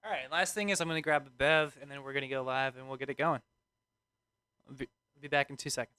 All right, last thing is I'm going to grab a Bev, and then we're going to go live, and we'll get it going. I'll be back in 2 seconds.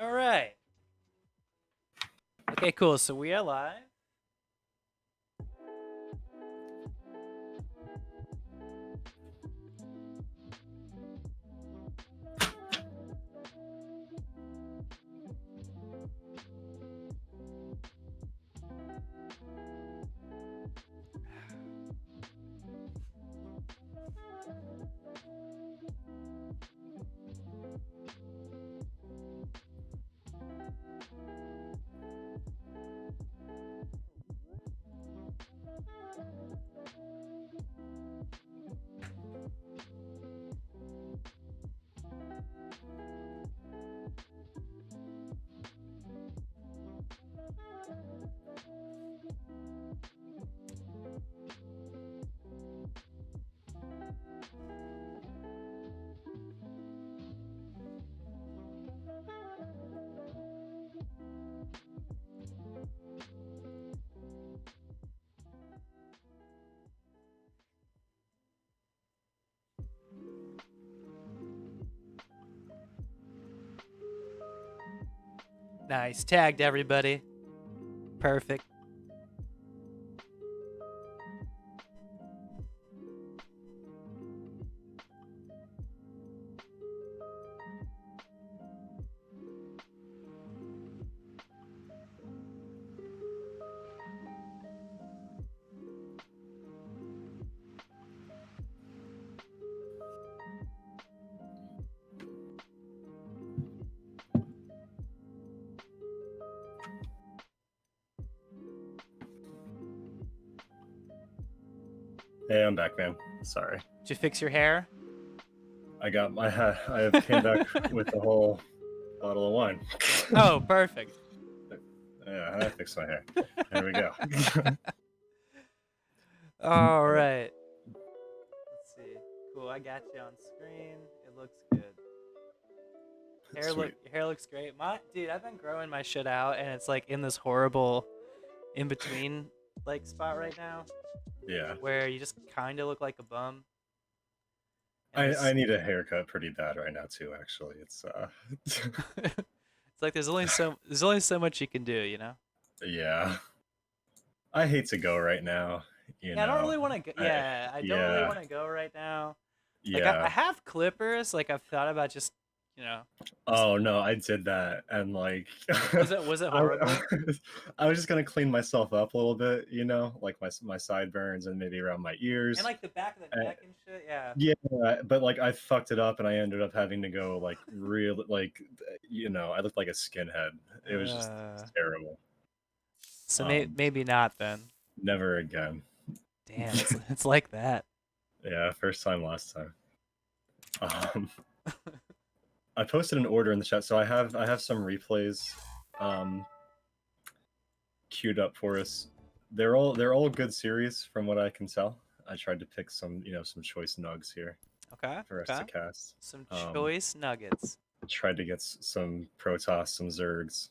All right. Okay, cool. So we are live. Nice. Tagged everybody. Perfect. Hey, I'm back, man. Sorry. Did you fix your hair? I came back with the whole bottle of wine. Oh, perfect. Yeah, I fixed my hair. There we go. All right. Let's see. Cool. I got you on screen. It looks good. Your hair looks great. Dude, I've been growing my shit out, and it's like in this horrible in between like spot right now. Yeah. Where you just kind of look like a bum. I need a haircut pretty bad right now too. Actually, it's it's like there's only so much you can do, you know. Yeah. I hate to go right now. You know. I don't really want to go. Yeah, I don't really want to go right now. Like I Yeah. have clippers. Like I've thought about just, you know. Oh no, I did that, and like, Was it horrible? I was just gonna clean myself up a little bit, you know, like my sideburns and maybe around my And ears. like the back of the Uh, neck and shit. Yeah. yeah, but like I fucked it up, and I ended up having to go like real, like, you know, I looked like a skinhead. It was just Uh, terrible. so Um, maybe not then. Never again. Damn, it's like that. Yeah, first time, last time. Um, I posted an order in the chat, so I have some replays um, queued up for us. They're all good series from what I can tell. I tried to pick some, you know, some choice nugs here Okay. for us Okay. to cast. Some choice nuggets. Tried to get some Protoss, some Zergs.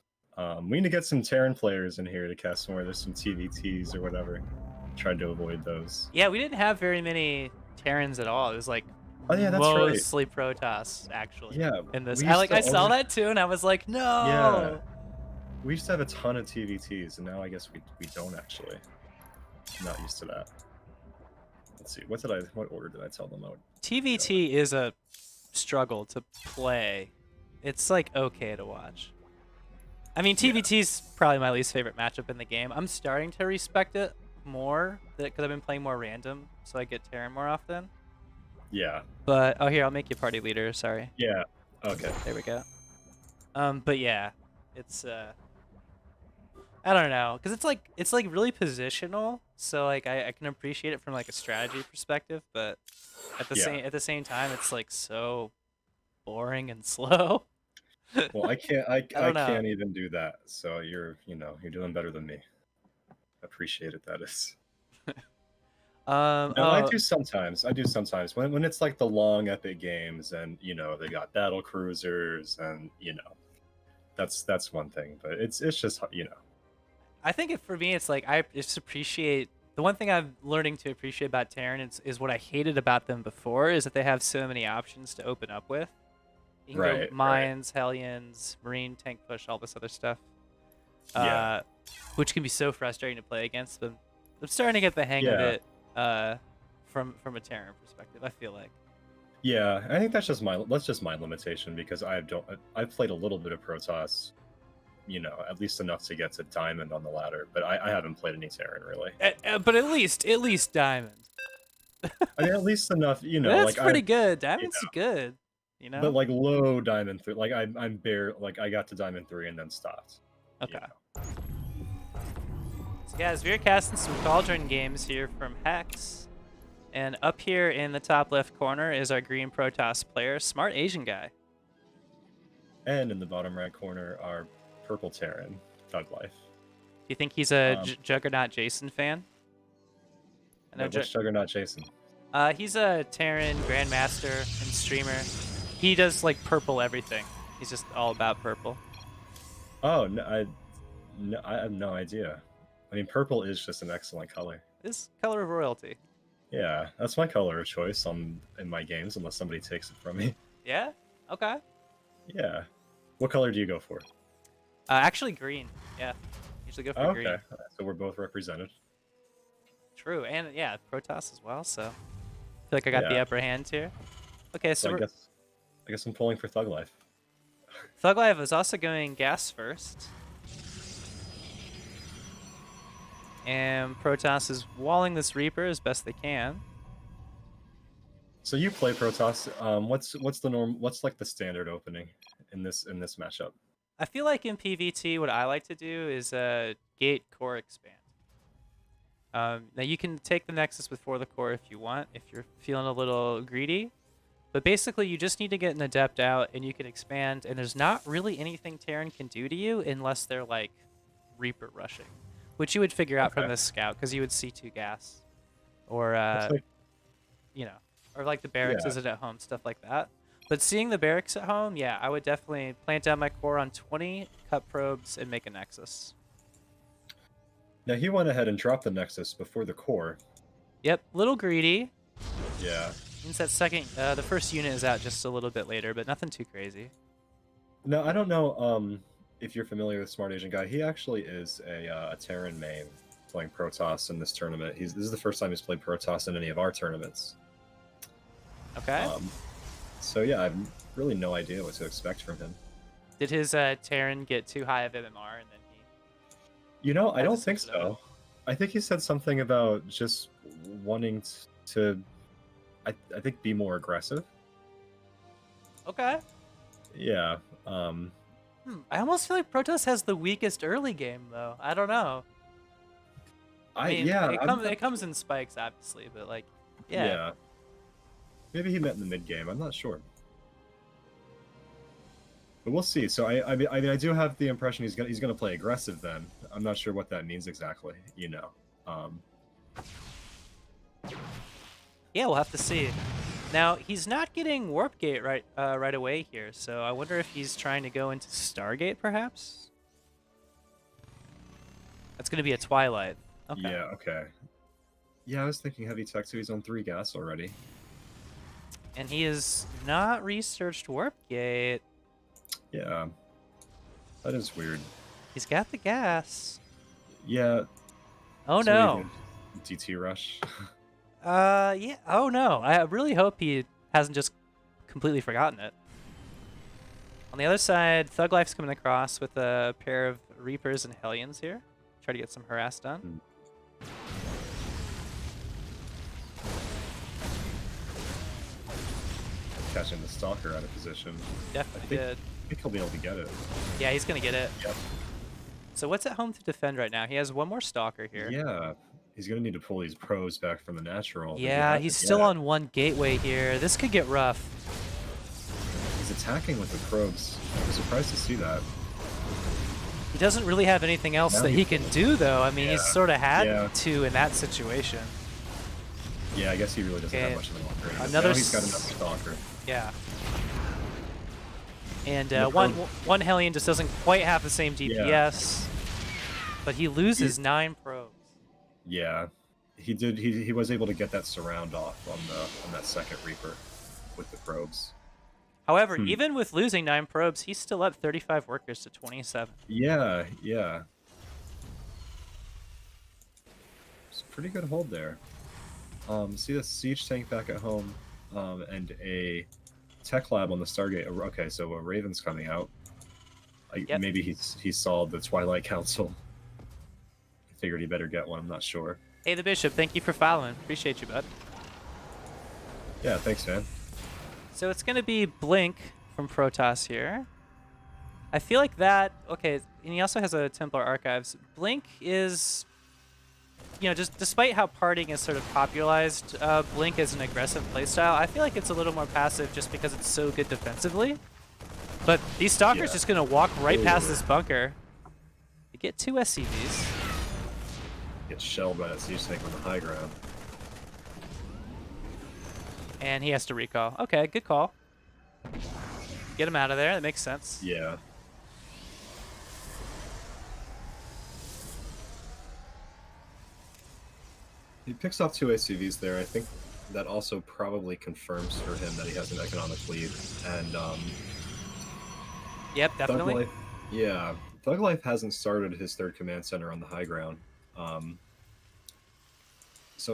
We need to get some Terran players in here to cast more. There's some TVTs or whatever. Tried to avoid those. Yeah, we didn't have very many Terrans at all. It was like Oh yeah, that's right. mostly Protoss actually. Yeah, In this, we used to I saw only- that too, and I was like, no. Yeah, we used to have a ton of TVTs, and now I guess we don't actually. Not used to that. Let's see. What order did I tell them out? TVT is a struggle to play. It's like okay to watch. I mean, TVT's probably my least favorite matchup in the game. I'm starting to respect it more because I've been playing more random, so I get Terran more often. Yeah. But oh, here, I'll make you party leader. Sorry. Yeah. Okay. There we go. But yeah, it's I don't know, cause it's like really positional. So like I can appreciate it from like a strategy perspective, but at the same time, it's like so boring and slow. Well, I don't know. can't even do that. So you're doing better than me. Appreciate it. That is. No, I do sometimes. When it's like the long epic games, and you know they got battle cruisers, and you know, that's one thing. But it's just, you know. I think for me, it's like I just appreciate the one thing I'm learning to appreciate about Terran is what I hated about them before is that they have so many options to open up with. You can go mines, Hellions, Marine, tank push, all this other stuff. Yeah. Which can be so frustrating to play against. But I'm starting to get the hang of it from a Terran perspective, I feel like. Yeah, I think that's just my limitation because I've played a little bit of Protoss, you know, at least enough to get to Diamond on the ladder, but I haven't played any Terran really. But at least Diamond. I mean, at least enough, you know. That's like pretty good. Diamond's good. You know? But like low Diamond 3, like I'm bare, like I got to Diamond 3 and then stopped. Okay. You know? So guys, we're casting some Cauldron games here from Hex. And up here in the top left corner is our green Protoss player, SmrtAsianGuy. And in the bottom right corner, our purple Terran, Thuglife. Do you think he's a Juggernaut Jason fan? Which Juggernaut Jason? He's a Terran Grandmaster and streamer. He does like purple everything. He's just all about purple. Oh, no, I have no idea. I mean, purple is just an excellent color. It's color of royalty. Yeah, that's my color of choice in my games, unless somebody takes it from me. Yeah? Okay. Yeah. What color do you go for? Actually green. Yeah. Usually go for green. Okay. So we're both represented. True, and yeah, Protoss as well, so I feel like I got the upper hand here. Okay, so I guess I'm pulling for Thuglife. Thuglife is also going gas first. And Protoss is walling this Reaper as best they can. So you play Protoss. What's the norm? What's like the standard opening in this matchup? I feel like in PvT, what I like to do is gate core expand. Now you can take the Nexus before the core if you want, if you're feeling a little greedy. But basically, you just need to get an Adept out, and you can expand. And there's not really anything Terran can do to you unless they're like Reaper rushing, which you would figure out from this scout because you would see 2 gas, or you know, or like the barracks isn't at home, stuff like that. But seeing the barracks at home, yeah, I would definitely plant down my core on 20, cut probes, and make a Nexus. Now he went ahead and dropped the Nexus before the core. Yep, little greedy. Yeah. Means that the first unit is out just a little bit later, but nothing too crazy. No, I don't know if you're familiar with SmrtAsianGuy. He actually is a Terran main playing Protoss in this tournament. This is the first time he's played Protoss in any of our tournaments. Okay. So yeah, I have really no idea what to expect from him. Did his Terran get too high of MMR and then he? You know, I don't think so. I think he said something about just wanting to, I think, be more aggressive. Okay. Yeah. I almost feel like Protoss has the weakest early game, though. I don't know. I mean, it comes in spikes, obviously, but like, yeah. Yeah. Maybe he meant in the mid game. I'm not sure. But we'll see. So I mean, I do have the impression he's gonna play aggressive. Then I'm not sure what that means exactly. You know. Yeah, we'll have to see. Now he's not getting Warp Gate right away here, so I wonder if he's trying to go into Stargate, perhaps. That's gonna be a Twilight. Okay. Yeah. Okay. Yeah, I was thinking heavy tech, so he's on 3 gas already. And he has not researched Warp Gate. Yeah. That is weird. He's got the gas. Yeah. Oh no. DT rush. Yeah. Oh no. I really hope he hasn't just completely forgotten it. On the other side, Thuglife's coming across with a pair of Reapers and Hellions here. Try to get some harass done. Catching the Stalker out of position. Definitely did. I think he'll be able to get it. Yeah, he's going to get it. Yep. So what's at home to defend right now? He has one more Stalker here. Yeah. He's going to need to pull these probes back from the natural. Yeah, he's still on 1 gateway here. This could get rough. He's attacking with the probes. I was surprised to see that. He doesn't really have anything else that he can do, though. I mean, he's sort of had to in that situation. Yeah, I guess he really doesn't have much of an alternative. Another now he's got another Stalker. Yeah. And one Hellion just doesn't quite have the same DPS, but he loses 9 probes. Yeah, he did. He was able to get that surround off on that second Reaper with the probes. However, even with losing 9 probes, he's still up 35 workers to 27. Yeah, yeah. It's a pretty good hold there. See the siege tank back at home, and a tech lab on the Stargate. Okay, so a Raven's coming out. Maybe he saw the Twilight Council. I figured he better get one. I'm not sure. Hey, the Bishop. Thank you for following. Appreciate you, bud. Yeah, thanks, man. So it's going to be Blink from Protoss here. I feel like that... Okay, and he also has a Templar Archives. Blink is... You know, just despite how partying is sort of popularized, Blink is an aggressive playstyle. I feel like it's a little more passive just because it's so good defensively. But these Stalkers just going to walk right past this bunker. You get 2 SCVs. Gets shelled by that siege tank on the high ground. And he has to recall. Okay, good call. Get him out of there. That makes sense. Yeah. He picks off 2 ACVs there. I think that also probably confirms for him that he has an economic lead. And yep, definitely. Thuglife hasn't started his 3rd command center on the high ground.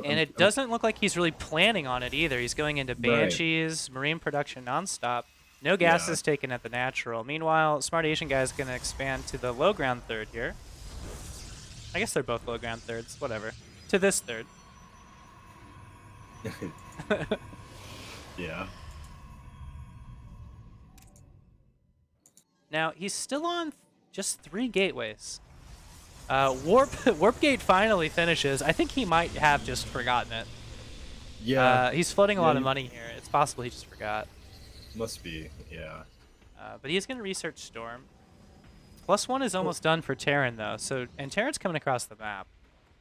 It doesn't look like he's really planning on it either. He's going into Banshees, Marine production nonstop. No gas is taken at the natural. Meanwhile, SmrtAsianGuy is going to expand to the low ground 3rd here. I guess they're both low ground 3rds, whatever. To this 3rd. Yeah. Now, he's still on just 3 gateways. Warp Gate finally finishes. I think he might have just forgotten it. Yeah. He's floating a lot of money here. It's possible he just forgot. Must be, yeah. But he's going to research Storm. +1 is almost done for Terran, though. And Terran's coming across the map.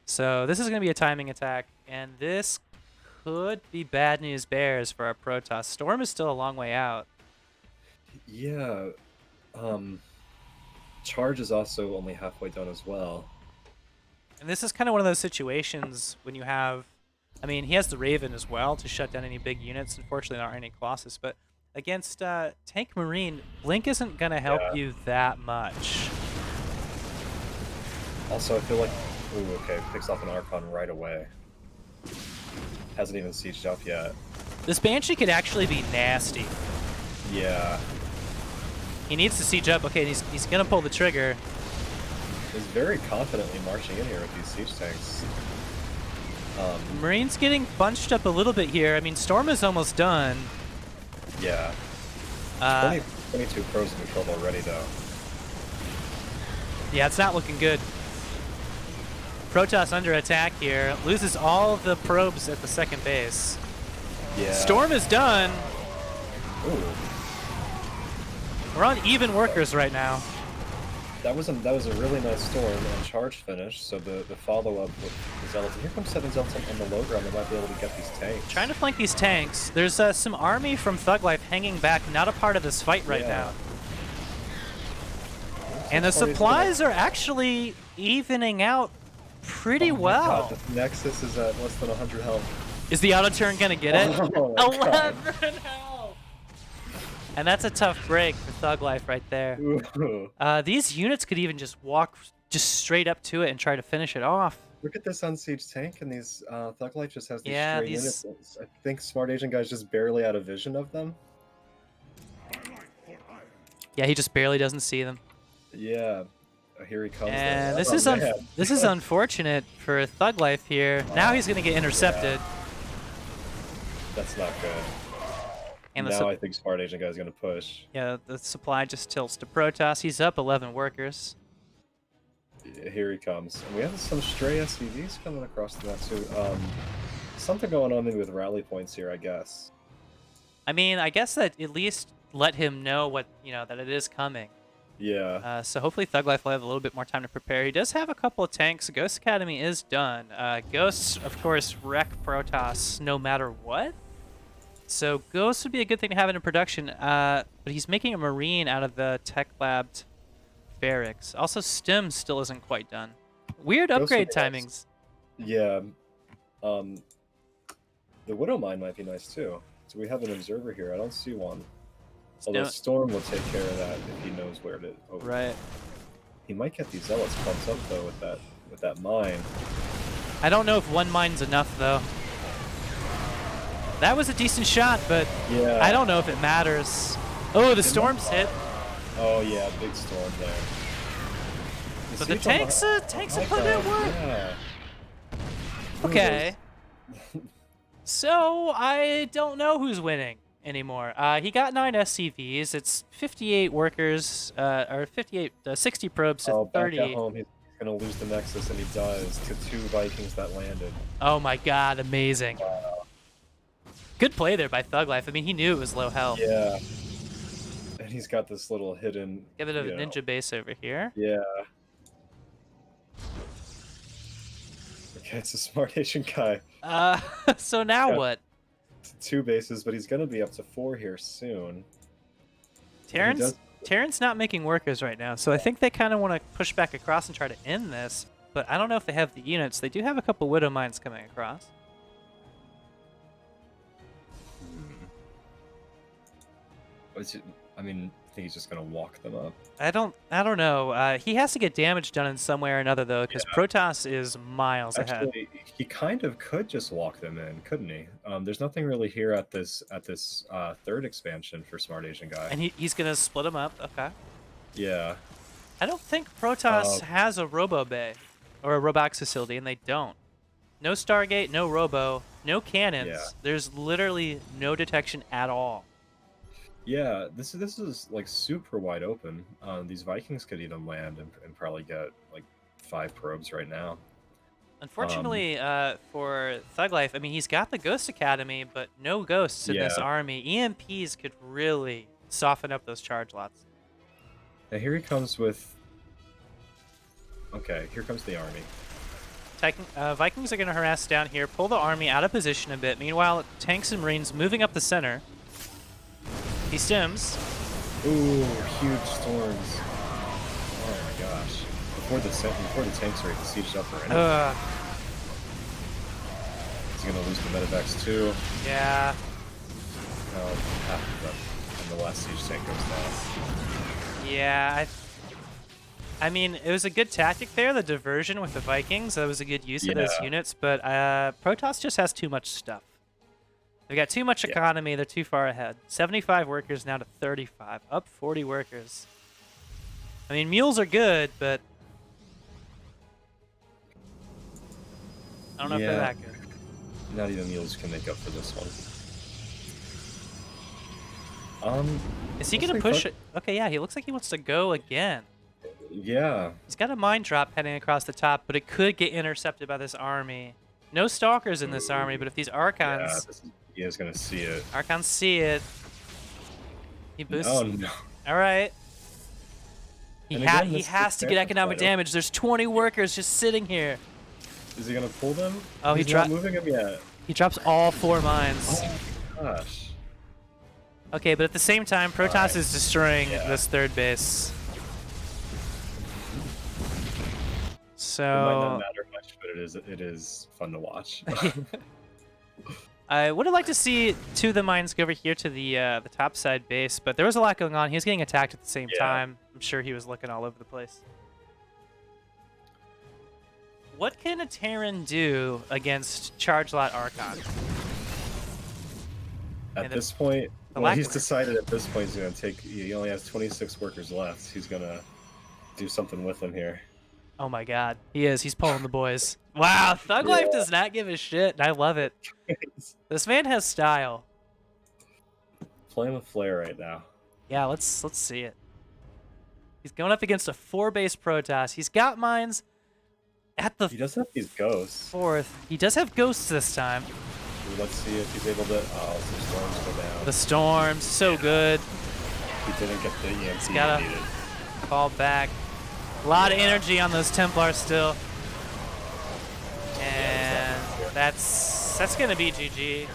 So this is going to be a timing attack. And this could be bad news bears for our Protoss. Storm is still a long way out. Yeah. Charge is also only halfway done as well. And this is kind of one of those situations when you have... I mean, he has the Raven as well to shut down any big units. Unfortunately, there aren't any Colossus. But against Tank Marine, Blink isn't going to help you that much. Also, I feel like... Ooh, okay. Picks off an Archon right away. Hasn't even sieged up yet. This Banshee could actually be nasty. Yeah. He needs to siege up. Okay, he's gonna pull the trigger. He's very confidently marching in here with these siege tanks. Marine's getting bunched up a little bit here. I mean, Storm is almost done. Yeah. 22 probes in trouble already, though. Yeah, it's not looking good. Protoss under attack here. Loses all the probes at the second base. Yeah. Storm is done. Ooh. We're on even workers right now. That was a really nice storm and charge finish. So the follow-up with the Zealots. And here comes 7 Zealots on the low ground. They might be able to get these tanks. Trying to flank these tanks. There's some army from Thuglife hanging back, not a part of this fight right now. And the supplies are actually evening out pretty well. God, the Nexus is at less than 100 health. Is the auto turn gonna get it? Oh 11 health. And that's a tough break for Thuglife right there. These units could even just walk straight up to it and try to finish it off. Look at this unsieged tank, and these Thuglife just has these stray units. I think SmrtAsianGuy's just barely out of vision of them. Yeah, he just barely doesn't see them. Yeah, here he comes. And this is unfortunate for Thuglife here. Now he's gonna get intercepted. Yeah. That's not good. And now I think SmrtAsianGuy's gonna push. Yeah, the supply just tilts to Protoss. He's up 11 workers. Yeah, here he comes. And we have some stray SCVs coming across the map too. Something going on maybe with rally points here, I guess. I mean, I guess that at least let him know what that it is coming. Yeah. So hopefully Thuglife will have a little bit more time to prepare. He does have a couple of tanks. Ghost Academy is done. Ghosts, of course, wreck Protoss no matter what. So Ghost would be a good thing to have in production. But he's making a Marine out of the Tech Labbed barracks. Also, Stim still isn't quite done. Weird upgrade timings. Yeah. The Widow Mine might be nice too. So we have an observer here. I don't see one. Although Storm will take care of that if he knows where to. Oh. Right. He might get these Zealots pumped up though with that mine. I don't know if one mine's enough though. That was a decent shot, but yeah. I don't know if it matters. Oh, the Storm's hit. Oh yeah, big storm there. But the tanks are putting in work. Yeah. Okay. So I don't know who's winning anymore. He got 9 SCVs. It's 58 workers, or 60 probes to 30. Back at home, he's gonna lose the Nexus, and he does to 2 Vikings that landed. Oh my God, amazing! Wow. Good play there by Thuglife. I mean, he knew it was low health. Yeah. And he's got this little hidden. Give it a ninja base over here. Yeah. Okay, it's a SmrtAsianGuy. So now what? 2 bases, but he's gonna be up to 4 here soon. Terran's not making workers right now, so I think they kind of want to push back across and try to end this. But I don't know if they have the units. They do have a couple Widow Mines coming across. I mean, I think he's just gonna walk them up. I don't know. He has to get damage done in some way or another though, because Protoss is miles ahead. He kind of could just walk them in, couldn't he? There's nothing really here at this 3rd expansion for SmrtAsianGuy. And he's gonna split them up. Okay. Yeah. I don't think Protoss has a Robo Bay or a Robox facility, and they don't. No Stargate, no Robo, no cannons. Yeah. There's literally no detection at all. Yeah, this is like super wide open. These Vikings could even land and probably get like 5 probes right now. Unfortunately, for Thuglife, I mean, he's got the Ghost Academy, but no ghosts in this army. EMPs could really soften up those charge lots. Now here he comes with. Okay, here comes the army. Vikings are going to harass down here, pull the army out of position a bit. Meanwhile, tanks and Marines moving up the center. He stims. Ooh, huge storms. Oh my gosh. Before the tanks are sieged up or anything. He's gonna lose the medevacs too. Yeah. Half of them. And the last siege tank goes down. Yeah, I mean, it was a good tactic there, the diversion with the Vikings. That was a good use of those units, but Protoss just has too much stuff. They've got too much economy. They're too far ahead. 75 workers now to 35. Up 40 workers. I mean, mules are good, but I don't know if they're that good. Not even mules can make up for this one. Is he gonna push it? Okay, yeah, he looks like he wants to go again. Yeah. He's got a mine drop heading across the top, but it could get intercepted by this army. No stalkers in this army, but if these Archons... Yeah, he is gonna see it. Archons see it. He boosts... Oh, no. Alright. He has to get economic damage. There's 20 workers just sitting here. Is he gonna pull them? Oh, he's not moving them yet. He drops all 4 mines. Oh my gosh. Okay, but at the same time, Protoss is destroying this 3rd base. So it might not matter much, but it is fun to watch. I would have liked to see 2 of the mines go over here to the top side base, but there was a lot going on. He was getting attacked at the same time. I'm sure he was looking all over the place. What can a Terran do against Charge Lot Archon? At this point, well, he's decided at this point he's going to take... He only has 26 workers left. He's going to do something with them here. Oh my god. He is. He's pulling the boys. Wow, Thuglife does not give a shit, and I love it. This man has style. Playing with flair right now. Yeah, let's see it. He's going up against a 4-base Protoss. He's got mines at the... He does have these ghosts. 4th. He does have ghosts this time. Let's see if he's able to... Oh, some storms go down. The storms, so good. He didn't get the EMP He's gotta he needed. Fall back. A lot of energy on those Templars still. And that's gonna be GG.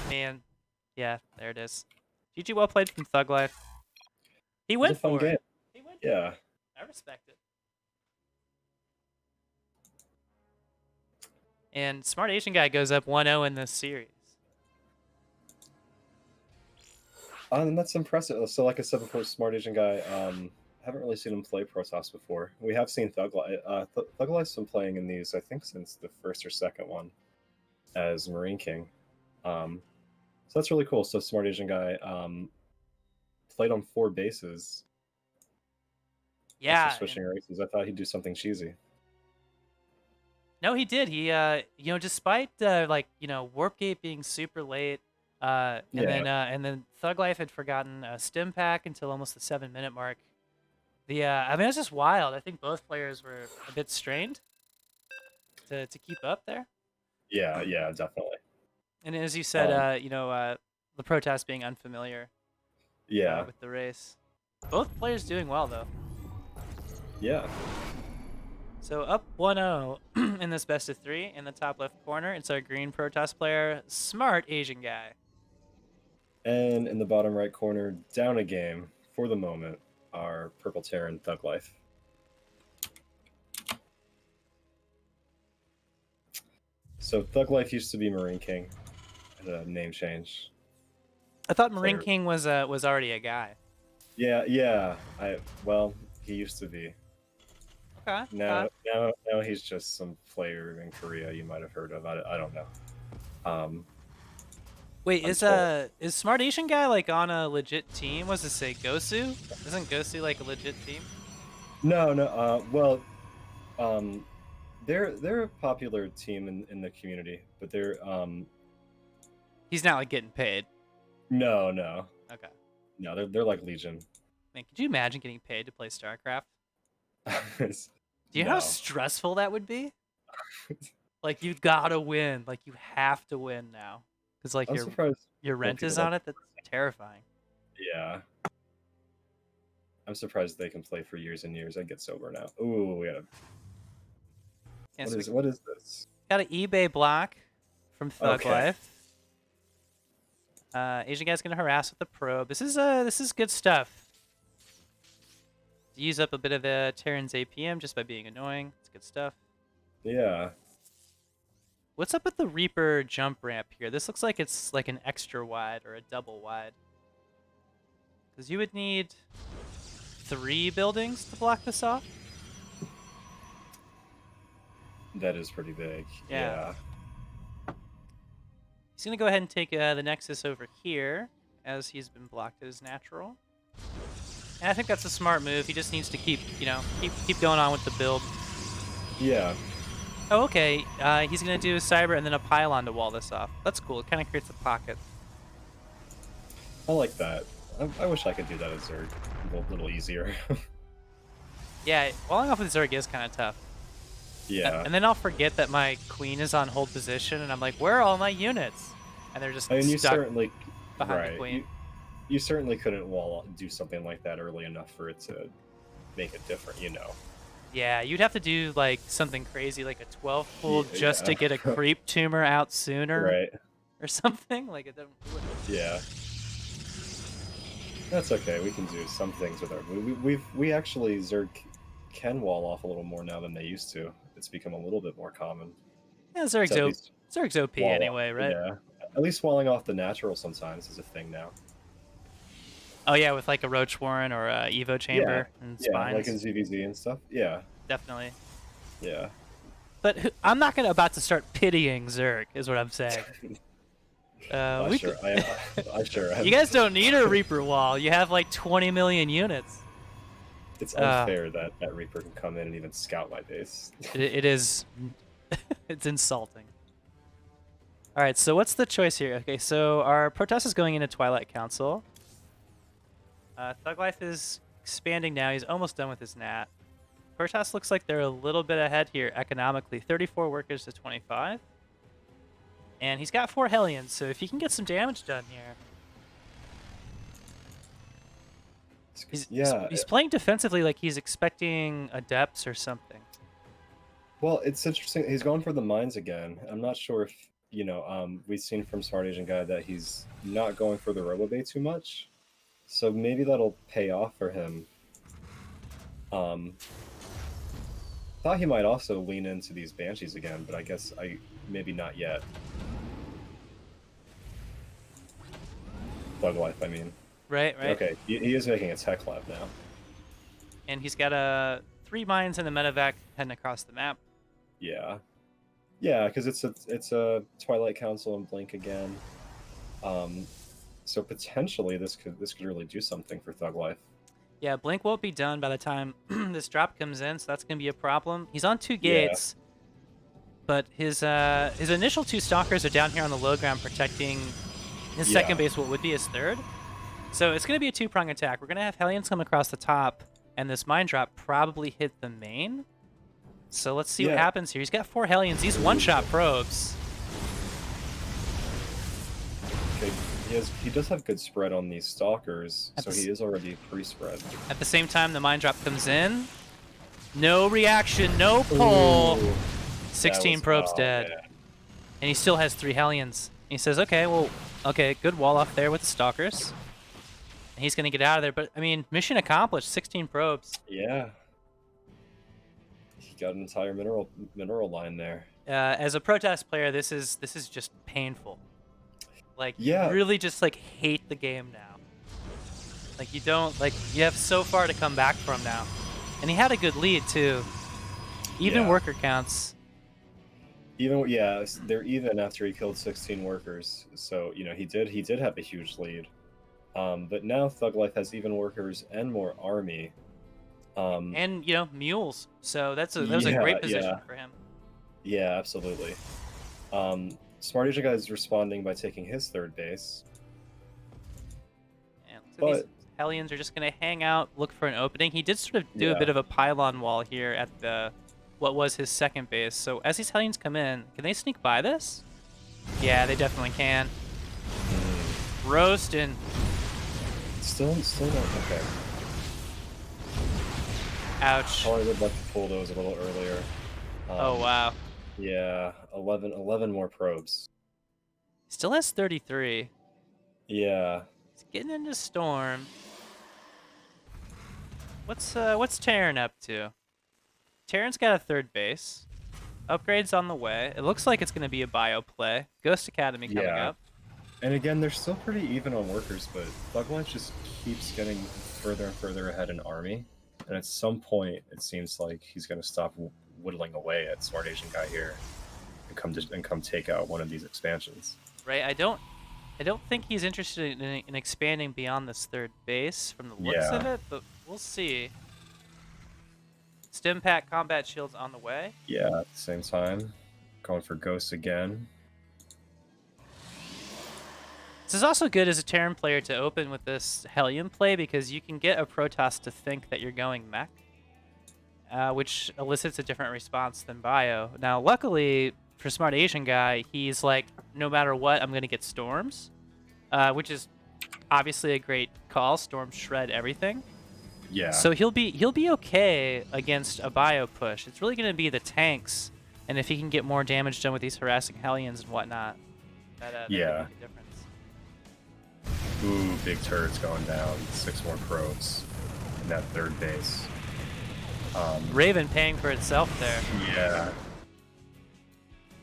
Man, yeah, there it is. GG, well played from Thuglife. He went for it. He went for it. I respect it. And SmrtAsianGuy goes up 1-0 in this series. And that's impressive. So, like I said before, SmrtAsianGuy, haven't really seen him play Protoss before. We have seen Thuglife. Thuglife's been playing in these, I think, since the 1st or 2nd one as Marine King. So that's really cool. So SmrtAsianGuy played on 4 bases. Yeah. After switching races. I thought he'd do something cheesy. No, he did. He, you know, despite Warp Gate being super late, and then Thuglife had forgotten a stim pack until almost the 7-minute mark. I mean, it's just wild. I think both players were a bit strained to keep up there. Yeah, definitely. And as you said, the Protoss being unfamiliar. With the race. Both players doing well though. Yeah. So up 1-0 in this best of 3 in the top left corner. It's our green Protoss player, SmrtAsianGuy. And in the bottom right corner, down a game for the moment, our purple Terran Thuglife. So Thuglife used to be Marine King. Had a name change. I thought Marine King was already a guy. Yeah. Well, he used to be. Okay. Now he's just some player in Korea you might have heard of. I don't know. Wait, is SmrtAsianGuy like on a legit team? What does it say, Gosu? Isn't Gosu like a legit team? No. Well, they're a popular team in the community, but they're He's not like getting paid. No. Okay. No, they're like Legion. Man, could you imagine getting paid to play StarCraft? Do you know how stressful that would be? Like, you gotta win. Like, you have to win now. Because, like, your rent is on it? That's terrifying. Yeah. I'm surprised they can play for years and years. I'd get sober now. Ooh, we got what is this? Got an eBay block from Thuglife. Asian guy's gonna harass with the probe. This is good stuff. Use up a bit of the Terran's APM just by being annoying. It's good stuff. Yeah. What's up with the Reaper jump ramp here? This looks like it's like an extra wide or a double wide. Because you would need 3 buildings to block this off. That is pretty big. Yeah. He's going to go ahead and take the Nexus over here, as he's been blocked at his natural. And I think that's a smart move. He just needs to keep, you know, keep going on with the build. Yeah. Oh, okay. He's going to do a Cyber and then a Pylon to wall this off. That's cool. It kind of creates a pocket. I like that. I wish I could do that as Zerg. A little easier. Yeah, walling off with Zerg is kind of tough. Yeah. And then I'll forget that my queen is on hold position, and I'm like, where are all my units? And they're just stuck behind the queen. You certainly couldn't do something like that early enough for it to make it different, you know. Yeah, you'd have to do like something crazy, like a 12 pull just to get a creep tumor out sooner, right? Or something like it. Yeah, that's okay. We can do some things with our. We actually Zerg can wall off a little more now than they used to. It's become a little bit more common. Yeah, Zerg's OP anyway, right? Yeah, at least walling off the natural sometimes is a thing now. Oh yeah, with like a Roach Warren or a Evo Chamber and spines. Yeah, like in ZVZ and stuff. Yeah, definitely. Yeah. But I'm not about to start pitying Zerg, is what I'm saying. I sure am. You guys don't need a Reaper wall. You have like 20 million units. It's unfair that Reaper can come in and even scout my base. It is. It's insulting. All right, so what's the choice here? Okay, so our Protest is going into Twilight Council. Thuglife is expanding now. He's almost done with his Nat. Protest looks like they're a little bit ahead here economically. 34 workers to 25. And he's got 4 Hellions, so if he can get some damage done here. He's playing defensively like he's expecting Adepts or something. Well, it's interesting. He's going for the mines again. I'm not sure if, you know, we've seen from SmrtAsianGuy that he's not going for the Robobay too much. So maybe that'll pay off for him. Thought he might also lean into these Banshees again, but I guess maybe not yet. Thuglife, I mean. Right. Okay, he is making a tech lab now. And he's got 3 mines and a medevac heading across the map. Yeah. Yeah, because it's a Twilight Council and Blink again. So potentially this could really do something for Thuglife. Yeah, Blink won't be done by the time this drop comes in, so that's going to be a problem. He's on 2 gates, but his initial 2 Stalkers are down here on the low ground protecting his second base, what would be his third. So it's going to be a 2-prong attack. We're going to have Hellions come across the top, and this mine drop probably hit the main. So let's see what happens here. He's got 4 Hellions. These one-shot probes. Okay. He does have good spread on these Stalkers, so he is already pre-spread. At the same time, the mine drop comes in. No reaction, no pull. Ooh, 16 probes dead. Man. And he still has 3 Hellions. He says, okay, well, good wall off there with the Stalkers. And he's going to get out of there. But, I mean, mission accomplished, 16 probes. Yeah. He got an entire mineral line there. As a Protest player, this is just painful. Like, you really just, like, hate the game now. Like, you have so far to come back from now. And he had a good lead, too. Even worker counts. They're even after he killed 16 workers. So, you know, he did have a huge lead. But now Thuglife has even workers and more army. And, you know, mules. So that was a great position for him. Yeah, absolutely. SmrtAsianGuy is responding by taking his 3rd base. Yeah, so these Hellions are just going to hang out, look for an opening. He did sort of do a bit of a pylon wall here at what was his 2nd base. So as these Hellions come in, can they sneak by this? Yeah, they definitely can. Roasting. Still not okay. Ouch. Probably would like to pull those a little earlier. Oh, wow. Yeah, 11 more probes. Still has 33. Yeah. He's getting into Storm. What's Terran up to? Terran's got a 3rd base. Upgrades on the way. It looks like it's going to be a bio play. Ghost Academy coming up. And again, they're still pretty even on workers, but Thuglife just keeps getting further and further ahead in army. And at some point, it seems like he's going to stop whittling away at SmrtAsianGuy here and come take out one of these expansions. Right. I don't think he's interested in expanding beyond this third base from the looks of it, but we'll see. Stim pack combat shields on the way. Yeah, at the same time. Going for ghosts again. This is also good as a Terran player to open with this Hellion play because you can get a Protoss to think that you're going mech, which elicits a different response than Bio. Now, luckily for SmrtAsianGuy, he's like, no matter what, I'm going to get Storms, which is obviously a great call. Storms shred everything. Yeah. So he'll be okay against a Bio push. It's really going to be the tanks, and if he can get more damage done with these harassing Hellions and whatnot, that yeah. can make a difference. Ooh, big turrets going down. 6 more probes in that third base. Raven paying for itself there. Yeah.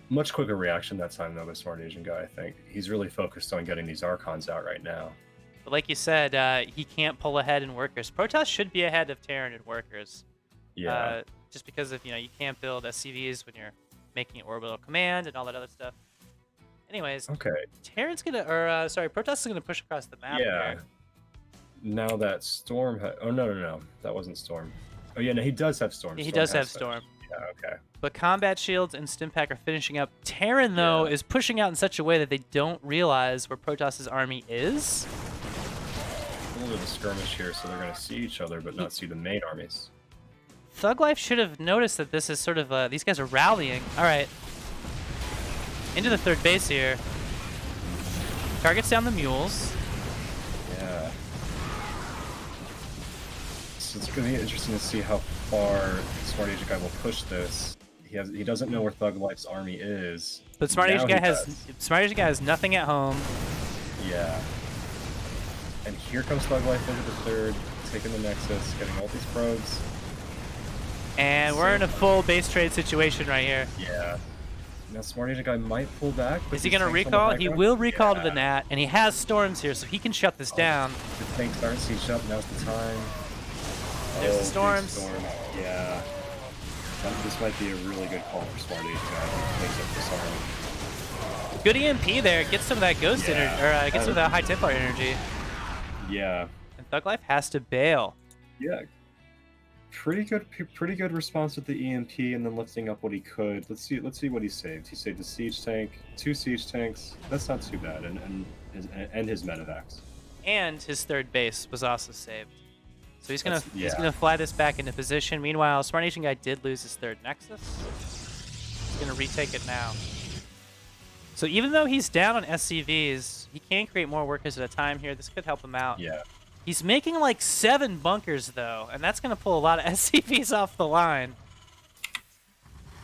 Much quicker reaction that time, though, the SmrtAsianGuy, I think. He's really focused on getting these Archons out right now. But like you said, he can't pull ahead in workers. Protoss should be ahead of Terran in workers. Yeah. Just because of, you can't build SCVs when you're making orbital command and all that other stuff. Anyways, okay. Terran's gonna, Protoss is gonna push across the map. Yeah. Here. Now that Storm, oh no, that wasn't Storm. Oh yeah, no, he does have Storm. He does have Storm. Yeah, okay. But combat shields and stim pack are finishing up. Terran though is pushing out in such a way that they don't realize where Protoss's army is. A little bit of a skirmish here, so they're gonna see each other, but not see the main armies. Thuglife should have noticed that this is sort of these guys are rallying. All right. Into the third base here. Targets down the mules. Yeah. So it's going to be interesting to see how far SmrtAsianGuy will push this. He doesn't know where Thuglife's army is. But SmrtAsianGuy has nothing at home. Yeah. And here comes Thuglife into the third, taking the Nexus, getting all these probes. And we're in a full base trade situation right here. Yeah. Now SmrtAsianGuy might pull back. Is he going to recall? He will recall to the Nat, and he has Storms here, so he can shut this down. The tanks aren't sieged up, now's the time. There's the Storms. Storm. Yeah. This might be a really good call for SmrtAsianGuy. Takes up this army. Good EMP there. Gets some of that Ghost energy, or gets some of that High Templar energy. Yeah. And Thuglife has to bail. Yeah. Pretty good response with the EMP, and then lifting up what he could. Let's see what he saved. He saved a siege tank, 2 siege tanks. That's not too bad, and his medevacs. And his third base was also saved. So he's gonna fly this back into position. Meanwhile, SmrtAsianGuy did lose his third Nexus. He's gonna retake it now. So even though he's down on SCVs, he can create more workers at a time here. This could help him out. Yeah. He's making like 7 bunkers though, and that's gonna pull a lot of SCVs off the line.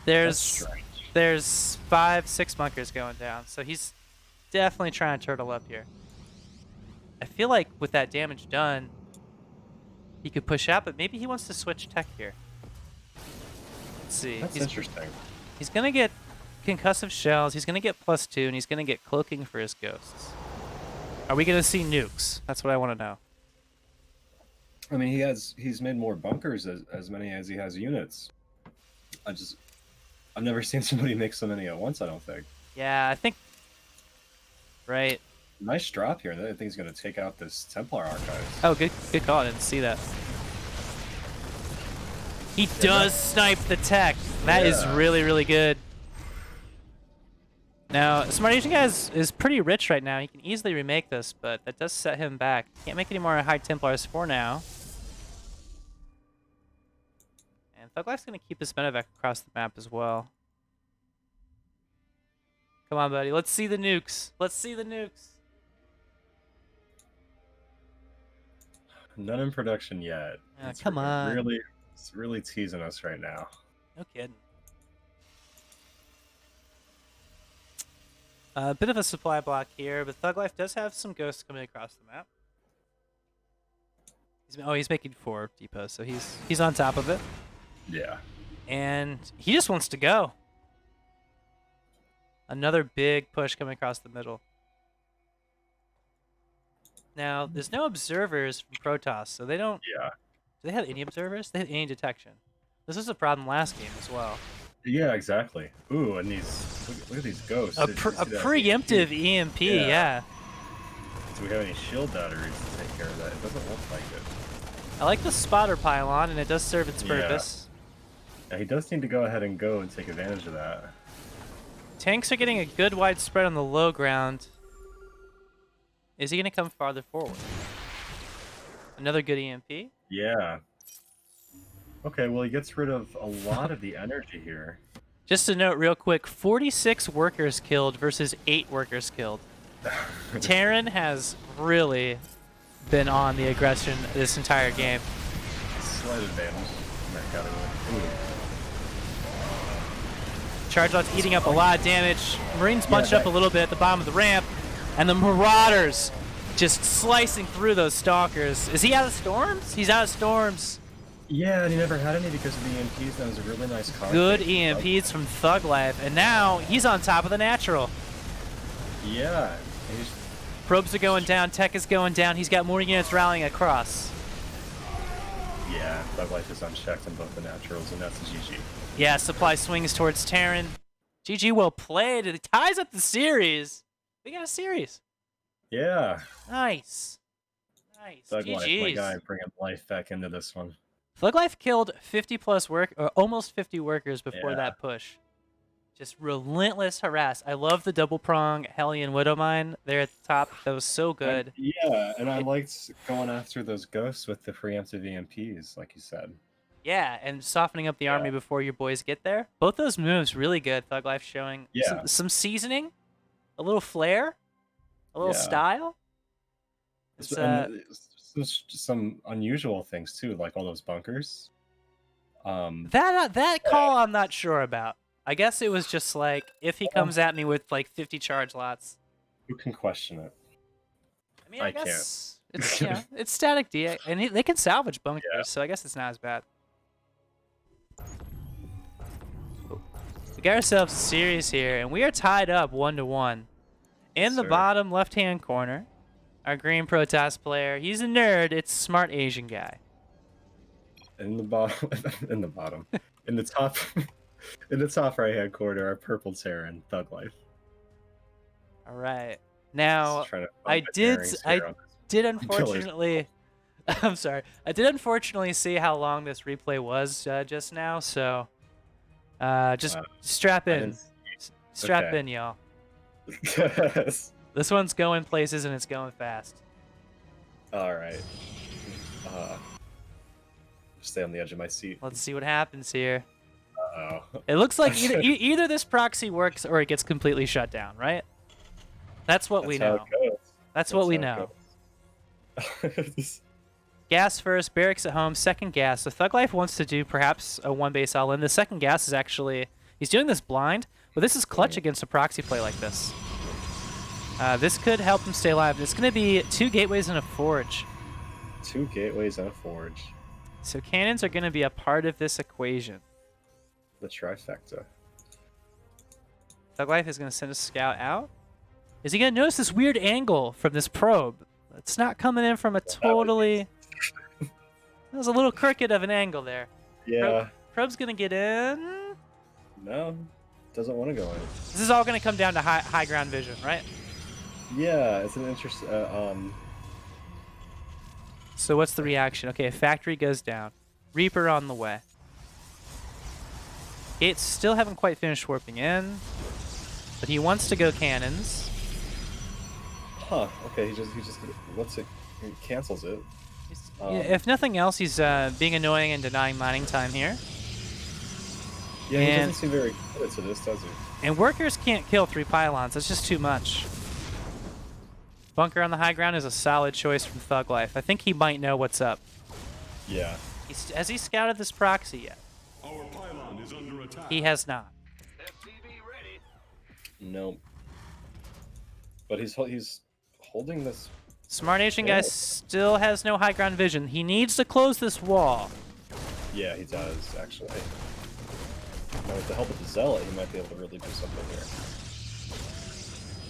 There's 5, 6 bunkers going down, so he's definitely trying to turtle up here. I feel like with that damage done, he could push out, but maybe he wants to switch tech here. Let's see. That's interesting. He's gonna get concussive shells, he's gonna get +2, and he's gonna get cloaking for his ghosts. Are we gonna see nukes? That's what I want to know. I mean, he's made more bunkers as many as he has units. I've never seen somebody make so many at once, I don't think. Yeah, I think right. Nice drop here. I think he's going to take out this Templar Archives. Oh, good call. I didn't see that. He does snipe the tech. That is really, really good. Now, SmrtAsianGuy is pretty rich right now. He can easily remake this, but that does set him back. Can't make any more High Templars for now. And Thuglife's going to keep his medevac across the map as well. Come on, buddy. Let's see the nukes. Let's see the nukes. None in production yet. Come on. It's really teasing us right now. No kidding. A bit of a supply block here, but Thuglife does have some ghosts coming across the map. He's making 4 depots, so he's on top of it. Yeah. And he just wants to go. Another big push coming across the middle. Now, there's no observers from Protoss, so they don't... Yeah. Do they have any observers? They have any detection. This was a problem last game as well. Yeah, exactly. Ooh, and these look at these ghosts. A preemptive EMP, yeah. Do we have any shield batteries to take care of that? It doesn't look like it. I like the spotter pylon, and it does serve its purpose. Yeah, he does need to go ahead and go and take advantage of that. Tanks are getting a good wide spread on the low ground. Is he going to come farther forward? Another good EMP? Yeah. Okay, well, he gets rid of a lot of the energy here. Just a note real quick, 46 workers killed versus 8 workers killed. Terran has really been on the aggression this entire game. Slight advantage in that category. Chargelot's eating up a lot of damage. Marines bunched up a little bit at the bottom of the ramp. And the Marauders just slicing through those Stalkers. Is he out of storms? He's out of storms. Yeah, and he never had any because of the EMPs. That was a really nice card. Good EMPs from Thuglife. And now he's on top of the natural. Yeah. Probes are going down. Tech is going down. He's got more units rallying across. Yeah, Thuglife is unchecked in both the naturals, and that's a GG. Yeah, supply swings towards Terran. GG, well played. It ties up the series. We got a series. Yeah. Nice. Nice. Thuglife, my guy, bringing life back into this one. Thuglife killed 50 plus almost 50 workers before that push. Just relentless harass. I love the double prong Hellion Widowmine there at the top. That was so good. And I liked going after those ghosts with the preemptive EMPs, like you said. Yeah, and softening up the army before your boys get there. Both those moves really good. Thuglife showing some seasoning, a little flair, a little style. It's, some unusual things too, like all those bunkers. That call I'm not sure about. I guess it was just like, if he comes at me with like 50 charge lots. You can question it. I mean, I guess it's it's static D, and they can salvage bunkers, so I guess it's not as bad. We got ourselves a series here, and we are tied up 1-1. In the bottom left-hand corner, our green Protoss player, he's a nerd. It's Smart Asian Guy. In the bottom, in the top, in the top right-hand corner, our purple Terran, Thuglife. All right. Now, I did unfortunately, I'm sorry. I did unfortunately see how long this replay was just now, so just strap in. Strap in, y'all. Yes. This one's going places and it's going fast. All right. Stay on the edge of my seat. Let's see what happens here. Uh-oh. It looks like either this proxy works or it gets completely shut down, right? That's what we know. That's what we know. Gas first, barracks at home, second gas. So Thuglife wants to do perhaps a one base all in. The second gas is actually, he's doing this blind, but this is clutch against a proxy play like this. This could help him stay alive. It's going to be 2 gateways and a forge. 2 gateways and a forge. So cannons are going to be a part of this equation. The trifecta. Thuglife is going to send a scout out. Is he going to notice this weird angle from this probe? It's not coming in from a totally... That was a little crooked of an angle there. Yeah. Probe's going to get in. No, doesn't want to go in. This is all going to come down to high ground vision, right? Yeah, it's an interesting... So what's the reaction? Okay, factory goes down. Reaper on the way. Gates still haven't quite finished warping in, but he wants to go cannons. Huh, okay, he just what's it? He cancels it. Yeah, if nothing else, he's being annoying and denying mining time here. Yeah, he doesn't seem very committed to this, does he? And workers can't kill 3 pylons. That's just too much. Bunker on the high ground is a solid choice from Thuglife. I think he might know what's up. Yeah. Has he scouted this proxy yet? Our pylon is under attack. He has not. Nope. But he's holding this. Smart Asian Guy still has no high ground vision. He needs to close this wall. Yeah, he does, actually. Now, with the help of the Zealot, he might be able to really do something here.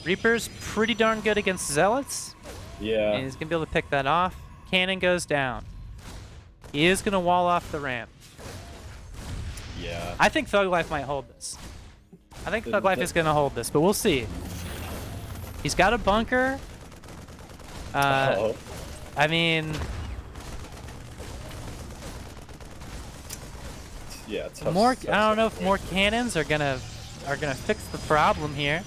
Reaper's pretty darn good against Zealots. Yeah. And he's going to be able to pick that off. Cannon goes down. He is going to wall off the ramp. Yeah. I think Thuglife might hold this. I think Thuglife is going to hold this, but we'll see. He's got a bunker. I mean... Yeah, tough, more. tough I don't know if situation. more cannons are gonna fix the problem here.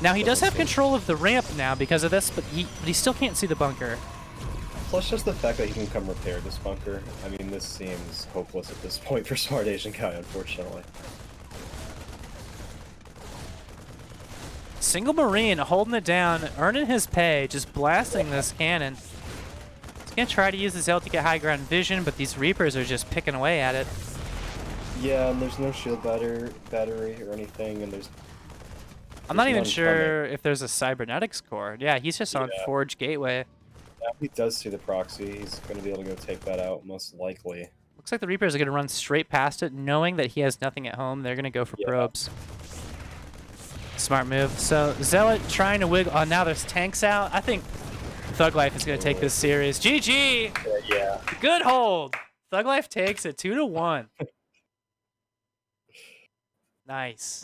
Now he does have control of the ramp now because of this, but he still can't see the bunker. Plus, just the fact that he can come repair this bunker. I mean, this seems hopeless at this point for SmrtAsianGuy, unfortunately. Single Marine holding it down, earning his pay, just blasting this cannon. He's gonna try to use his ult to get high ground vision, but these Reapers are just picking away at it. Yeah, and there's no shield battery or anything, and there's... I'm not even sure if there's a cybernetics core. Yeah, he's just on Yeah. Forge Gateway. Yeah, he does see the proxy. He's going to be able to go take that out, most likely. Looks like the Reapers are going to run straight past it, knowing that he has nothing at home. They're going to go for probes. Smart move. So Zealot trying to wiggle. Oh, now there's tanks out. I think Thuglife is going to take this series. GG! Yeah. Good hold. Thuglife takes it 2-1. Nice.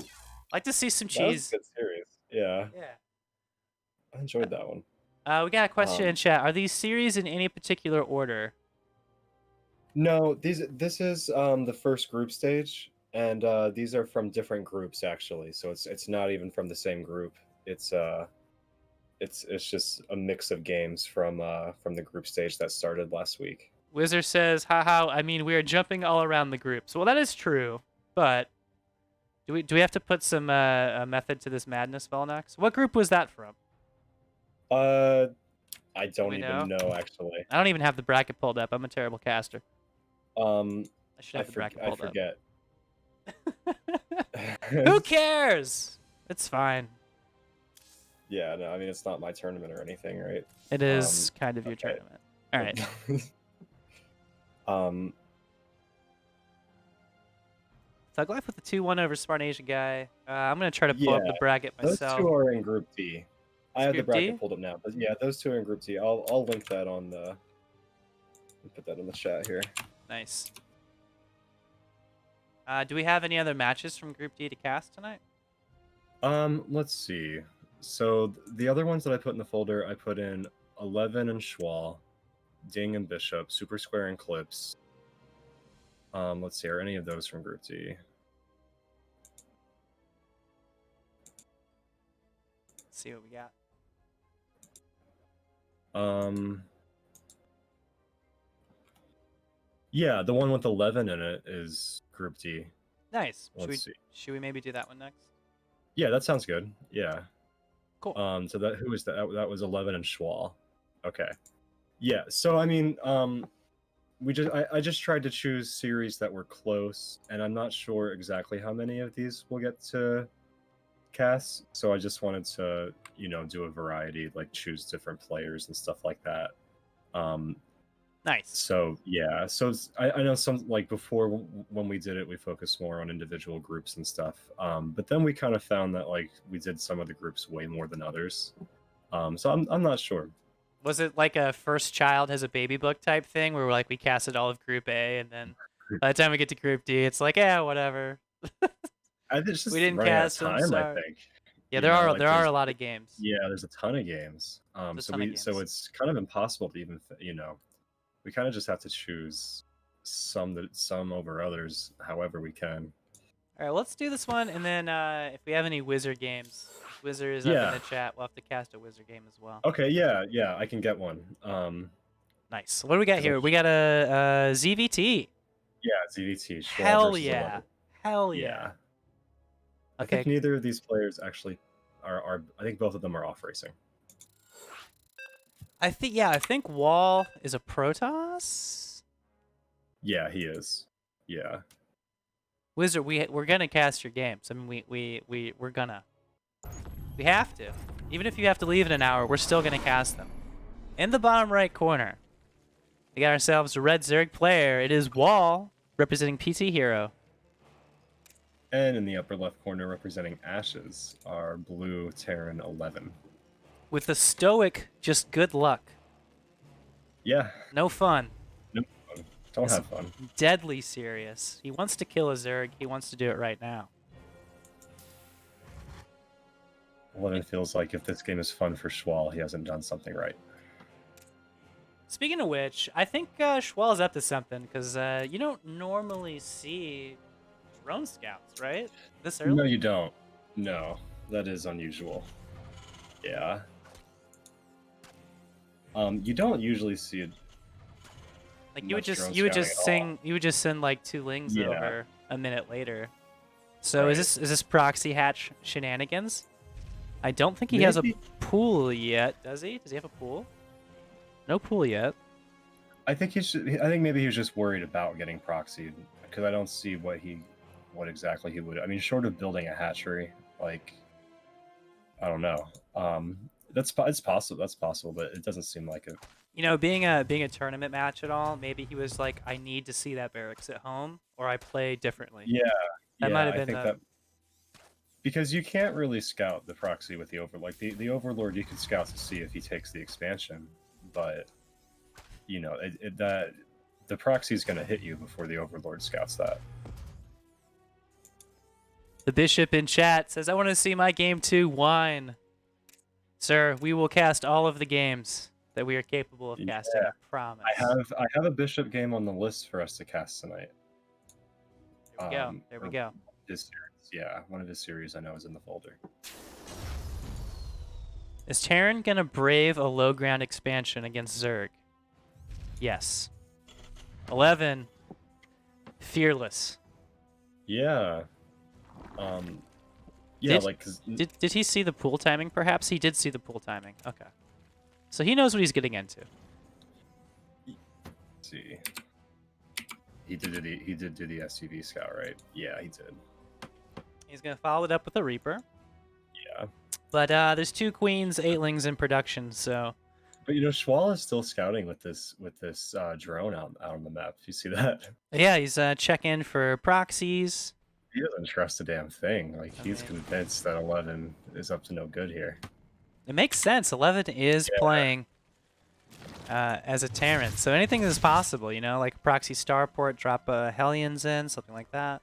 Like to see some That was cheese. a good series. Yeah. Yeah. I enjoyed that one. We got a question in chat. Are these series in any particular order? No, this is the first group stage, and these are from different groups actually. So it's not even from the same group. It's just a mix of games from the group stage that started last week. Wizzer says, haha, I mean, we are jumping all around the groups. Well, that is true, but do we have to put some method to this madness, Vulnox? What group was that from? I don't even know actually. I don't even have the bracket pulled up. I'm a terrible caster. I should have the bracket pulled up. I forget. Who cares? It's fine. Yeah, no, I mean, it's not my tournament or anything, right? It is kind of your tournament. All right. Thuglife with the 2-1 over SmrtAsianGuy. I'm going to try to pull up the bracket myself. Those two are in Group D. I have the bracket D? pulled up now. But yeah, those two are in Group D. I'll link that on the... Put that in the chat here. Nice. Do we have any other matches from Group D to cast tonight? Let's see. So the other ones that I put in the folder, I put in 11 and shWall, Ding and Bishop, Supersquare and Clips. Let's see, are any of those from Group D? Let's see what we got. Yeah, the one with 11 in it is Group D. Nice. Let's see. Should we maybe do that one next? Yeah, that sounds good. Yeah. Cool. So who was that? That was 11 and shWall. Okay. Yeah. So I mean, I just tried to choose series that were close, and I'm not sure exactly how many of these we'll get to cast. So I just wanted to, do a variety, like choose different players and stuff like that. Nice. So yeah, so I know some, like before when we did it, we focused more on individual groups and stuff. But then we kind of found that like we did some of the groups way more than others. So I'm not sure. Was it like a first child has a baby book type thing where like we casted all of Group A, and then by the time we get to Group D, it's like, yeah, whatever. We didn't cast time, I think. Yeah, there are a lot of games. Yeah, there's a ton of games. So it's kind of impossible to even, we kind of just have to choose some over others, however we can. All right, let's do this one, and then if we have any Wizard games, Wizard is up in the chat. We'll have to cast a Wizard game as well. Okay, yeah, I can get one. Nice. What do we got here? We got a ZVT. Yeah, ZVT. Hell yeah. Hell yeah. Yeah. Okay. I think neither of these players actually are. I think both of them are off racing. I think Wall is a Protoss. Yeah, he is. Yeah. Wizard, we're gonna cast your games. I mean, we're gonna. We have to. Even if you have to leave in an hour, we're still gonna cast them. In the bottom right corner, we got ourselves a red Zerg player. It is Wall, representing PT Hero. And in the upper left corner, representing Ashes, are blue Terran 11. With the stoic, just good luck. Yeah. No fun. No fun. Don't have fun. Deadly serious. He wants to kill a Zerg. He wants to do it right now. Well, it feels like if this game is fun for shWall, he hasn't done something right. Speaking of which, I think shWall is up to something, because you don't normally see drone scouts, right? This early? No, you don't. No, that is unusual. Yeah. You don't usually see it. Like you would just send like 2 lings over a minute later. So Right. is this proxy hatch shenanigans? I don't think he has a pool yet, does he? Does he have a pool? No pool yet. I think maybe he was just worried about getting proxied, because I don't see what exactly he would. I mean, short of building a hatchery, like, I don't know. It's possible. That's possible, but it doesn't seem like it. You know, being a tournament match at all, maybe he was like, I need to see that barracks at home, or I play differently. Yeah, that might have I been think that, because you can't really scout the proxy with the Overlord. Like the Overlord, you can scout to see if he takes the expansion, but you know the proxy is going to hit you before the Overlord scouts that. The Bishop in chat says, I want to see my game 2 whine. Sir, we will cast all of the games that we are capable of casting, I promise. I have a Bishop game on the list for us to cast tonight. There we go. There we go. His series, yeah, one of his series I know is in the folder. Is Terran gonna brave a low ground expansion against Zerg? Yes. 11. Fearless. Yeah. Did he see the pool timing? Perhaps he did see the pool timing. Okay. So he knows what he's getting into. Let's see. He did do the SUV scout, right? Yeah, he did. He's gonna follow it up with a Reaper. Yeah. But there's 2 queens, 8lings in production, so. But you know, shWall is still scouting with this drone out on the map. You see that? Yeah, he's checking for proxies. He doesn't trust a damn thing. Like, he's convinced that 11 is up to no good here. It makes sense. 11 is playing as a Terran, so anything is possible, you know, like proxy starport, drop Hellions in, something like that.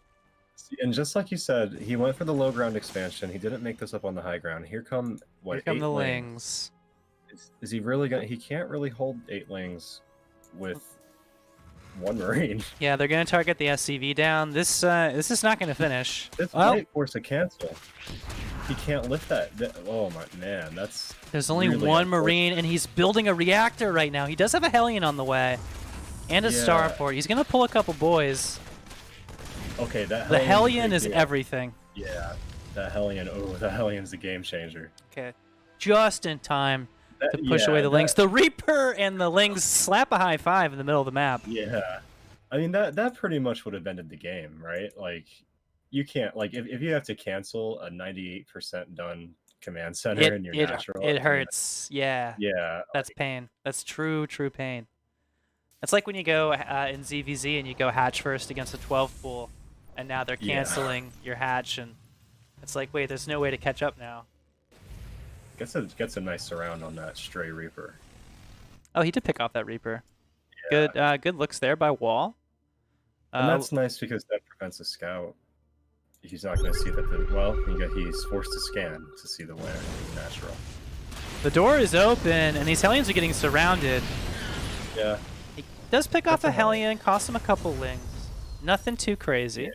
And just like you said, he went for the low ground expansion. He didn't make this up on the high ground. Here come Here come the lings. Is he really gonna? He can't really hold 8lings with 1 Marine. Yeah, they're gonna target the SCV down. This is not gonna finish. This might force a cancel. He can't lift that. Oh my man, that's. There's only really 1 Marine, and he's building a reactor right now. He does have a Hellion on the way, and a starport. He's gonna pull a couple boys. Okay, the Hellion is everything. Yeah, that Hellion. Oh, the Hellion's a game changer. Okay, just in time to push away the lings. The Reaper and the lings slap a high 5 in the middle of the map. Yeah, I mean that pretty much would have ended the game, right? Like, you can't, like, if you have to cancel a 98% done command center in your natural. It hurts. Yeah. Yeah. That's pain. That's true pain. It's like when you go in ZVZ and you go hatch first against a 12 pool, and now they're canceling your hatch, and it's like, wait, there's no way to catch up now. Gets a nice surround on that stray Reaper. Oh, he did pick off that Reaper. Yeah. Good looks there by Wall. And that's nice because that prevents a scout. He's not going to see that. He's forced to scan to see the where natural. The door is open, and these Hellions are getting surrounded. Yeah. He does pick off a Hellion, cost him a couple lings. Nothing too crazy.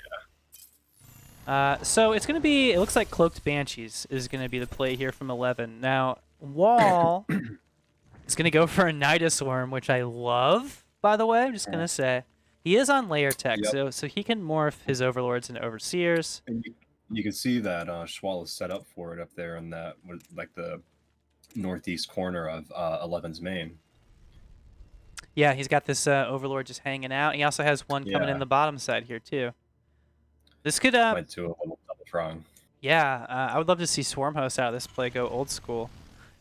Yeah. So it's going to be, it looks like Cloaked Banshees is going to be the play here from 11. Now, Wall is going to go for a Nidus Worm, which I love, by the way. I'm just going to say. He is on layer tech, so he can morph his Overlords into Overseers. And you can see that shWall is set up for it up there in that, like, the northeast corner of 11's main. Yeah, he's got this Overlord just hanging out. He also has one coming in the bottom side here, too. This could... went to a little double prong. Yeah, I would love to see Swarm Host out of this play go old school.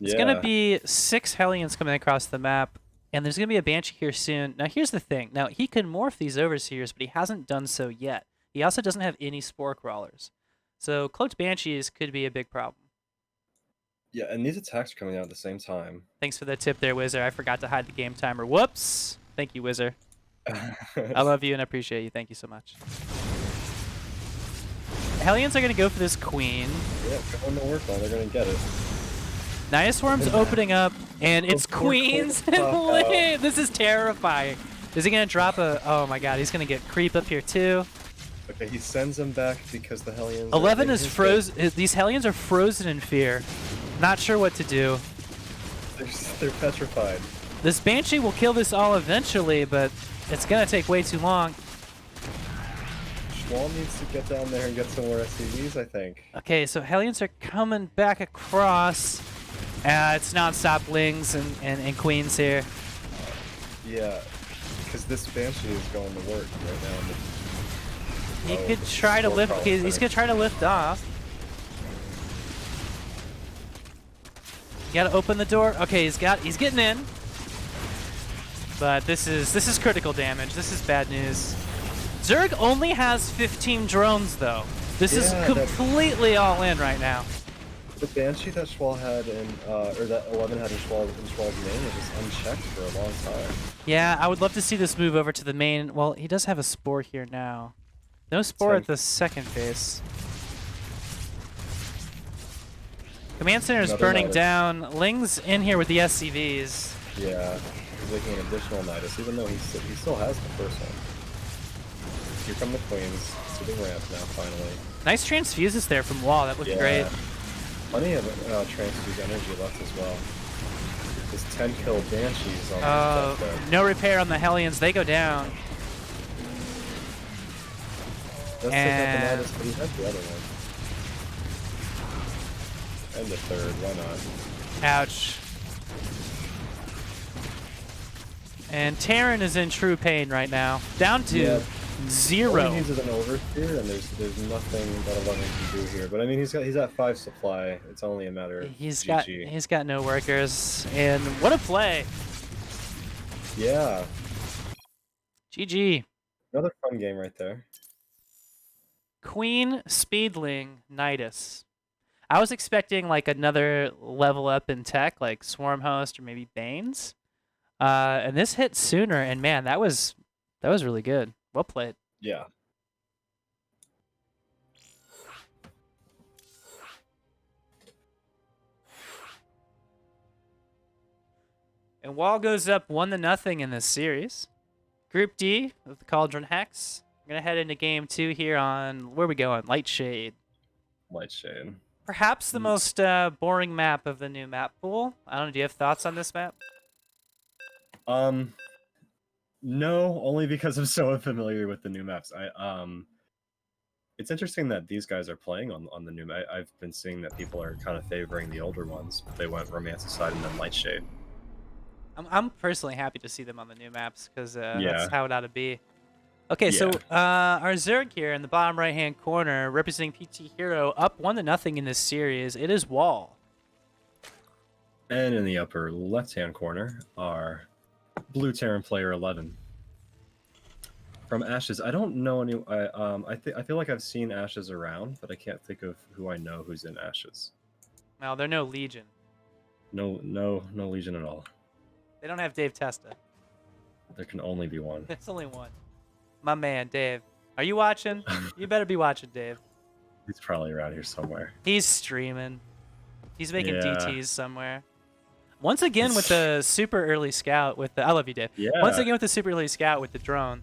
It's going to be 6 Hellions coming across the map, and there's going to be a Banshee here soon. Now, here's the thing. Now, he can morph these Overseers, but he hasn't done so yet. He also doesn't have any Spore Crawlers. So, Cloaked Banshees could be a big problem. Yeah, and these attacks are coming out at the same time. Thanks for the tip there, Wizzer. I forgot to hide the game timer. Whoops! Thank you, Wizzer. I love you and appreciate you. Thank you so much. Hellions are going to go for this queen. Yeah, go into work while they're going to get it. Nidus Swarm's opening up, and it's queens. This is terrifying. Is he going to drop a... Oh my god, he's going to get creep up here too. Okay, he sends them back because the Hellions... 11 is frozen. These Hellions are frozen in fear. Not sure what to do. They're petrified. This Banshee will kill this all eventually, but it's going to take way too long. shWall needs to get down there and get some more SCVs, I think. Okay, so Hellions are coming back across. It's non-stop lings and queens here. Yeah, because this Banshee is going to work right now. He could try to lift. He's gonna try to lift off. You gotta open the door. Okay, he's getting in. But this is critical damage. This is bad news. Zerg only has 15 drones though. This is completely all in right now. The Banshee that shWall had in, or that 11 had in shWall's main was just unchecked for a long time. Yeah, I would love to see this move over to the main. Well, he does have a Spore here now. No Spore at the second phase. Command Center is burning down. Ling's in here with the SCVs. Yeah, he's making an additional Nidus, even though he still has the first one. Here come the Queens, sitting ramp now, finally. Nice transfuses there from Wall. That looked great. Plenty of transfuse energy left as well. This 10-kill Banshees on no repair on the Hellions. They go down. Let's take out the Nidus, but he had the other one. And the third, why not? Ouch. And Terran is in true pain right now. Down to 0. All he needs is an overseer, and there's nothing that 11 can do here. But I mean, he's at 5 supply. It's only a matter of GG. He's got no workers, and what a play! Yeah. GG. Another fun game right there. Queen, Speedling, Nidus. I was expecting like another level up in tech, like Swarm Host or maybe Banes. And this hit sooner, and man, that was really good. Well played. Yeah. And Wall goes up 1-0 in this series. Group D of the Cauldron Hex. We're gonna head into game 2 here on where are we going? Lightshade. Lightshade. Perhaps the most boring map of the new map pool. I don't know. Do you have thoughts on this map? No, only because I'm so unfamiliar with the new maps. It's interesting that these guys are playing on the new map. I've been seeing that people are kind of favoring the older ones. They went Romanticide and then Lightshade. I'm personally happy to see them on the new maps because that's how it ought to be. Okay, so our Zerg here in the bottom right-hand corner, representing PT Hero, up 1-0 in this series. It is Wall. And in the upper left-hand corner are Blue Terran player 11. From Ashes, I don't know any. I feel like I've seen Ashes around, but I can't think of who I know who's in Ashes. No, they're no Legion. No Legion at all. They don't have Dave Testa. There can only be one. There's only one. My man, Dave. Are you watching? You better be watching, Dave. He's probably around here somewhere. He's streaming. He's making DTs somewhere. Once again with the super early scout with the... I love you, Dave. Yeah. Once again with the super early scout with the drone.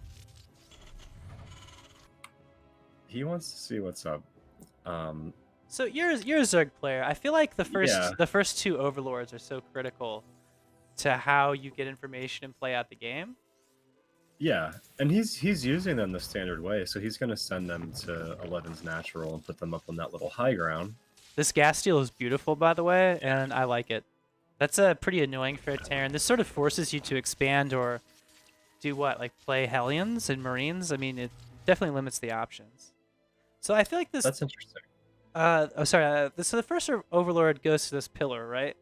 He wants to see what's up. So you're a Zerg player. I feel like the first 2 Overlords are so critical to how you get information and play out the game. Yeah, and he's using them the standard way, so he's going to send them to 11's natural and put them up on that little high ground. This gas steal is beautiful, by the way, and I like it. That's pretty annoying for a Terran. This sort of forces you to expand or do what, like play Hellions and Marines? I mean, it definitely limits the options. So I feel like this... That's interesting. So the first Overlord goes to this pillar, right?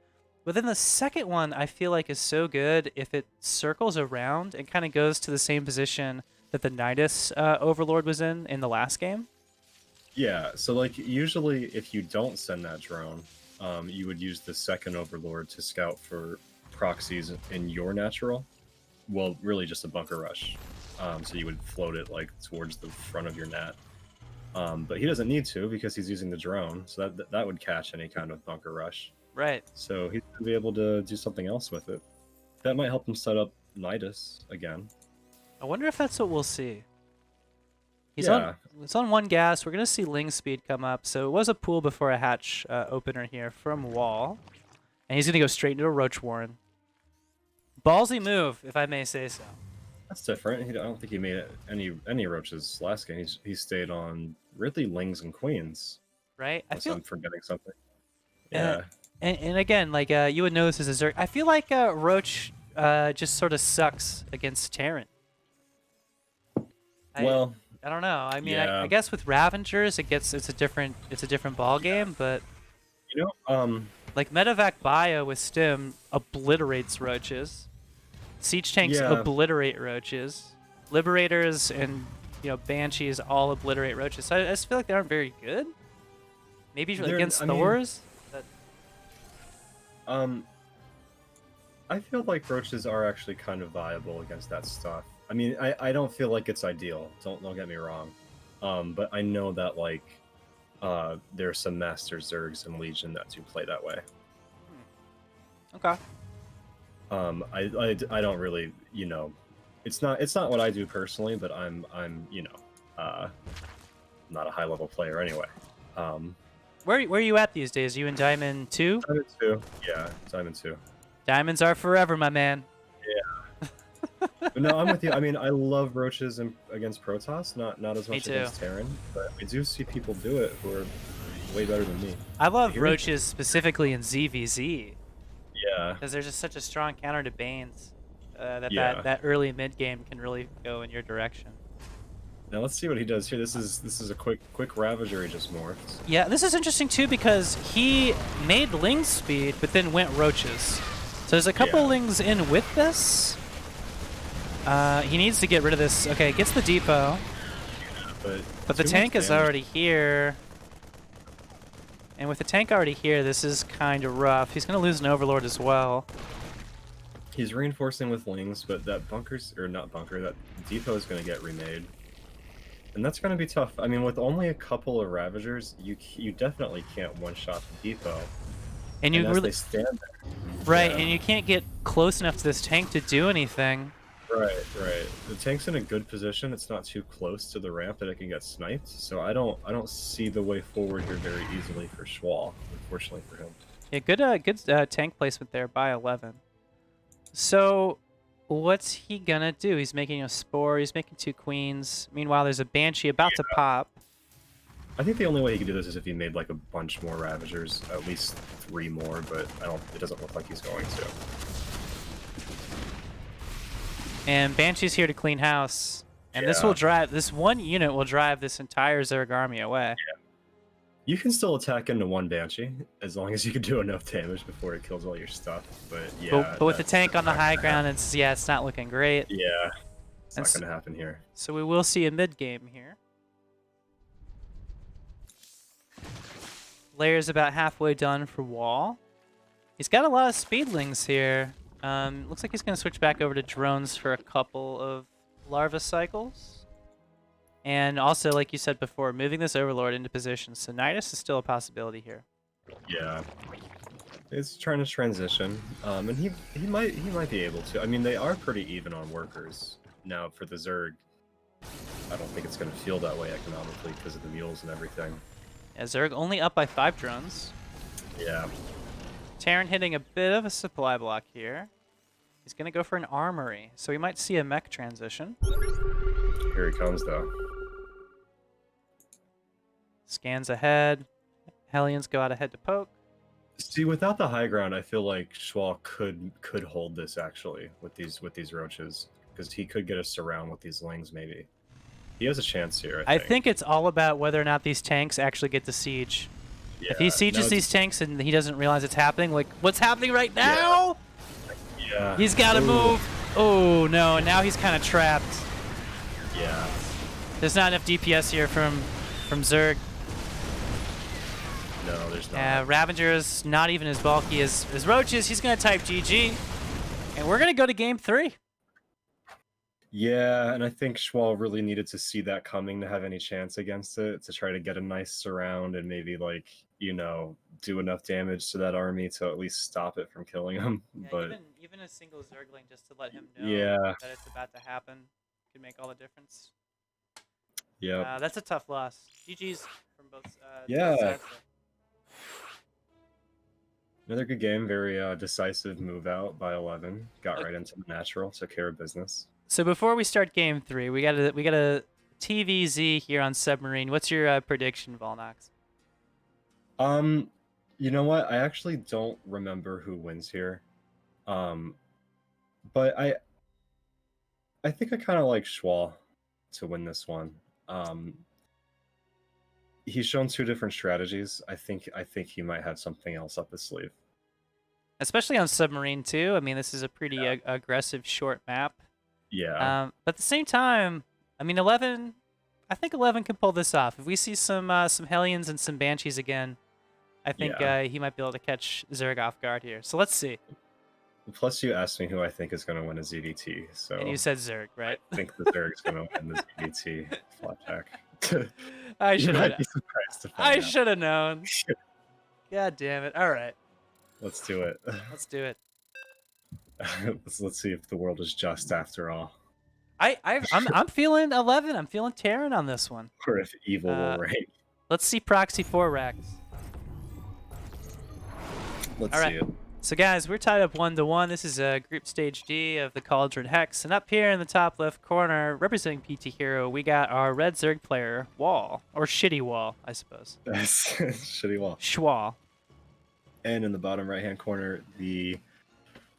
But then the second one, I feel like, is so good if it circles around and kind of goes to the same position that the Nidus Overlord was in the last game. Yeah, so like usually if you don't send that drone, you would use the second Overlord to scout for proxies in your natural. Well, really just a bunker rush. so you would float it like towards the front of your net. But he doesn't need to because he's using the drone, so that would catch any kind of bunker rush. Right. So he's gonna be able to do something else with it. That might help him set up Nidus again. I wonder if that's what we'll see. It's on 1 gas. We're gonna see Ling speed come up. So it was a pool before a hatch opener here from Wall, and he's gonna go straight into a Roach Warren. Ballsy move, if I may say so. That's different. I don't think he made any roaches last game. He stayed on really Lings and Queens. Right. Unless I'm forgetting something. Yeah. And again, like you would know this as a Zerg. I feel like Roach just sort of sucks against Terran. I don't know. I mean, I guess with Ravengers, it's a different ball game, but you know, like Medevac Bio with Stim obliterates roaches. Siege tanks obliterate roaches. Liberators and Banshees all obliterate roaches. So I just feel like they aren't very good. Maybe against Thors. I feel like roaches are actually kind of viable against that stuff. I mean, I don't feel like it's ideal. Don't get me wrong. But I know that like there are some Master Zergs in Legion that do play that way. Okay. I don't really, it's not what I do personally, but I'm not a high level player anyway. Where are you at these days? Are you in Diamond 2? Diamond 2. Yeah, Diamond 2. Diamonds are forever, my man. Yeah. But no, I'm with you. I mean, I love roaches against Protoss, not as much against Terran, but I do see people do it who are way better than me. I love roaches specifically in ZVZ. Yeah. Because there's just such a strong counter to Banes that early mid game can really go in your direction. Now let's see what he does here. This is a quick Ravager he just morphed. Yeah, this is interesting too because he made Ling speed, but then went roaches. So there's a couple Lings in with this. He needs to get rid of this. Okay, gets the depot. But the tank is already here. And with the tank already here, this is kind of rough. He's going to lose an Overlord as well. He's reinforcing with Lings, but that that depot is going to get remade. And that's going to be tough. I mean, with only a couple of Ravagers, you definitely can't one-shot the depot. And you really they stand there. Right, and you can't get close enough to this tank to do anything. Right. The tank's in a good position. It's not too close to the ramp that it can get sniped. So I don't see the way forward here very easily for shWall, unfortunately for him. Yeah, good tank placement there by 11. So what's he gonna do? He's making a Spore. He's making 2 Queens. Meanwhile, there's a Banshee about to pop. I think the only way he could do this is if he made like a bunch more Ravagers, at least 3 more, but it doesn't look like he's going to. And Banshee's here to clean house. And this one unit will drive this entire Zerg army away. Yeah. You can still attack into 1 Banshee, as long as you can do enough damage before it kills all your stuff. But yeah. But with the tank on the high ground, it's not looking great. Yeah. It's not going to happen here. So we will see a mid game here. Layer's about halfway done for Wall. He's got a lot of speedlings here. Looks like he's going to switch back over to drones for a couple of larva cycles. And also, like you said before, moving this Overlord into position. So Nidus is still a possibility here. Yeah. He's trying to transition. And he might be able to. I mean, they are pretty even on workers. Now, for the Zerg, I don't think it's going to feel that way economically because of the mules and everything. Yeah, Zerg only up by 5 drones. Yeah. Terran hitting a bit of a supply block here. He's going to go for an armory, so we might see a mech transition. Here he comes, though. Scans ahead. Hellions go out ahead to poke. See, without the high ground, I feel like shWall could hold this actually with these roaches, because he could get a surround with these Lings maybe. He has a chance here. I think it's all about whether or not these tanks actually get the siege. Yeah, if he sieges these tanks and he doesn't realize it's happening, like what's happening right now? Yeah. He's got to move. Oh no! And now he's kind of trapped. Yeah. There's not enough DPS here from Zerg. No, there's not. Ravager's not even as bulky as Roaches. He's gonna type GG, and we're gonna go to game 3. Yeah, and I think shWall really needed to see that coming to have any chance against it, to try to get a nice surround and maybe, like, you know, do enough damage to that army to at least stop it from killing him. Yeah, But even a single Zergling just to let him know yeah, that it's about to happen could make all the difference. yep. That's a tough loss. GG's from both Yeah. sides. Another good game, very decisive move out by 11. Got right into the natural, took care of business. So before we start game 3, we got a TVZ here on Submarine. What's your prediction, Vulnox? You know what? I actually don't remember who wins here. But I think I kind of like shWall to win this one. He's shown 2 different strategies. I think he might have something else up his sleeve. Especially on Submarine too. I mean, this is a pretty aggressive short map. Yeah. But at the same time, I mean, 11. I think 11 can pull this off. If we see some Hellions and some Banshees again, I think he might be able to catch Zerg off guard here. So let's see. Plus, you asked me who I think is going to win a ZVT. So and you said Zerg, right? I think the Zerg's going to win the ZVT. Flapjack. I should have. I out. should have known. God damn it! All right. Let's do it. Let's do it. Let's see if the world is just after all. I'm feeling 11. I'm feeling Terran on this one. Or if evil will reign. Let's see Proxy 4 racks. Let's see it. So guys, we're tied up 1-1. This is Group Stage D of the Cauldron Hex, and up here in the top left corner, representing PT Hero, we got our red Zerg player Wall, or shWall, I suppose. That's shWall. shWall. And in the bottom right hand corner, the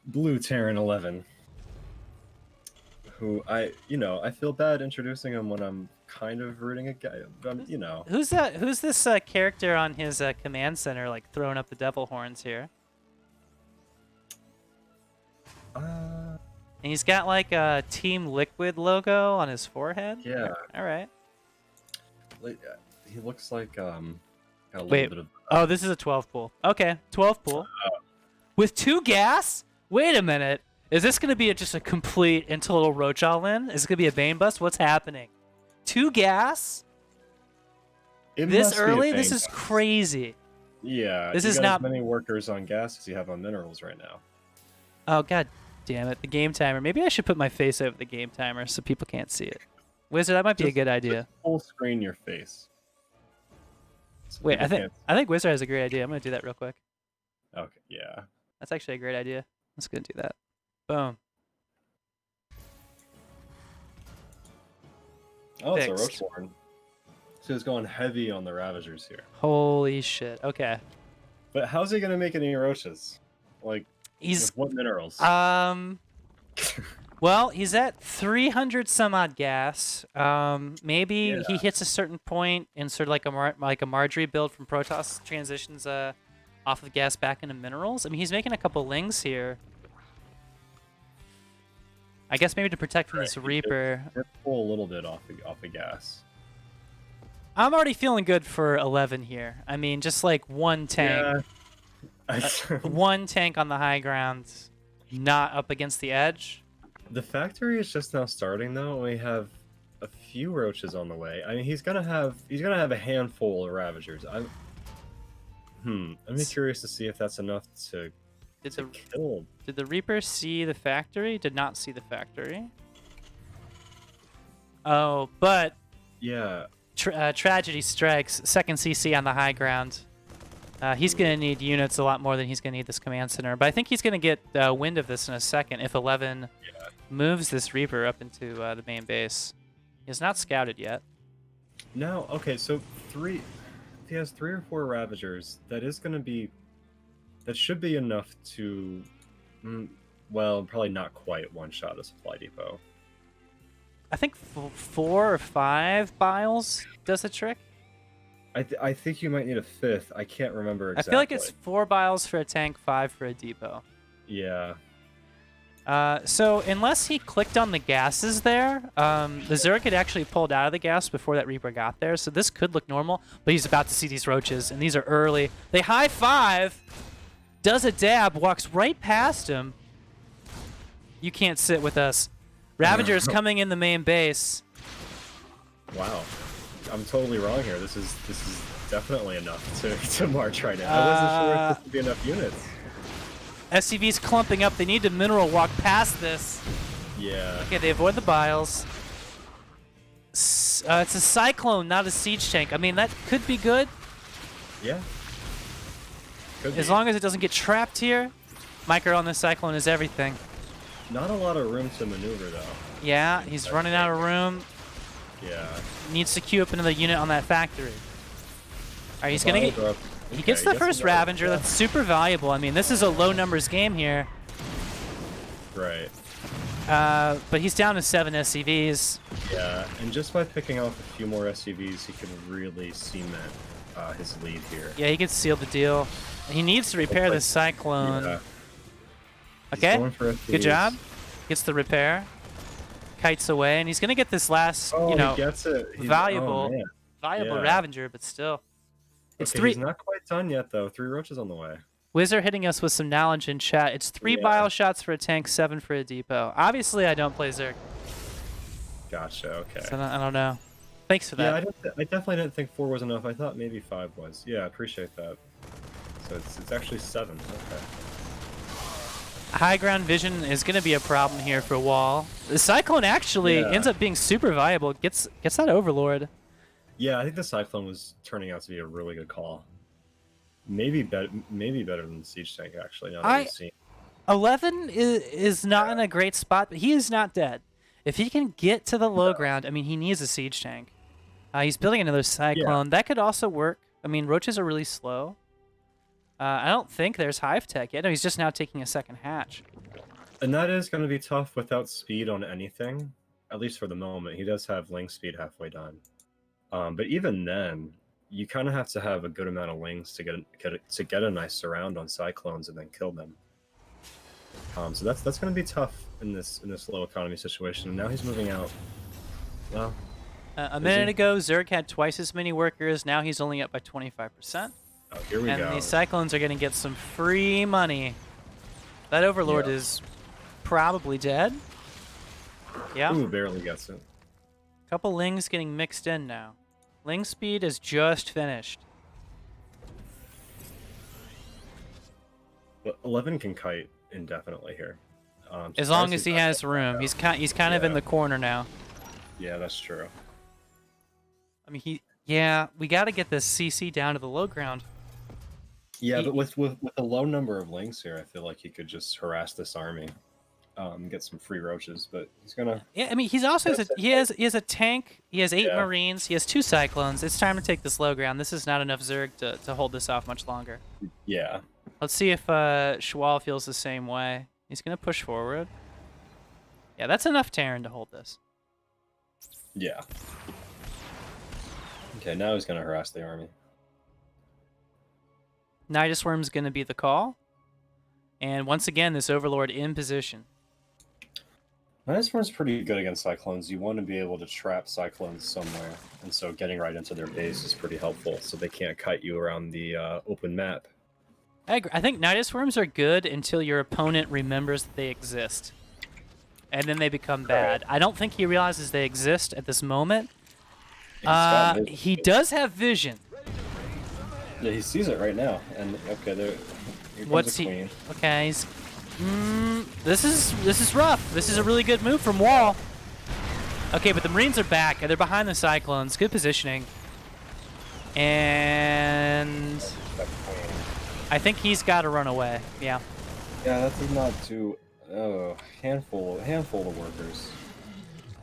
blue Terran 11, who I feel bad introducing him when I'm kind of rooting against. Who's that? Who's this character on his command center, like throwing up the devil horns here? And he's got like a Team Liquid logo on his forehead. Yeah. All right. He looks like got a little Wait. bit of. Oh, this is a 12 pool. Okay, 12 pool. With 2 gas? Wait a minute. Is this going to be just a complete and total roach all in? Is it going to be a Bane bust? What's happening? 2 gas? This early? This is crazy. Yeah. This is not as many workers on gas as you have on minerals right now. Oh, god damn it. The game timer. Maybe I should put my face over the game timer so people can't see it. Wizard, that might be a good idea. Just full screen your face. So wait, I think Wizard has a great idea. I'm going to do that real quick. Okay, yeah. That's actually a great idea. Let's go do that. Boom. Oh, it's a Roach Warren. So he's going heavy on the Ravagers here. Holy shit. Okay. But how's he going to make any Roaches? Like, he's what minerals? Well, he's at 300 some odd gas. Maybe he hits a certain point in sort of like a Marjorie build from Protoss transitions off of gas back into minerals. I mean, he's making a couple lings here. I guess maybe to protect from this Reaper. Pull a little bit off of gas. I'm already feeling good for 11 here. I mean, just like one tank. Yeah. One tank on the high ground, not up against the edge. The factory is just now starting though. We have a few roaches on the way. I mean, he's gonna have a handful of Ravagers. I'm curious to see if that's enough to kill. Did the Reaper see the factory? Did not see the factory. Oh, but yeah. Tragedy strikes. Second CC on the high ground. He's going to need units a lot more than he's going to need this command center. But I think he's going to get wind of this in a second if 11 moves this Reaper up into the main base. He has not scouted yet. No, okay, so if he has 3 or 4 Ravagers, that should be enough to, well, probably not quite one-shot a supply depot. I think 4 or 5 biles does the trick. I think you might need a 5th. I can't remember exactly. I feel like it's 4 biles for a tank, 5 for a depot. Yeah. So unless he clicked on the gases there, the Zerg had actually pulled out of the gas before that Reaper got there, so this could look normal, but he's about to see these roaches, and these are early. They high five, does a dab, walks right past him. You can't sit with us. Ravager is coming in the main base. Wow, I'm totally wrong here. This is definitely enough to march right now. I wasn't sure if this would be enough units. SCV's clumping up. They need to mineral walk past this. Yeah. Okay, they avoid the biles. It's a Cyclone, not a Siege Tank. I mean, that could be good. Yeah. As long as it doesn't get trapped here. Micro on this Cyclone is everything. Not a lot of room to maneuver, though. Yeah, he's running out of room. Yeah. Needs to queue up another unit on that factory. Alright, he's gonna get... He gets the first Ravager. That's super valuable. I mean, this is a low numbers game here. Right. But he's down to 7 SCVs. Yeah, and just by picking off a few more SCVs, he can really cement his lead here. Yeah, he can seal the deal. He needs to repair this Cyclone. Yeah. Okay, good job. Gets the repair. Kites away, and he's gonna get this last, you know, he gets it. valuable Ravager, but still. It's okay, 3. He's not quite done yet, though. 3 roaches on the way. Wizzer hitting us with some knowledge in chat. It's 3 bile shots for a tank, 7 for a depot. Obviously, I don't play Zerg. Gotcha. Okay. So I don't know. Thanks for that. Yeah, I definitely didn't think 4 was enough. I thought maybe 5 was. Yeah, I appreciate that. So it's actually 7. Okay. High ground vision is going to be a problem here for Wall. The Cyclone actually ends up being super viable. Gets that Overlord. Yeah, I think the Cyclone was turning out to be a really good call. Maybe better than the Siege Tank, actually. Now that we've seen. 11 is not in a great spot, but he is not dead. If he can get to the low ground, I mean, he needs a Siege Tank. He's building another Cyclone. That could also work. I mean, roaches are really slow. I don't think there's Hive Tech yet. No, he's just now taking a second hatch. And that is going to be tough without speed on anything, at least for the moment. He does have Ling speed halfway done. But even then, you kind of have to have a good amount of Lings to get a nice surround on Cyclones and then kill them. So that's going to be tough in this low economy situation. And now he's moving out. Well, a minute ago, Zerg had twice as many workers. Now he's only up by 25%. Oh, here we go. And these Cyclones are going to get some free money. That Overlord is probably dead. Yeah. Ooh, barely gets it. Couple Lings getting mixed in now. Ling speed is just finished. But 11 can kite indefinitely here. As long as he has room. He's kind of in the corner now. Yeah, that's true. I mean, we got to get this CC down to the low ground. Yeah, but with a low number of Lings here, I feel like he could just harass this army. Get some free roaches, but he's gonna. Yeah, I mean, he has a tank. He has 8 Marines. He has 2 Cyclones. It's time to take this low ground. This is not enough Zerg to hold this off much longer. Yeah. Let's see if shWall feels the same way. He's gonna push forward. Yeah, that's enough Terran to hold this. Yeah. Okay, now he's gonna harass the army. Nidus Worm's gonna be the call, and once again, this Overlord in position. Nidus Worm's pretty good against Cyclones. You want to be able to trap Cyclones somewhere, and so getting right into their base is pretty helpful, so they can't kite you around the open map. I agree. I think Nidus Worms are good until your opponent remembers that they exist, and then they become bad. I don't think he realizes they exist at this moment. He does have vision. Yeah, he sees it right now, and okay, there. What's he? Okay, he's. This is rough. This is a really good move from Wall. Okay, but the Marines are back. They're behind the Cyclones. Good positioning. And I think he's got to run away. Yeah. Yeah, that does not do. Oh, handful of workers.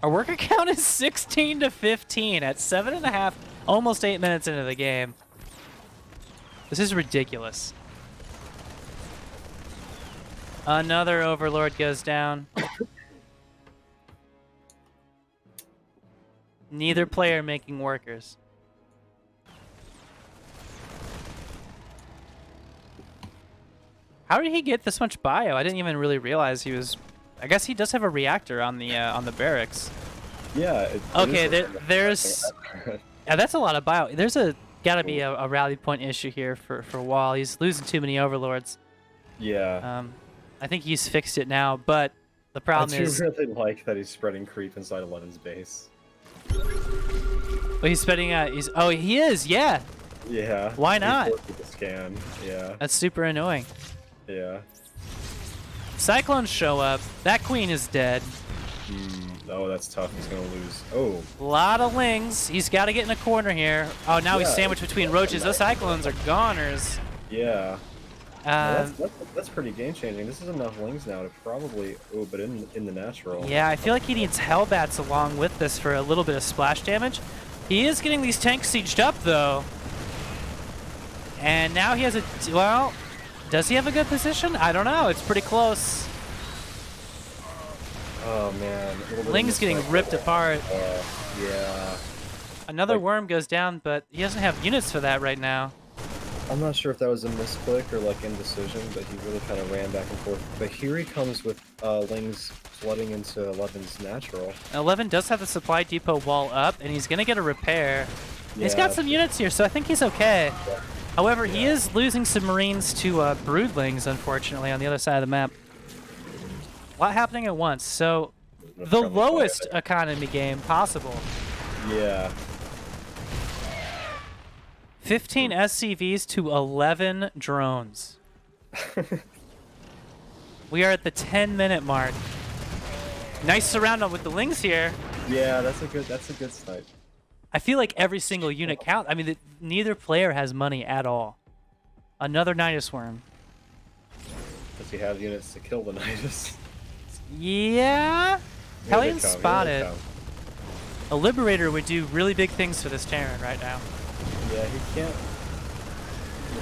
Our worker count is 16 to 15 at 7.5, almost 8 minutes into the game. This is ridiculous. Another Overlord goes down. Neither player making workers. How did he get this much bio? I didn't even really realize he was. I guess he does have a reactor on the barracks. Yeah. Okay, there's. Yeah, that's a lot of bio. There's gotta be a rally point issue here for Wall. He's losing too many Overlords. Yeah. I think he's fixed it now, but The problem I do is... really like that he's spreading creep inside 11's base. Well, he's spreading out... Oh, he is, yeah! Yeah. Why not? He's working the scan, yeah. That's super annoying. Yeah. Cyclones show up. That queen is dead. Oh, that's tough. He's gonna lose. Oh. A lot of lings. He's got to get in a corner here. Oh, now he's sandwiched between roaches. Those Cyclones are goners. Yeah. That's pretty game-changing. This is enough lings now to probably... Oh, but in the natural. Yeah, I feel like he needs Hellbats along with this for a little bit of splash damage. He is getting these tanks sieged up, though. And now he has a... Well, does he have a good position? I don't know. It's pretty close. Oh, man. Ling's getting ripped apart. Yeah. Another worm goes down, but he doesn't have units for that right now. I'm not sure if that was a misclick or like indecision, but he really kind of ran back and forth. But here he comes with lings flooding into 11's natural. 11 does have the supply depot wall up, and he's going to get a repair. Yeah, he's got some units here, so I think he's okay. Yeah. However, he is losing some Marines to broodlings, unfortunately, on the other side of the map. A lot happening at once. So, the lowest economy game possible. Yeah. 15 SCVs to 11 drones. We are at the 10-minute mark. Nice surround on with the lings here. Yeah, that's a good snipe. I feel like every single unit counts. I mean, neither player has money at all. Another Nidus Worm. Does he have units to kill the Nidus? Yeah. Hellion spotted. A Liberator would do really big things for this Terran right now. Yeah, he can't.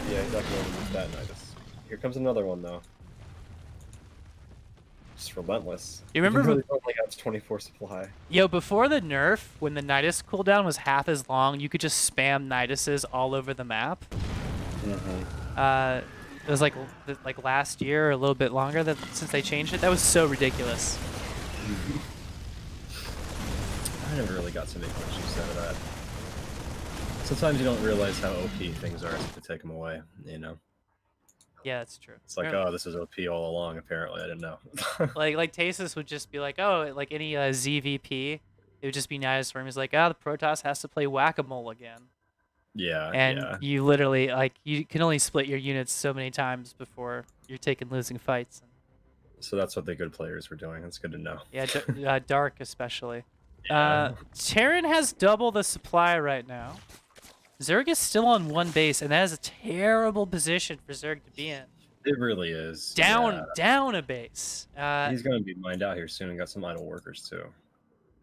Yeah, he definitely needs that Nidus. Here comes another one, though. Just relentless. You remember? He only has 24 supply. Yo, before the nerf, when the Nidus cooldown was half as long, you could just spam Niduses all over the map. It was like last year or a little bit longer since they changed it. That was so ridiculous. I never really got to make much use out of that. Sometimes you don't realize how OP things are to take them away, you know? Yeah, that's true. It's like, oh, this is OP all along, apparently. I didn't know. like Tasis would just be like, oh, like any ZVP, it would just be Nidus Worm. He's like, oh, the Protoss has to play Whack-A-Mole again. Yeah, and you literally, like, you can only split your units so many times before you're taking losing fights. So that's what the good players were doing. That's good to know. Yeah, Dark especially. Yeah. Terran has double the supply right now. Zerg is still on one base, and that is a terrible position for Zerg to be in. It really is. Down a base. He's going to be mined out here soon and got some idle workers, too.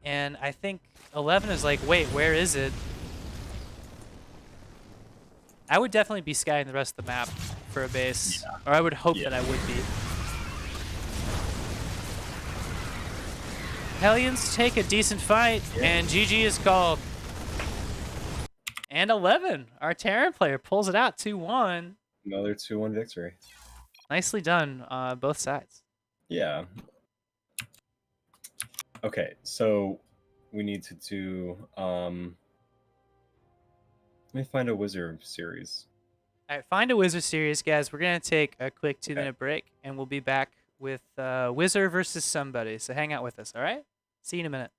And I think 11 is like, wait, where is it? I would definitely be scouting the rest of the map for a base. Yeah. Or I would hope that I would be. Hellions take a decent fight, and GG is called. And 11, our Terran player pulls it out 2-1. Another 2-1 victory. Nicely done, both sides. Yeah. Okay, so we need to do... let me find a Wizard series. All right, find a Wizard series, guys. We're going to take a quick 2-minute break, and we'll be back with Wizard versus somebody. So hang out with us, all right? See you in a minute.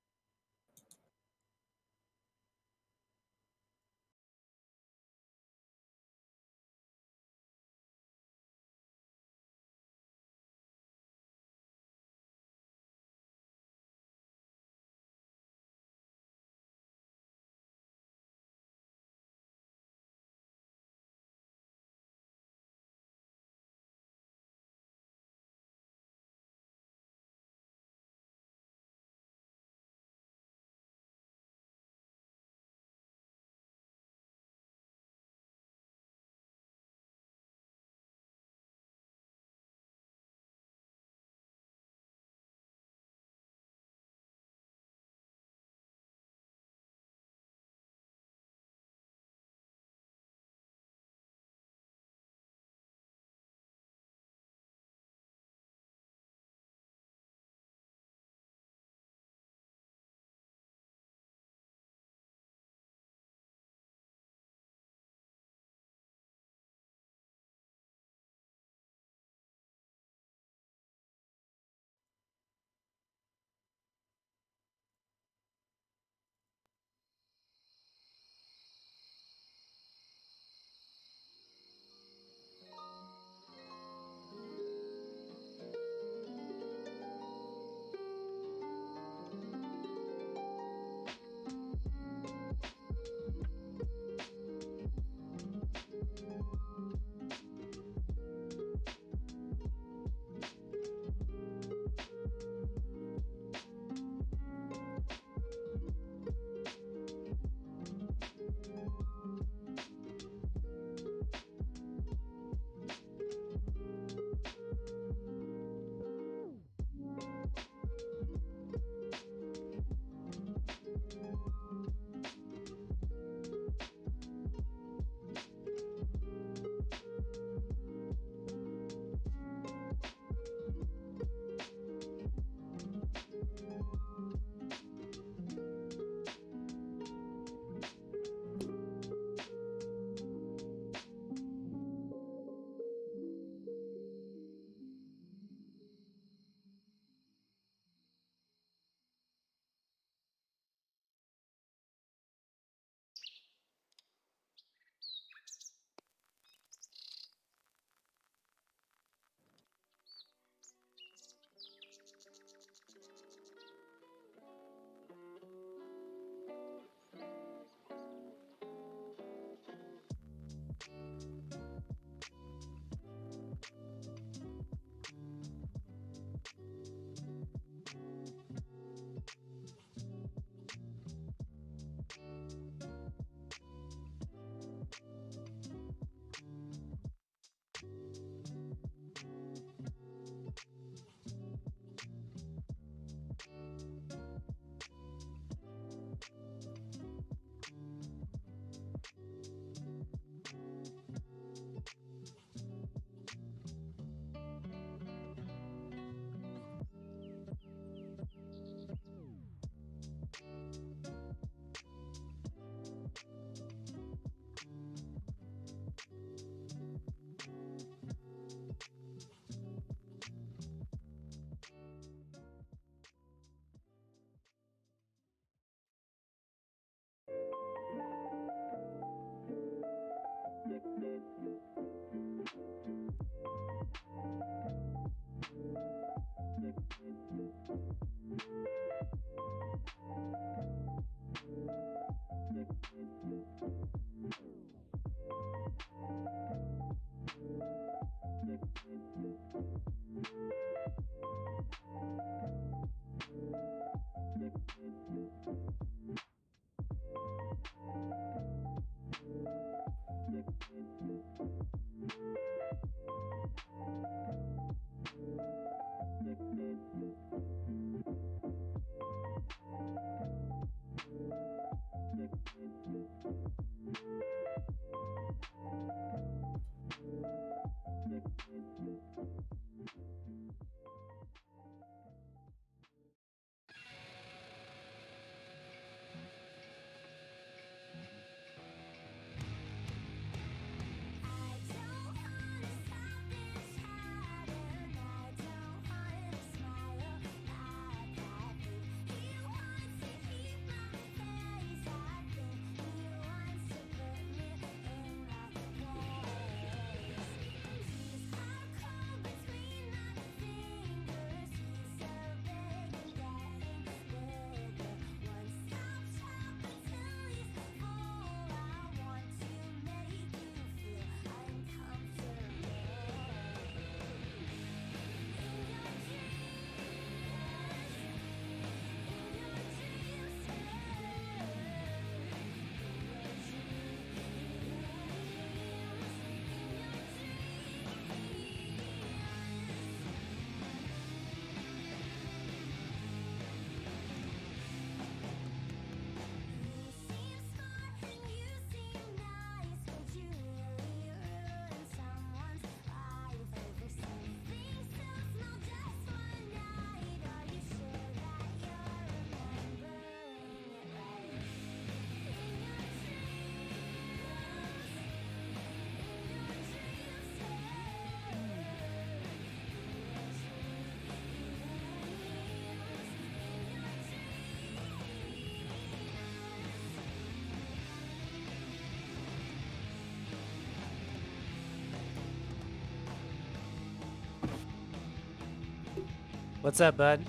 What's up, bud?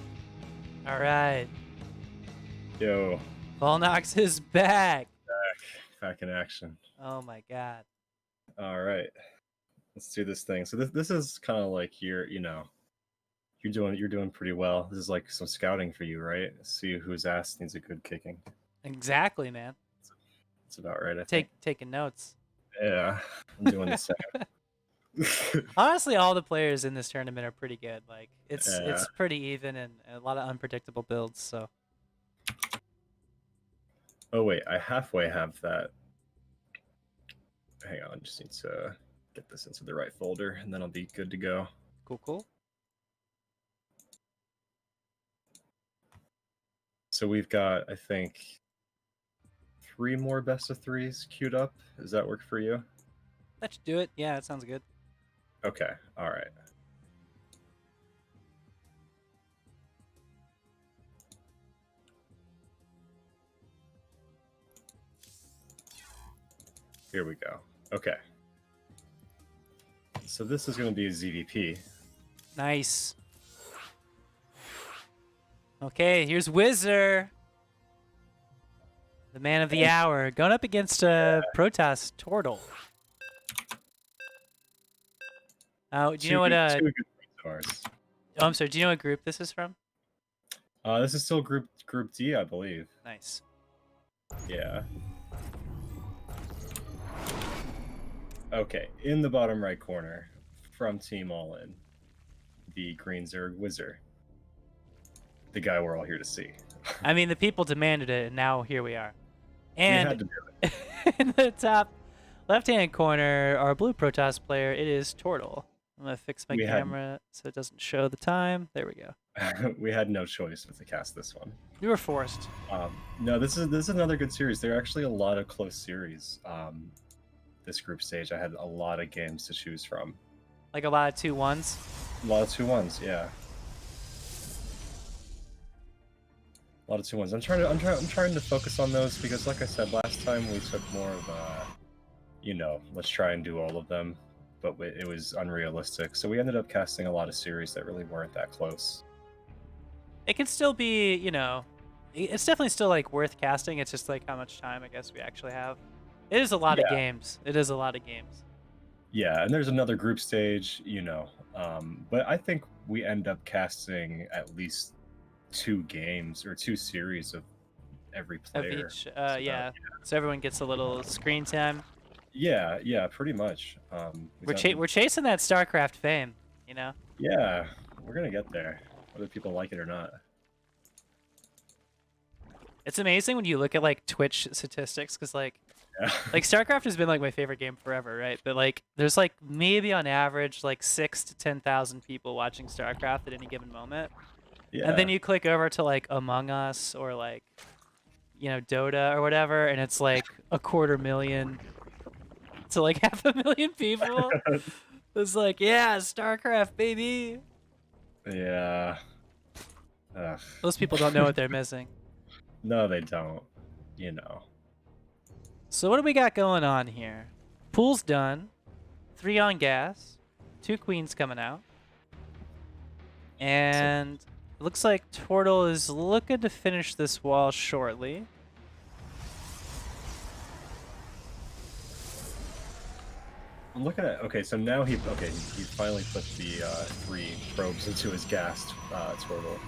All right. Yo. Vulnox is back. Back in action. Oh my god. All right. Let's do this thing. So this is kind of like you're doing pretty well. This is like some scouting for you, right? See whose ass needs a good kicking. Exactly, man. That's about right. I think. Taking notes. Yeah, I'm doing the same. Honestly, all the players in this tournament are pretty good. Like it's Yeah. pretty even and a lot of unpredictable builds. So. Oh wait, I halfway have that. Hang on, I just need to get this into the right folder, and then I'll be good to go. Cool. So we've got, I think, 3 more best of 3s queued up. Does that work for you? That should do it. Yeah, that sounds good. Okay, all right. Here we go. Okay. So this is going to be a ZVP. Nice. Okay, here's Wizzer. The man of the hour. Going up against Protoss Tortle. Do you know what... Two good friends of ours. Oh, I'm sorry. Do you know what group this is from? This is still Group D, I believe. Nice. Yeah. Okay, in the bottom right corner, from Team All In, the Green Zerg Wizard. The guy we're all here to see. I mean, the people demanded it, and now here we are. And we had to do it. in the top left-hand corner, our blue Protoss player, it is Tortle. I'm going to fix my camera so it doesn't show the time. There we go. We had no choice but to cast this one. You were forced. No, this is another good series. There are actually a lot of close series. This group stage, I had a lot of games to choose from. Like a lot of 2-1s? A lot of 2-1s, yeah. A lot of 2-1s. I'm trying to focus on those because, like I said last time, we took more of a, let's try and do all of them, but it was unrealistic. So we ended up casting a lot of series that really weren't that close. It can still be, it's definitely still like worth casting. It's just like how much time I guess we actually have. It is a lot of games. It is a lot of games. Yeah, and there's another group stage, but I think we end up casting at least 2 games or 2 series of every player. Of each, yeah. So everyone gets a little screen time. Yeah, pretty much. We're chasing that Starcraft fame, Yeah, we're gonna get there, whether people like it or not. It's amazing when you look at like Twitch statistics, because like StarCraft has been like my favorite game forever, right? But like there's like maybe on average like 6,000 to 10,000 people watching StarCraft at any given moment. Yeah. And then you click over to like Among Us or like Dota or whatever, and it's like 250,000 to like 500,000 people. It's like, yeah, StarCraft, baby. Yeah. Those people don't know what they're missing. No, they don't. So what do we got going on here? Pool's done. 3 on gas. 2 queens coming out. And it looks like Tortle is looking to finish this wall shortly. I'm looking at so now he finally put the 3 probes into his gas Tortle.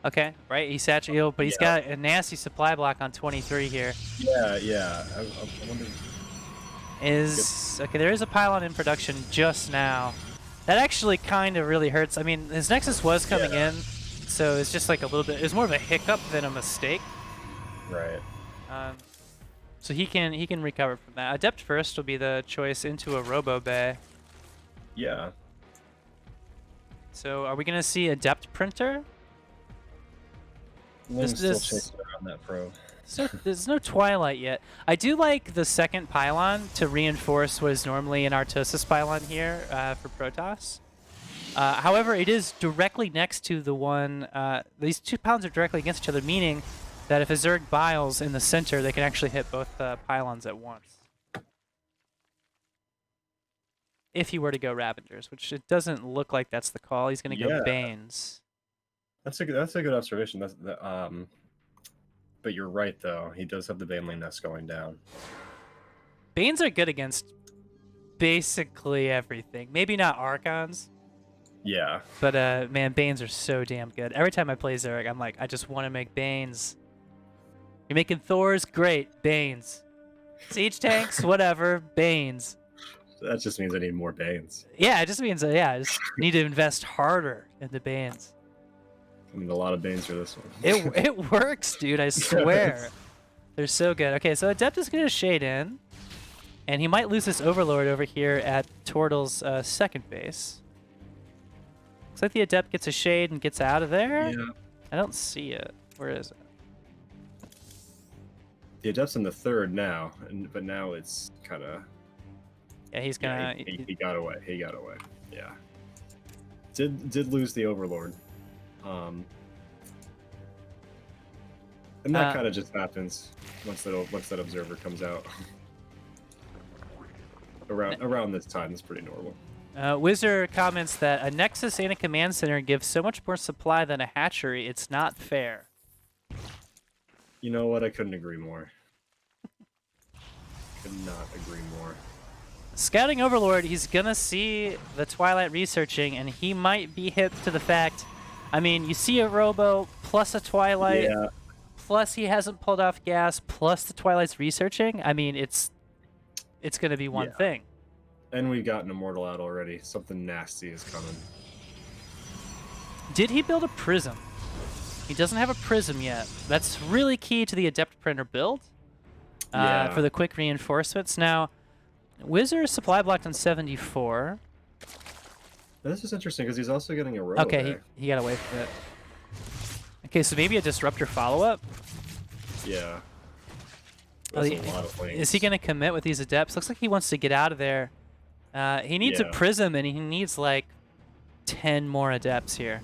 Okay, right. He's saturated, but he's got a nasty supply block on 23 here. Yeah. I wonder. Okay, there is a pylon in production just now. That actually kind of really hurts. I mean, his Nexus was coming in, so it's just like a little bit. It's more of a hiccup than a mistake. Right. So he can recover from that. Adept first will be the choice into a Robo Bay. Yeah. So are we gonna see Adept Printer? Lim's still chasing around that probe. So there's no Twilight yet. I do like the second pylon to reinforce what is normally an Artosis pylon here for Protoss. However, it is directly next to the one. These 2 pylons are directly against each other, meaning that if a Zerg biles in the center, they can actually hit both pylons at once. if he were to go Ravengers, which it doesn't look like that's the call. He's going to go Banes. That's a good observation. But you're right though. He does have the Baneling Nest going down. Banes are good against basically everything. Maybe not Archons. Yeah. But man, Banes are so damn good. Every time I play Zerg, I'm like, I just want to make Banes. You're making Thors, great, Banes. Siege tanks, whatever, Banes. That just means I need more Banes. Yeah, it just means I just need to invest harder into Banes. I mean, a lot of Banes for this one. It works, dude. I swear. They're so good. Okay, so Adept is gonna shade in, and he might lose this Overlord over here at Tortle's second base. Looks like the Adept gets a shade and gets out of there. Yeah. I don't see it. Where is it? The Adept's in the third now, but now it's kind of. Yeah, he's gonna. Yeah, he got away. He got away. Yeah. Did lose the Overlord. And that kind of just happens once that observer comes out. around this time, it's pretty normal. Wizzer comments that a Nexus and a Command Center give so much more supply than a hatchery. It's not fair. You know what? I couldn't agree more. Could not agree more. Scouting Overlord, he's gonna see the Twilight researching, and he might be hip to the fact. I mean, you see a Robo plus a Twilight, plus he hasn't pulled off gas, plus the Twilight's researching. I mean, it's gonna be one thing. And we've got an Immortal out already. Something nasty is coming. Did he build a Prism? He doesn't have a Prism yet. That's really key to the Adept Printer build for the quick reinforcements. Now, Wizzer is supply blocked on 74. This is interesting because he's also getting a Robo. Okay, he got away from it. Okay, so maybe a Disruptor follow-up? Yeah. That's a lot of things. Is he going to commit with these Adepts? Looks like he wants to get out of there. He needs a Prism, and he needs like 10 more Adepts here.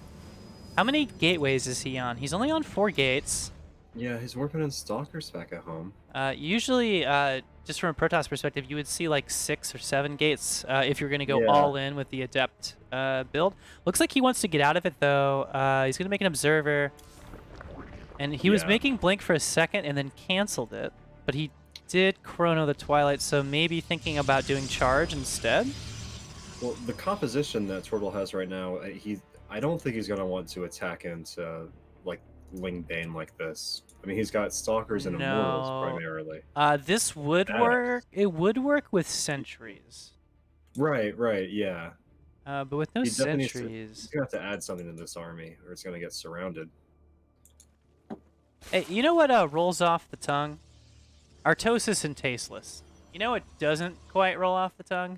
How many gateways is he on? He's only on 4 gates. Yeah, he's working on Stalkers back at home. Usually, just from a Protoss perspective, you would see like 6 or 7 gates if you're going to go all in with the Adept build. Looks like he wants to get out of it, though. He's going to make an Observer. And he was making Blink for a second and then canceled it. But he did Chrono the Twilight, so maybe thinking about doing Charge instead? Well, the composition that Tortle has right now, I don't think he's going to want to attack into, like, Ling Bane like this. I mean, he's got Stalkers and Immortals primarily. This would work. It would work with Sentries. Right, yeah. But with no Sentries... He's going to have to add something to this army, or it's going to get surrounded. Hey, you know what rolls off the tongue? Artosis and Tasteless. You know what doesn't quite roll off the tongue?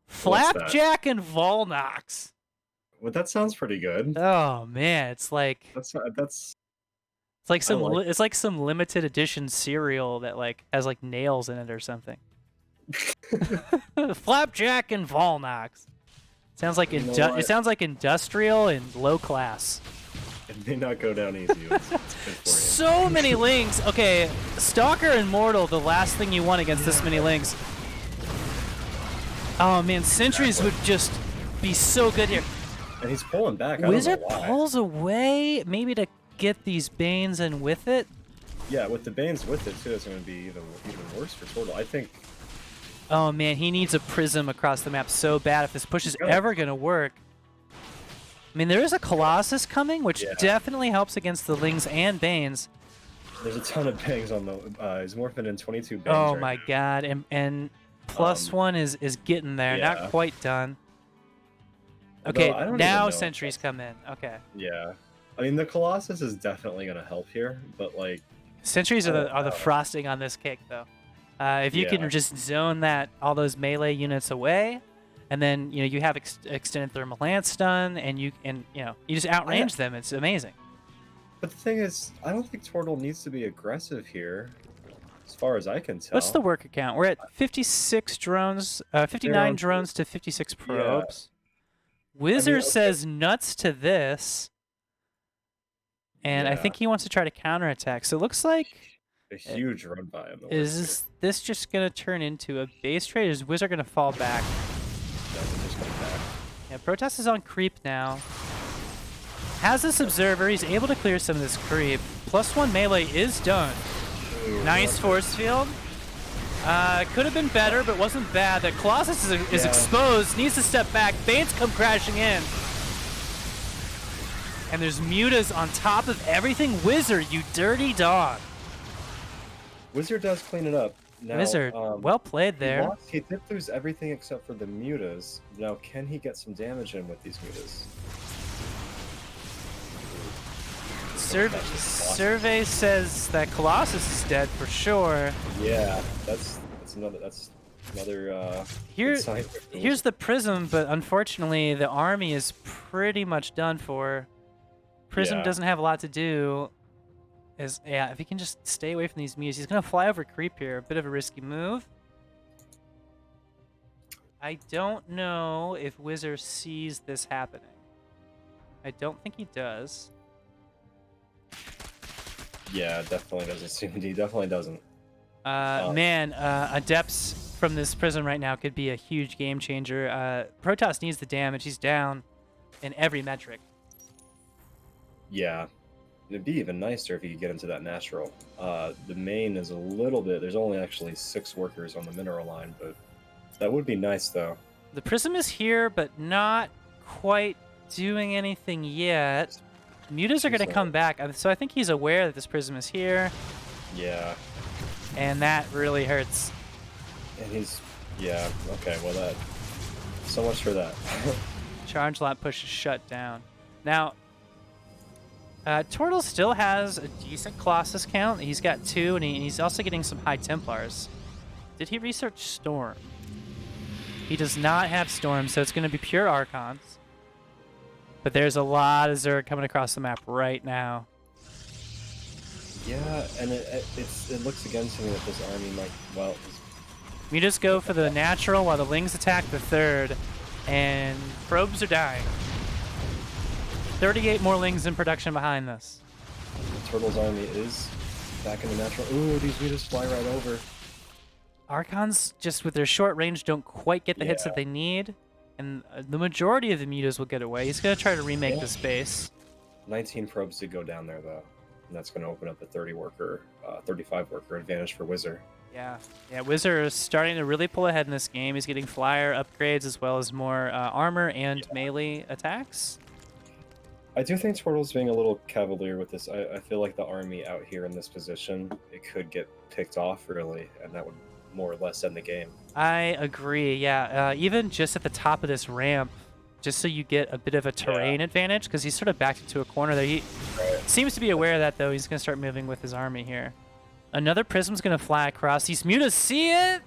Flapjack and Vulnox. Well, that sounds pretty good. Oh man, it's like that's it's like some limited edition cereal that like has like nails in it or something. Flapjack and Vulnox. Sounds like it sounds like industrial and low class. It may not go down easy. So many links. Okay, Stalker and Mortal, the last thing you want against this many links. Oh man, Sentries would just be so good here. And he's pulling back. Wizard pulls away, maybe to get these Banes in with it. Yeah, with the Banes with it too, it's going to be even worse for Tortle. I think. Oh man, he needs a Prism across the map so bad if this push is ever going to work. I mean, there is a Colossus coming, which definitely helps against the Lings and Banes. There's a ton of bangs on the. He's morphing in 22 bangs. Oh my god, and +1 is getting there, not quite done. Okay, now Sentries come in. Okay. Yeah, I mean the Colossus is definitely gonna help here, but like. Sentries are the frosting on this cake, though. If you can just zone all those melee units away. And then you have extended thermal lance stun, and you just outrange them. It's amazing. But the thing is, I don't think Tortle needs to be aggressive here, as far as I can tell. What's the worker count? We're at 56 drones, 59 drones to 56 probes. Wizzer says nuts to this, and I think he wants to try to counterattack. So it looks like a huge run by him. Is this just gonna turn into a base trade? Or is Wizzer gonna fall back? just come back. Yeah, Protest is on creep now. Has this observer, he's able to clear some of this creep. +1 melee is done. Ooh, Nice force field. Could have been better, but wasn't bad. That Colossus is exposed, needs to step back. Banes come crashing in. And there's Mutas on top of everything. Wizard, you dirty dog. Wizard does clean it up. Now, Wizard, well played there. He did lose everything except for the Mutas. Now, can he get some damage in with these Mutas? Survey says that Colossus is dead for sure. Yeah, that's another Here's the Prism, but unfortunately the army is pretty much done for. Prism doesn't have a lot to do. If he can just stay away from these Mutas, he's gonna fly over creep here. A bit of a risky move. I don't know if Wizzer sees this happening. I don't think he does. Yeah, definitely doesn't seem. He definitely doesn't. Man, Adepts from this Prism right now could be a huge game changer. Protoss needs the damage. He's down in every metric. Yeah, it'd be even nicer if he could get into that natural. The main is a little bit. There's only actually 6 workers on the mineral line, but that would be nice though. The Prism is here, but not quite doing anything yet. Mutas are going to come back, so I think he's aware that this Prism is here. Yeah. And that really hurts. And he's... Yeah, okay, well that... So much for that. Charge lot pushes shut down. Now, Tortle still has a decent Colossus count. He's got 2, and he's also getting some High Templars. Did he research Storm? He does not have Storm, so it's going to be pure Archons. But there's a lot of Zerg coming across the map right now. Yeah, and it looks again to me that this army might... Well... Mutas go for the natural while the Lings attack the 3rd. And probes are dying. 38 more Lings in production behind this. The Turtle's army is back in the natural. Ooh, these Mutas fly right over. Archons, just with their short range, don't quite get the hits that they need. And the majority of the Mutas will get away. He's going to try to remake the space. 19 probes did go down there, though. And that's going to open up a 35 worker advantage for Wizzer. Yeah, Wizzer is starting to really pull ahead in this game. He's getting flyer upgrades as well as more armor and melee attacks. I do think Tortle's being a little cavalier with this. I feel like the army out here in this position, it could get picked off really, and that would more or less end the game. I agree, yeah. Even just at the top of this ramp, just so you get a bit of a terrain advantage, because he's sort of backed into a corner there. He seems to be aware of that, though. He's going to start moving with his army here. Another Prism's going to fly across. These Mutas see it,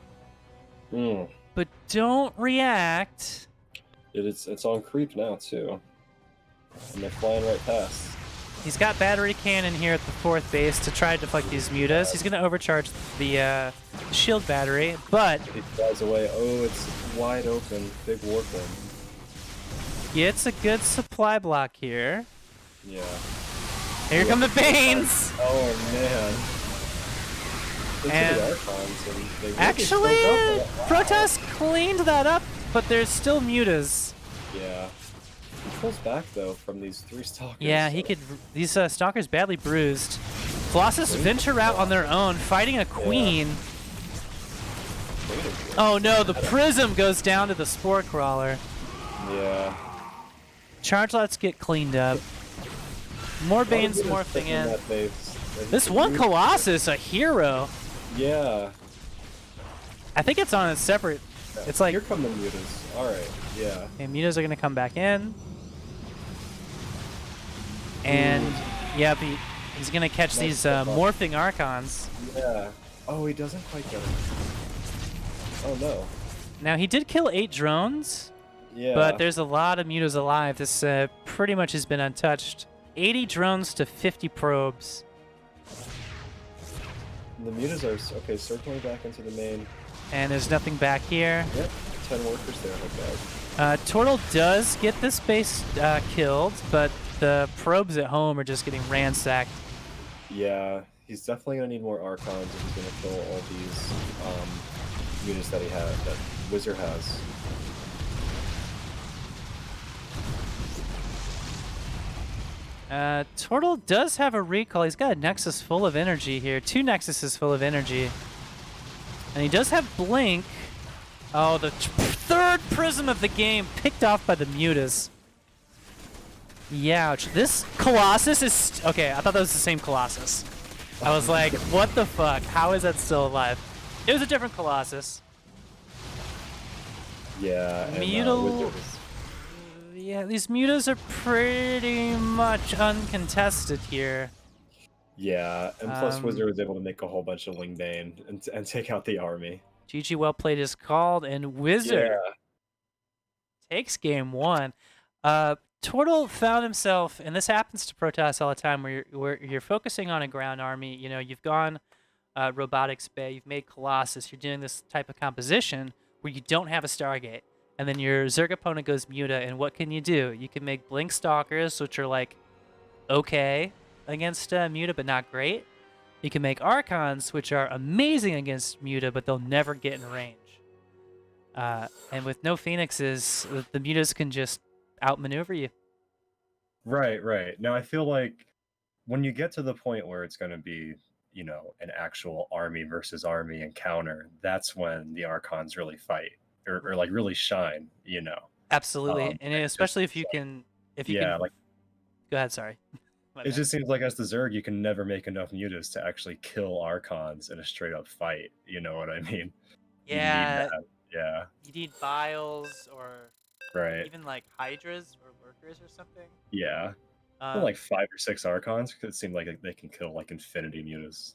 but don't react. It's on creep now, too. And they're flying right past. He's got battery cannon here at the 4th base to try to deflect these Mutas. He's going to overcharge the shield battery, but... He flies away. Oh, it's wide open. Big Warping. Gets a good supply block here. Yeah. Here come the Banes! Oh, man. And really actually, Protest cleaned that up, but there's still Mutas. Yeah. He pulls back though from these 3 stalkers. Yeah, he could. These stalkers badly bruised. Colossus venture out on their own, fighting a queen. Oh no, the Prism goes down to the Spore Crawler. Yeah. Charge lots get cleaned up. More Banes morphing in. This one Colossus, a hero. Yeah. I think it's on a separate. It's like. Here come the Mutas. All right. Yeah. And Mutas are gonna come back in. And yep, he's gonna catch these morphing Archons. Yeah. Oh, he doesn't quite get him. Oh no. Now he did kill 8 drones. Yeah. But there's a lot of Mutas alive. This pretty much has been untouched. 80 drones to 50 probes. The Mutas are okay. Circling back into the main. And there's nothing back here. Yep. 10 workers there. Okay. Tortle does get this base killed, but the probes at home are just getting ransacked. Yeah, he's definitely gonna need more Archons if he's gonna kill all these units that he has, that Wizzer has. Tortle does have a recall. He's got a Nexus full of energy here. 2 Nexuses full of energy. And he does have Blink. Oh, the third prism of the game picked off by the Mutas. Youch. This Colossus is... Okay, I thought that was the same Colossus. I was like, what the fuck? How is that still alive? It was a different Colossus. Yeah, and Mutal... Yeah, these Mutas are pretty much uncontested here. Yeah, and plus Wizard was able to make a whole bunch of Wingbane and take out the army. GG well played is called, and Wizard takes game 1. Tortle found himself, and this happens to Protoss all the time, where you're focusing on a ground army. You know, you've gone Robotics Bay, you've made Colossus, you're doing this type of composition where you don't have a Stargate. And then your Zerg opponent goes Muta, and what can you do? You can make Blink Stalkers, which are like okay against Muta, but not great. You can make Archons, which are amazing against Muta, but they'll never get in range. And with no Phoenixes, the Mutas can just outmaneuver you. Right, right. Now I feel like when you get to the point where it's going to be, you know, an actual army versus army encounter, that's when the Archons really fight. Or like really shine, you know. Absolutely, and especially if you can, like, go ahead. Sorry. It just seems like as the Zerg, you can never make enough Mutas to actually kill Archons in a straight up fight. You know what I mean? Yeah. Yeah. You need Biles or even like Hydras or Lurkers or something. Yeah. Like 5 or 6 Archons, because it seems like they can kill like infinity Mutas.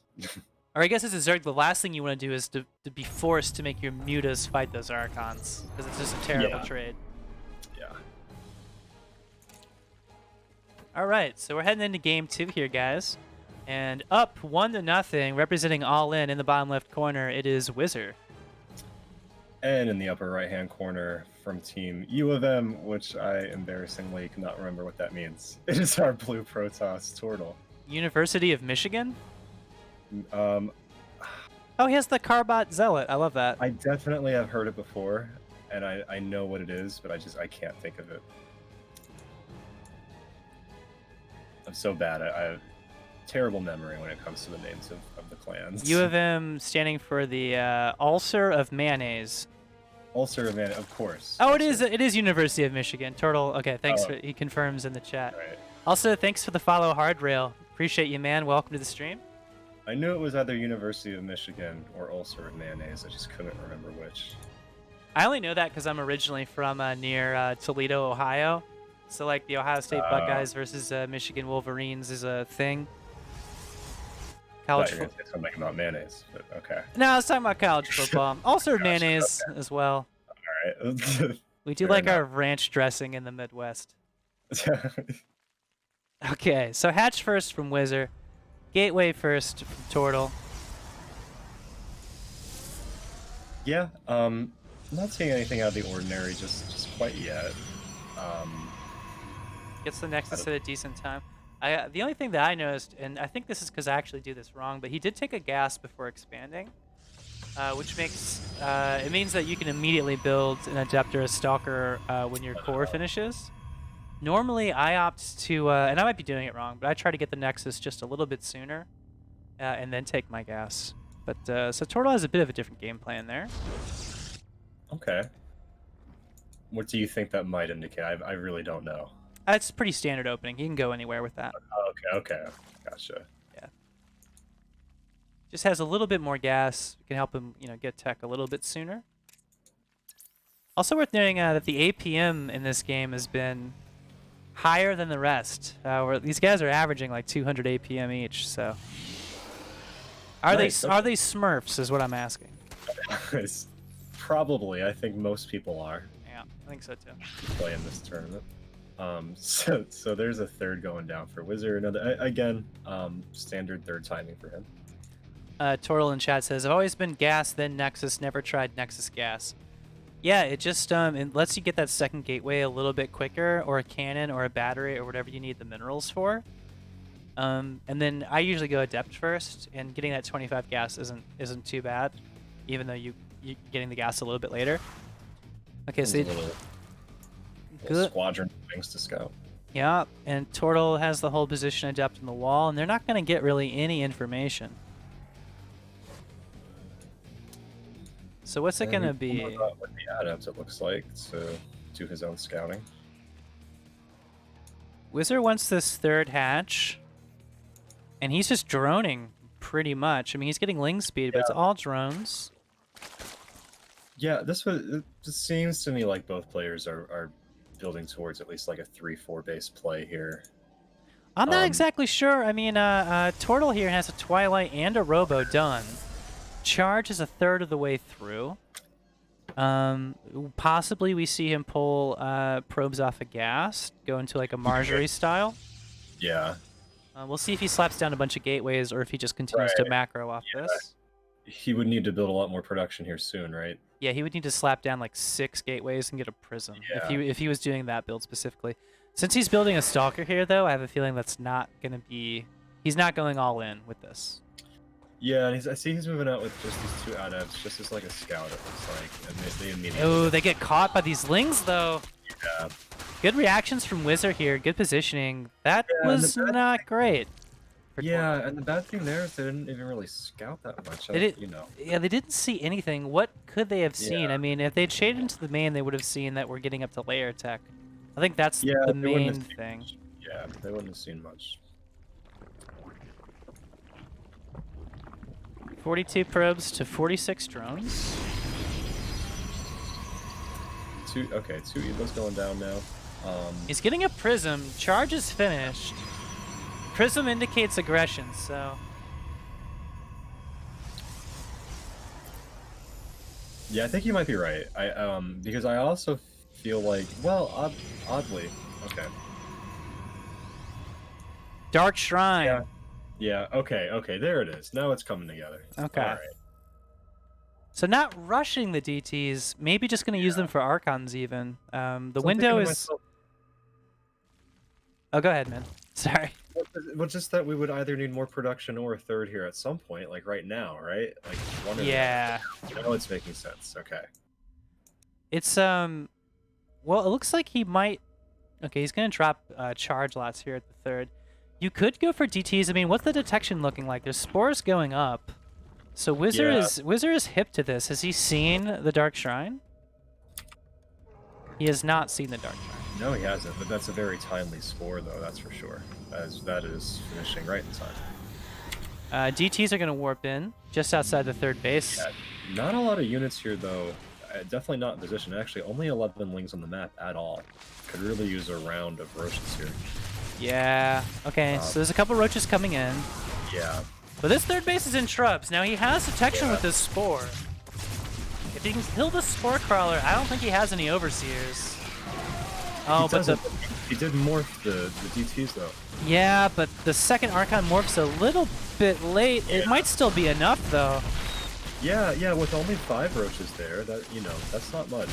Or I guess as a Zerg, the last thing you want to do is to be forced to make your Mutas fight those Archons, because it's just a terrible trade. Yeah. All right, so we're heading into game 2 here, guys. And up 1-0, representing All In the bottom left corner, it is Wizzer. And in the upper right-hand corner from Team U of M, which I embarrassingly cannot remember what that means. It is our blue Protoss Tortle. University of Michigan? Oh, he has the Carbot Zealot. I love that. I definitely have heard it before, and I know what it is, but I can't think of it. I'm so bad. I have terrible memory when it comes to the names of the clans. U of M standing for the Ulcer of Mayonnaise. Ulcer of Mayonnaise, of course. Oh, it is University of Michigan. Tortle, okay, thanks. He confirms in the chat. Right. Also, thanks for the follow, Hardrail. Appreciate you, man. Welcome to the stream. I knew it was either University of Michigan or Ulcer of Mayonnaise. I just couldn't remember which. I only know that because I'm originally from near Toledo, Ohio. So, like, the Ohio State Buckeyes versus Michigan Wolverines is a thing. College football. Something about mayonnaise, but okay. No, I was talking about college football. Also mayonnaise as well. All right. We do like our ranch dressing in the Midwest. Okay, so hatch first from Wizzer. Gateway first from Tortle. Yeah, I'm not seeing anything out of the ordinary just quite yet. Gets the Nexus at a decent time. The only thing that I noticed, and I think this is because I actually do this wrong, but he did take a gas before expanding, which makes it means that you can immediately build an Adept or a Stalker when your core finishes. Normally, I opt to, and I might be doing it wrong, but I try to get the Nexus just a little bit sooner, and then take my gas. But so Tortle has a bit of a different game plan there. Okay. What do you think that might indicate? I really don't know. It's pretty standard opening. He can go anywhere with that. Okay. Gotcha. Yeah. Just has a little bit more gas. Can help him, get tech a little bit sooner. Also worth noting that the APM in this game has been higher than the rest. Where these guys are averaging like 200 APM each. So, are they Smurfs? Is what I'm asking. Probably. I think most people are. Yeah, I think so too. Playing this tournament. So there's a third going down for Wizard. Another again, standard third timing for him. Tortle in chat says, "I've always been gas, then Nexus. Never tried Nexus gas." Yeah, it just it lets you get that second gateway a little bit quicker, or a cannon, or a battery, or whatever you need the minerals for. And then I usually go Adept first, and getting that 25 gas isn't too bad, even though you're getting the gas a little bit later. Okay, so little squadron things to scout. Yeah, and Tortle has the whole position adept in the wall, and they're not going to get really any information. So what's it going to be? With the adept, it looks like, to do his own scouting. Wizzer wants this third hatch, and he's just droning pretty much. I mean, he's getting ling speed, but it's all drones. Yeah, it seems to me like both players are building towards at least like a 3-4 base play here. I'm not exactly sure. I mean, Tortle here has a Twilight and a Robo done. Charge is a third of the way through. Possibly we see him pull probes off a gas, go into like a Marjorie style. Yeah. We'll see if he slaps down a bunch of gateways or if he just continues to macro off this. He would need to build a lot more production here soon, right? Yeah, he would need to slap down like 6 gateways and get a prism if he was doing that build specifically. Since he's building a Stalker here, though, I have a feeling that's not going to be... He's not going all in with this. Yeah, and I see he's moving out with just these 2 adepts, just as like a scout, it looks like. And they immediately... Oh, they get caught by these lings, though. Yeah. Good reactions from Wizzer here. Good positioning. That was not great. Yeah, and the bad thing there is they didn't even really scout that much. Yeah, they didn't see anything. What could they have seen? I mean, if they'd shaded into the main, they would have seen that we're getting up to layer tech. I think that's the main thing. Yeah, they wouldn't have seen much. 42 probes to 46 drones. Two Evos going down now. He's getting a prism. Charge is finished. Prism indicates aggression, so... Yeah, I think you might be right. Because I also feel like, well, oddly, okay. Dark Shrine. Yeah. Okay. There it is. Now it's coming together. Okay. All right. So not rushing the DTs. Maybe just going to use them for Archons even. The window is. Oh, go ahead, man. Sorry. Well, just that we would either need more production or a third here at some point, like right now, right? Like one. Yeah. Now it's making sense. Okay. It's well, it looks like he might. Okay, he's gonna drop charge lots here at the third. You could go for DTs. I mean, what's the detection looking like? There's spores going up. So Wizzer is hip to this. Has he seen the Dark Shrine? He has not seen the Dark Shrine. No, he hasn't. But that's a very timely spore, though. That's for sure. As that is finishing right in time. DTs are gonna warp in just outside the third base. Yeah, not a lot of units here, though. Definitely not in position. Actually, only 11 lings on the map at all. Could really use a round of roaches here. Yeah. Okay, so there's a couple roaches coming in. Yeah. But this third base is in shrubs. Now he has detection with this spore. If he can kill the spore crawler, I don't think he has any overseers. Oh, but he did morph the DTs though. Yeah, but the second Archon morphs a little bit late. Yeah. It might still be enough though. Yeah, with only 5 roaches there, that's not much.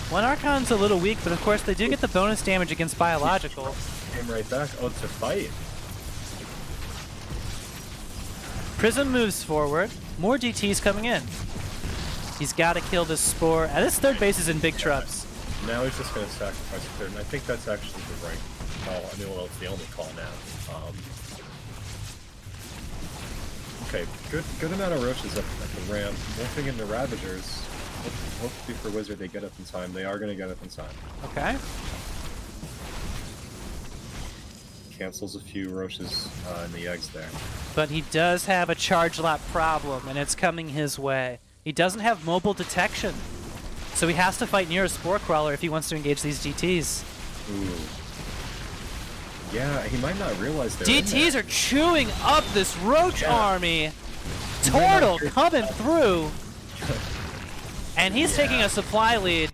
One Archon's a little weak, but of course they do get the bonus damage against biological. Came right back. Oh, to fight. Prism moves forward. More DTs coming in. He's got to kill this spore. This third base is in big shrubs. Now he's just going to sacrifice a third, and I think that's actually the right call. I mean, well, it's the only call now. Okay, good amount of roaches at the ramp. Morphing into Ravagers. Hopefully for Wizard they get up in time. They are going to get up in time. Okay. Cancels a few roaches in the eggs there. But he does have a charge lot problem, and it's coming his way. He doesn't have mobile detection, so he has to fight near a spore crawler if he wants to engage these DTs. Ooh. Yeah, he might not realize they're DTs are chewing up this roach army. Tortle coming through. And he's taking a supply lead.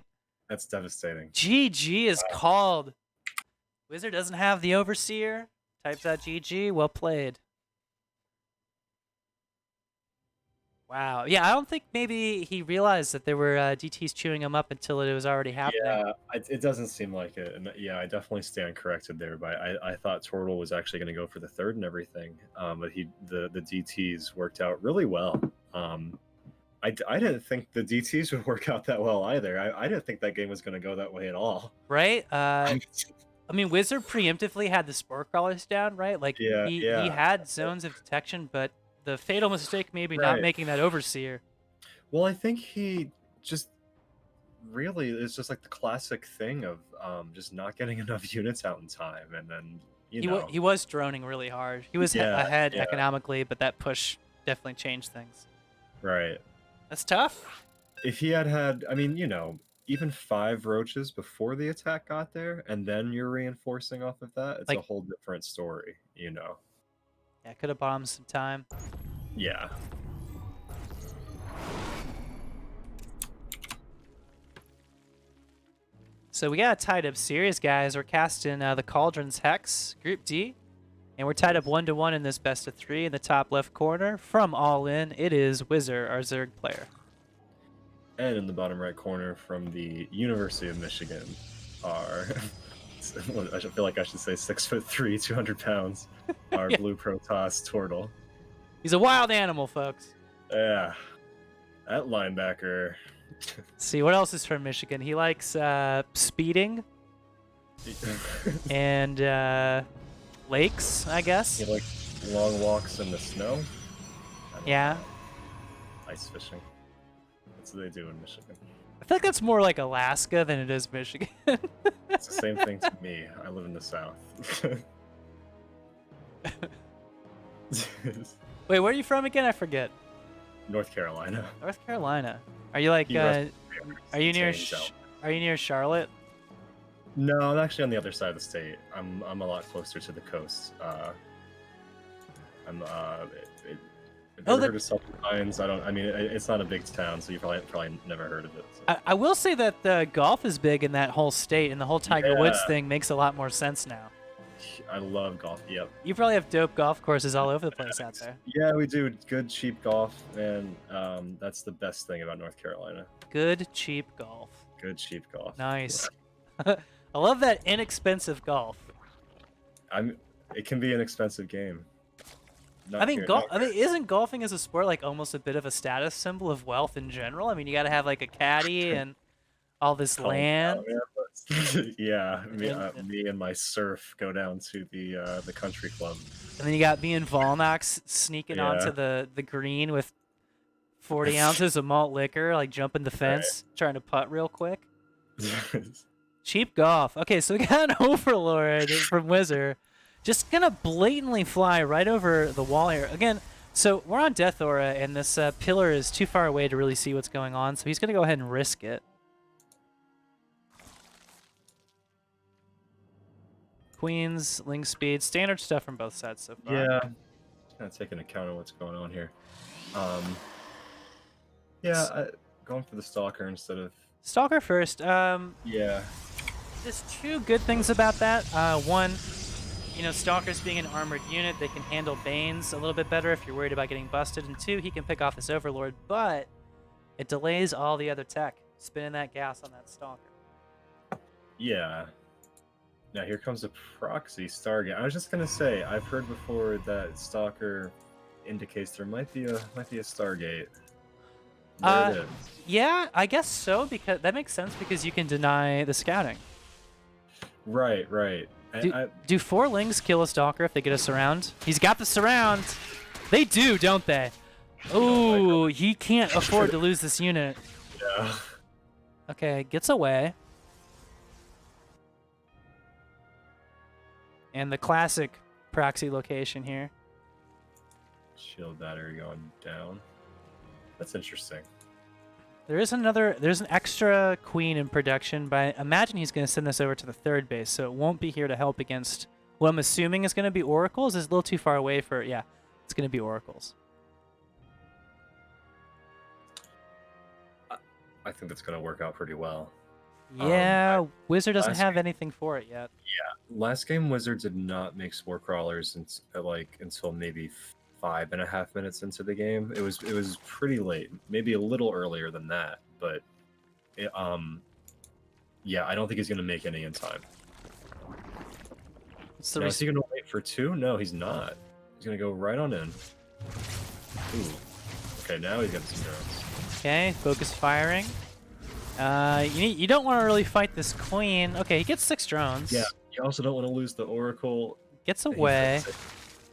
That's devastating. GG is called. Wizard doesn't have the Overseer. Types out GG. Well played. Wow. Yeah, I don't think maybe he realized that there were DTs chewing him up until it was already happening. Yeah, it doesn't seem like it. And yeah, I definitely stand corrected there. But I thought Tortle was actually going to go for the third and everything. But the DTs worked out really well. I didn't think the DTs would work out that well either. I didn't think that game was going to go that way at all. Right? I mean, Wizard preemptively had the Spore Crawlers down, right? Like, he had zones of detection, but the fatal mistake maybe not making that Overseer. Well, I think he just really is just like the classic thing of just not getting enough units out in time, and then he was droning really hard. He was ahead economically, but that push definitely changed things. Right. That's tough. If he had, I mean, even 5 roaches before the attack got there, and then you're reinforcing off of that, it's a whole different story, Yeah, could have bought him some time. Yeah. So we got a tied up series, guys. We're casting the Cauldron's Hex Group D, and we're tied up 1-1 in this best of 3 in the top left corner. From All In, it is Wizzer, our Zerg player. And in the bottom right corner from the University of Michigan are, I feel like I should say 6'3", 200 pounds, our Blue Protoss Tortle. He's a wild animal, folks. Yeah. That linebacker. See, what else is from Michigan? He likes speeding and lakes, I guess. He likes long walks in the snow. Yeah. Ice fishing. That's what they do in Michigan. I feel like that's more like Alaska than it is Michigan. It's the same thing to me. I live in the South. Wait, where are you from again? I forget. North Carolina. North Carolina. Are you like? Are you near Charlotte? No, I'm actually on the other side of the state. I'm a lot closer to the coast. I'm heard of Southern Pines? I mean, it's not a big town, so you probably never heard of it. So. I will say that the golf is big in that whole state, and the whole Tiger Woods thing makes a lot more sense now. I love golf. Yep. You probably have dope golf courses all over the place out there. Yeah, we do. Good cheap golf, and that's the best thing about North Carolina. Good cheap golf. Good cheap golf. Nice. I love that inexpensive golf. It can be an expensive game. I mean, isn't golfing as a sport like almost a bit of a status symbol of wealth in general? I mean, you got to have like a caddy and all this land. Yeah, me and my surf go down to the country club. And then you got me and Vulnox sneaking onto the green with 40 ounces of malt liquor, like jumping the fence, trying to putt real quick. Cheap golf. Okay, so we got an Overlord from Wizzer. Just gonna blatantly fly right over the wall here. Again, so we're on Death Aura, and this pillar is too far away to really see what's going on, so he's gonna go ahead and risk it. Queens, Ling Speed, standard stuff from both sides so far. Yeah, just kind of taking account of what's going on here. Going for the Stalker instead of... Stalker first. Yeah. There's 2 good things about that. One, Stalkers being an armored unit, they can handle Banes a little bit better if you're worried about getting busted. And 2, he can pick off this Overlord, but it delays all the other tech, spinning that gas on that Stalker. Yeah. Now here comes a proxy Stargate. I was just gonna say, I've heard before that Stalker indicates there might be a Stargate. There it is. Yeah, I guess so, because that makes sense because you can deny the scouting. Right. Do 4 Lings kill a Stalker if they get a surround? He's got the surround. They do, don't they? Oh, he can't afford to lose this unit. Yeah. Okay, gets away. And the classic proxy location here. Shield battery going down. That's interesting. There's an extra queen in production, but I imagine he's going to send this over to the 3rd base, so it won't be here to help against what I'm assuming is going to be oracles. It's a little too far away for, yeah, it's going to be oracles. I think that's going to work out pretty well. Yeah, Wizard doesn't have anything for it yet. Yeah, last game Wizard did not make Spore Crawlers until maybe 5.5 minutes into the game. It was pretty late, maybe a little earlier than that, but yeah, I don't think he's gonna make any in time. Now, is he gonna wait for 2? No, he's not. He's gonna go right on in. Ooh. Okay, now he's got some drones. Okay, focus firing. You don't want to really fight this queen. Okay, he gets 6 drones. Yeah, You also don't want to lose the Oracle. Gets away.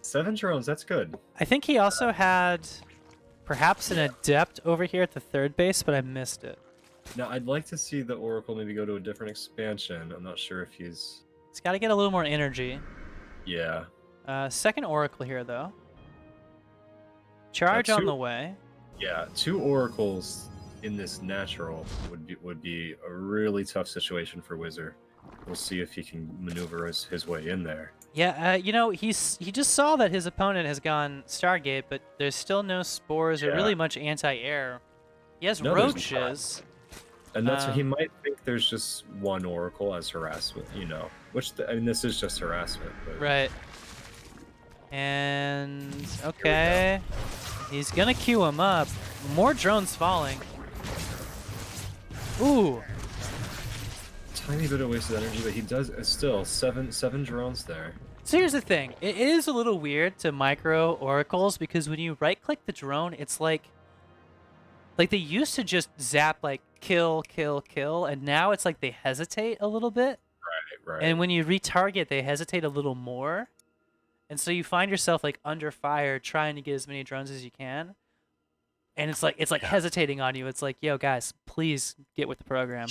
7 drones, that's good. I think he also had perhaps an Adept over here at the 3rd base, but I missed it. Now, I'd like to see the Oracle maybe go to a different expansion. I'm not sure if he's... He's got to get a little more energy. Yeah. 2nd Oracle here, though. Charge on the way. Yeah, 2 Oracles in this natural would be a really tough situation for Wizzer. We'll see if he can maneuver his way in there. Yeah, you know, he just saw that his opponent has gone Stargate, but there's still no spores or really much anti-air. He has roaches. And that's he might think there's just 1 Oracle as harassment, you know. Which, I mean, this is just harassment. But... Right. And, okay. He's gonna queue him up. More drones falling. Ooh. Tiny bit of wasted energy, but he does still 7 drones there. So here's the thing. It is a little weird to micro oracles because when you right-click the drone, it's like they used to just zap like kill, kill, kill, and now it's like they hesitate a little bit. Right. And when you retarget, they hesitate a little more. And so you find yourself like under fire trying to get as many drones as you can. And it's like hesitating on you. It's like, yo, guys, please get with the program.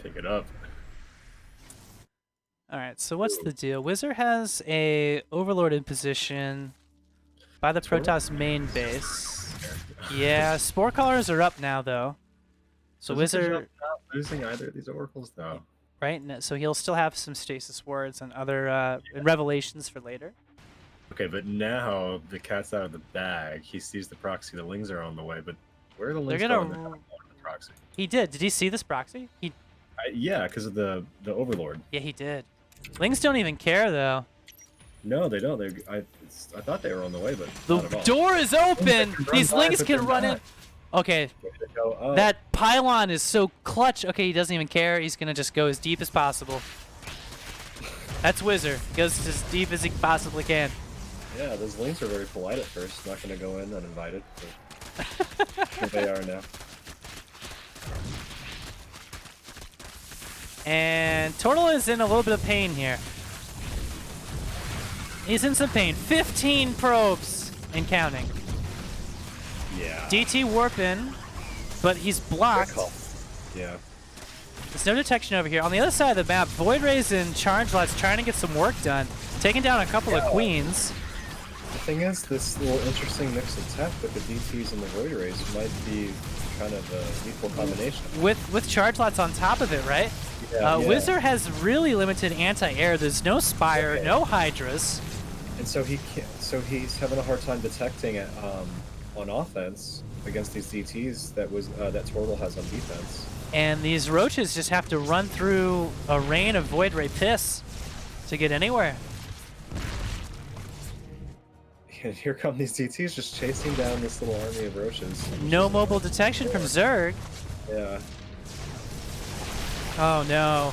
Pick it up. All right, so what's the deal? Wizzer has a Overlord in position by the Protoss main base. Yeah, Spore Callers are up now, though. So Wizzer not losing either of these Oracles, though. Right, so he'll still have some Stasis Wards and other Revelations for later. Okay, but now the cat's out of the bag. He sees the proxy. The Lings are on the way, but where are the Lings going? The proxy. He did. Did he see this proxy? Yeah, because of the Overlord. Yeah, he did. Lings don't even care, though. No, they don't. I thought they were on the way, but the door is open. These Lings can run in. Okay, that pylon is so clutch. Okay, he doesn't even care. He's gonna just go as deep as possible. That's Wizzer. Goes as deep as he possibly can. Yeah, those Lings are very polite at first. Not gonna go in uninvited. But here they are now. And Tortle is in a little bit of pain here. He's in some pain. 15 probes and counting. Yeah. DT warping, but he's blocked. Yeah. There's no detection over here. On the other side of the map, Void Rays and Charge Lots trying to get some work done. Taking down a couple of Queens. The thing is, this little interesting mix of tech with the DTs and the Void Rays might be kind of an equal combination. With Charge Lots on top of it, right? Yeah, Wizzer has really limited anti-air. There's no Spire, no Hydras. And so he's having a hard time detecting it on offense against these DTs that Tortle has on defense. And these Roaches just have to run through a rain of Void Ray piss to get anywhere. And here come these DTs just chasing down this little army of Roaches. No mobile detection from Zerg. Yeah. Oh no.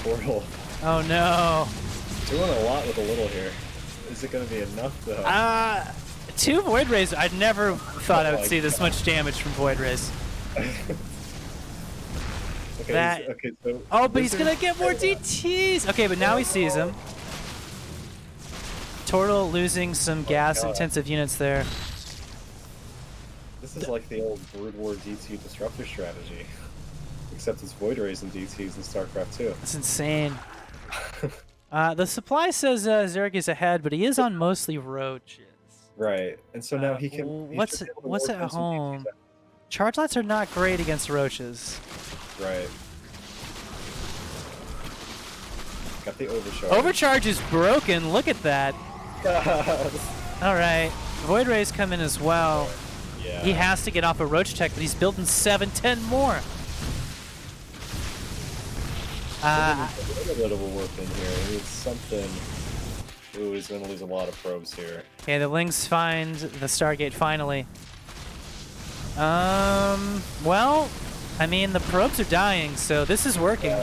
Tortle. Oh no. Doing a lot with a little here. Is it going to be enough though? 2 Void Rays. I'd never thought I would see this much damage from Void Rays. Okay, so but he's gonna get more DTs. Okay, but now he sees him. Tortle losing some gas-intensive units there. This is like the old Brood War DT disruptor strategy, except it's Void Rays and DTs in StarCraft 2. That's insane. The supply says Zerg is ahead, but he is on mostly Roaches. Right, and so now he can. What's at home? Charge Lots are not great against Roaches. Right. Got the overcharge. Overcharge is broken. Look at that. All right, Void Rays come in as well. Yeah. He has to get off a Roach Tech, but he's building 7, 10 more. A little bit of a warp in here. He needs something. Ooh, he's gonna lose a lot of probes here. Okay, the Lings find the Stargate finally. Well, I mean, the probes are dying, so this is working.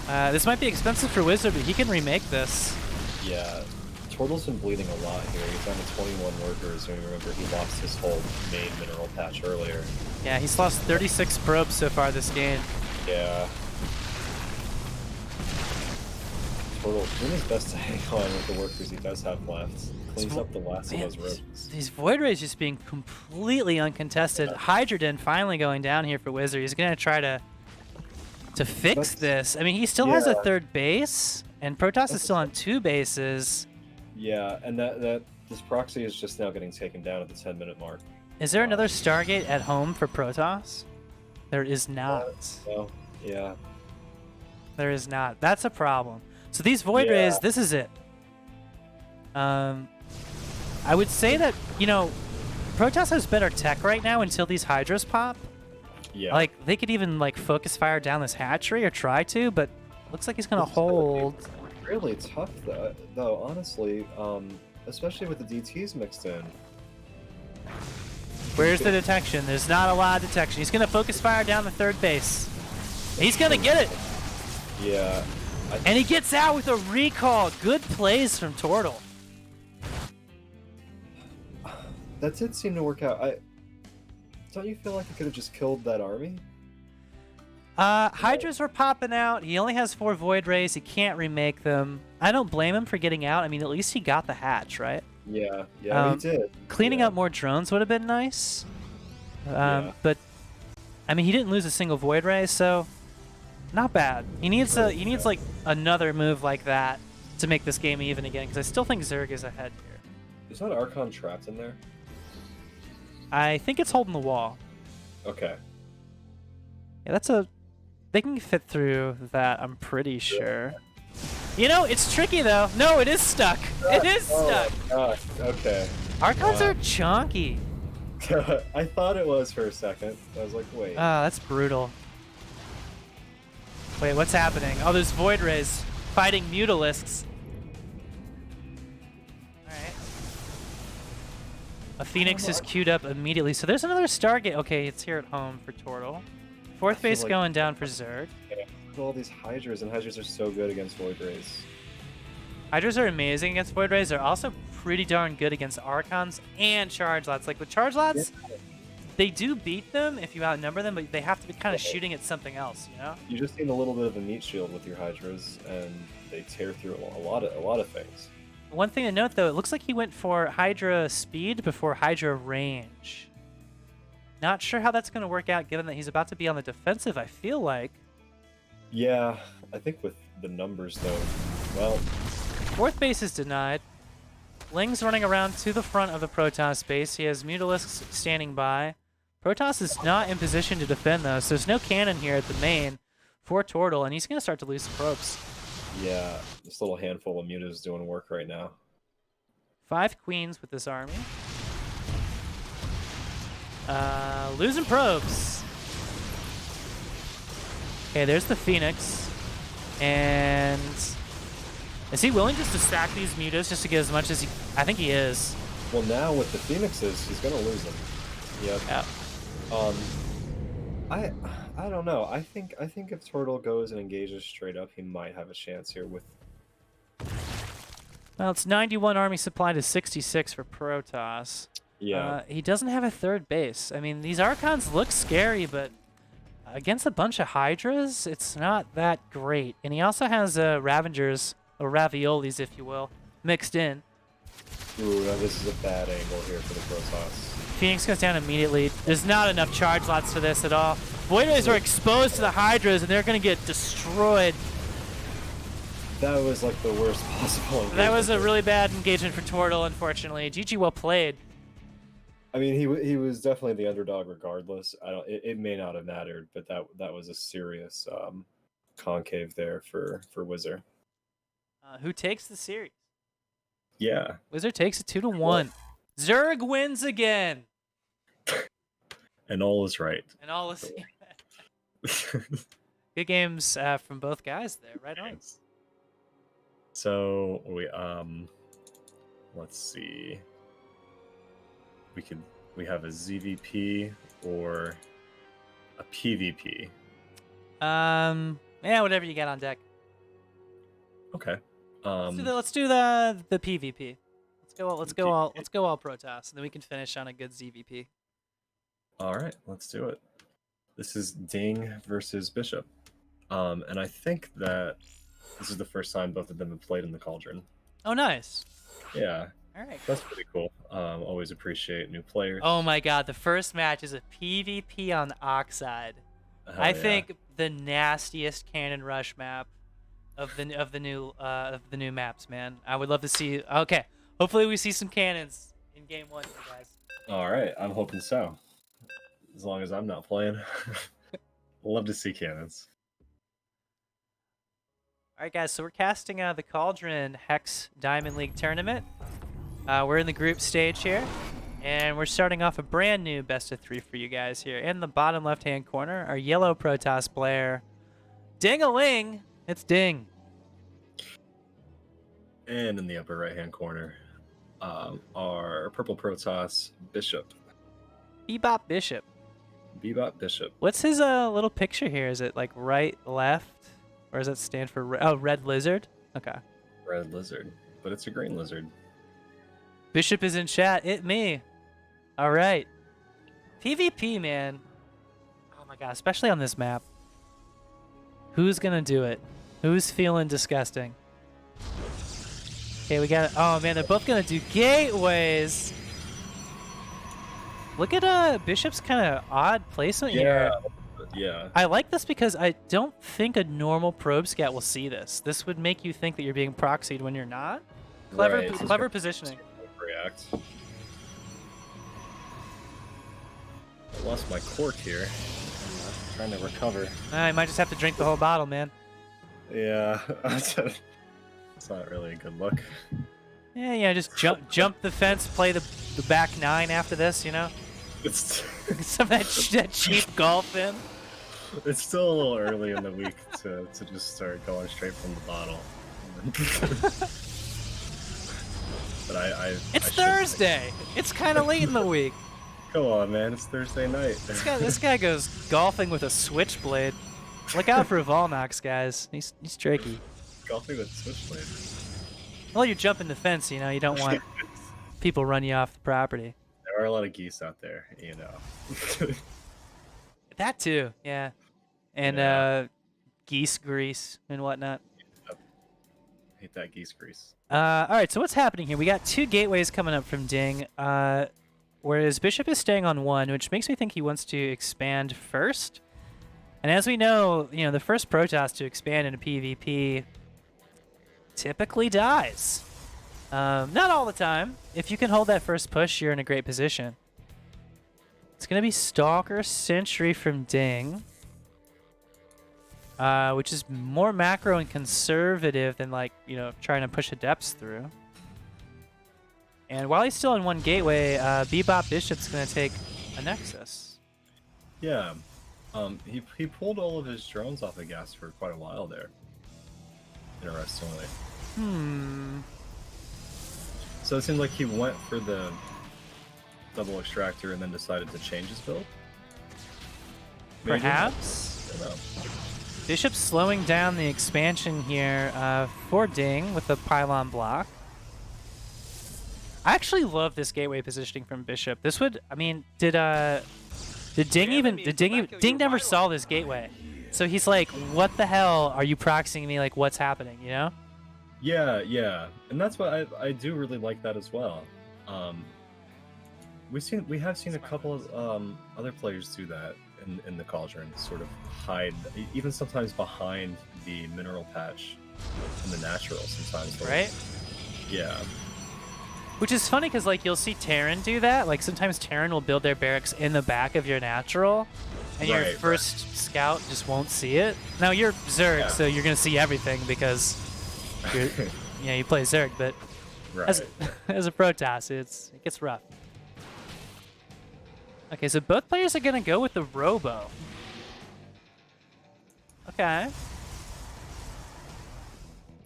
This might be expensive for Wizard, but he can remake this. Yeah, Tortle's been bleeding a lot here. He's down to 21 workers, and remember he lost his whole main mineral patch earlier. Yeah, he's lost 36 probes so far this game. Yeah. Tortle doing his best to hang on with the workers he does have left. Cleans up the last of those roads. These Void Rays just being completely uncontested. Yeah. Hydrogen finally going down here for Wizzer. He's going to try to fix this. I mean, he still has a third base, and Protoss is still on 2 bases. Yeah, and this proxy is just now getting taken down at the 10-minute mark. Is there another Stargate at home for Protoss? There is not. No. Yeah. There is not. That's a problem. So these Void Rays, this is it. I would say that, you know, Protoss has better tech right now until these Hydras pop. Yeah. Like, they could even, like, focus fire down this hatchery or try to, but looks like he's going to hold. Really tough, though, honestly, especially with the DTs mixed in. Where's the detection? There's not a lot of detection. He's going to focus fire down the 3rd base. He's going to get it. Yeah. And he gets out with a recall. Good plays from Tortle. That did seem to work out. Don't you feel like he could have just killed that army? Hydras were popping out. He only has 4 Void Rays. He can't remake them. I don't blame him for getting out. I mean, at least he got the hatch, right? Yeah, he did. Cleaning up more drones would have been nice. But I mean, he didn't lose a single Void Ray, so not bad. He needs like another move like that to make this game even again, because I still think Zerg is ahead here. Is that Archon trapped in there? I think it's holding the wall. Okay. Yeah, they can fit through that, I'm pretty sure. You know, it's tricky though. No, it is stuck. It is stuck. Oh, okay. Archons are chonky. I thought it was for a second. I was like, wait. Oh, that's brutal. Wait, what's happening? Oh, there's Void Rays fighting Mutalisks. Alright. A Phoenix is queued up immediately. So there's another Stargate. Okay, it's here at home for Tortle. 4th base going down for Zerg. All these Hydras, and Hydras are so good against Void Rays. Hydras are amazing against Void Rays. They're also pretty darn good against Archons and Charge Lots. Like with Charge Lots, they do beat them if you outnumber them, but they have to be kind of shooting at something else, you know? You just need a little bit of a meat shield with your Hydras, and they tear through a lot of things. One thing to note, though, it looks like he went for Hydra speed before Hydra range. Not sure how that's going to work out, given that he's about to be on the defensive, I feel like. Yeah, I think with the numbers, though, well... 4th base is denied. Ling's running around to the front of the Protoss base. He has Mutalisks standing by. Protoss is not in position to defend, though, so there's no cannon here at the main for Tortle, and he's going to start to lose some probes. Yeah, this little handful of Mutas doing work right now. 5 queens with this army. Losing probes. Okay, there's the Phoenix. And is he willing just to stack these Mutas just to get as much as he... I think he is. Well, now with the Phoenixes, he's going to lose them. Yep. Yeah. I don't know. I think if Tortle goes and engages straight up, he might have a chance here with... Well, it's 91 army supply to 66 for Protoss. Yeah. He doesn't have a 3rd base. I mean, these Archons look scary, but against a bunch of Hydras, it's not that great. And he also has Ravengers, or Raviolis, if you will, mixed in. Ooh, now this is a bad angle here for the Protoss. Phoenix goes down immediately. There's not enough charge lots for this at all. Void Rays are exposed to the Hydras, and they're going to get destroyed. That was like the worst possible engagement. That was a really bad engagement for Tortle, unfortunately. GG, well played. I mean, he was definitely the underdog regardless. It may not have mattered, but that was a serious concave there for Wizzer. Who takes the series? Yeah. Wizzer takes it 2-1. Zerg wins again. And all is right. And all is good games from both guys there. Right on. So let's see. We have a ZVP or a PvP. Yeah, whatever you got on deck. Okay. Let's do the PvP. Let's go all Protoss, and then we can finish on a good ZVP. All right, let's do it. This is Ding versus Bishop. And I think that This is the first time both of them have played in the Cauldron. Oh, nice. Yeah. All right. That's pretty cool. Always appreciate new players. Oh my god, the first match is a PvP on Oxide. I think the nastiest cannon rush map of the new maps, man. I would love to see. Okay, hopefully we see some cannons in game 1, you guys. All right, I'm hoping so. As long as I'm not playing, love to see cannons. All right, guys. So we're casting the Cauldron Hex Diamond League tournament. We're in the group stage here, and we're starting off a brand new best of 3 for you guys here. In the bottom left-hand corner, our yellow Protoss player, Ding-a-ling. It's Ding. And in the upper right-hand corner, our purple Protoss Bishop. BebopByshop. BebopByshop. What's his little picture here? Is it like right, left, or does that stand for red lizard? Okay. Red lizard, but it's a green lizard. Bishop is in chat. It me. All right. PvP, man. Oh my god, especially on this map. Who's gonna do it? Who's feeling disgusting? Okay, we got. Oh man, they're both gonna do gateways. Look at Bishop's kind of odd placement here. Yeah. I like this because I don't think a normal probe scout will see this. This would make you think that you're being proxied when you're not. Clever, Right. clever positioning. React. I lost my cork here. I'm trying to recover. I might just have to drink the whole bottle, man. Yeah, it's not really a good look. Yeah, just jump the fence, play the back 9 after this, you know? It's Some of that cheap golf in. It's still a little early in the week to just start going straight from the bottle. But It's Thursday. It's kind of late in the week. Come on, man! It's Thursday night. This guy goes golfing with a switchblade. Look out for Vulnox, guys. He's tricky. Golfing with switchblade. Well, you're jumping the fence, you know. You don't want people run you off the property. There are a lot of geese out there, you know. That too, yeah. And geese grease and whatnot. Hate that geese grease. All right, so what's happening here? We got 2 gateways coming up from Ding, whereas Bishop is staying on 1, which makes me think he wants to expand first. And as we know, you know, the first Protoss to expand into PvP typically dies. Not all the time. If you can hold that first push, you're in a great position. It's going to be Stalker Sentry from Ding, which is more macro and conservative than, like, you know, trying to push Adepts through. And while he's still in 1 gateway, BebopByshop's going to take a Nexus. Yeah. He pulled all of his drones off the gas for quite a while there. Interestingly. So it seemed like he went for the double extractor and then decided to change his build? Maybe? Perhaps? I don't know. Bishop's slowing down the expansion here for Ding with the pylon block. I actually love this gateway positioning from Bishop. This would, I mean, did Ding never saw this gateway. So he's like, what the hell are you proxying me? Like, what's happening, you know? Yeah. And that's what I do really like that as well. We have seen a couple of other players do that in the Cauldron, sort of hide, even sometimes behind the mineral patch in the natural sometimes. Right? Yeah. Which is funny because, like, you'll see Terran do that. Like, sometimes Terran will build their barracks in the back of your natural, and your first scout just won't see it. Now, you're Zerg, so you're going to see everything because you're, you play Zerg, but as a Protoss, it gets rough. Okay, so both players are going to go with the Robo. Okay.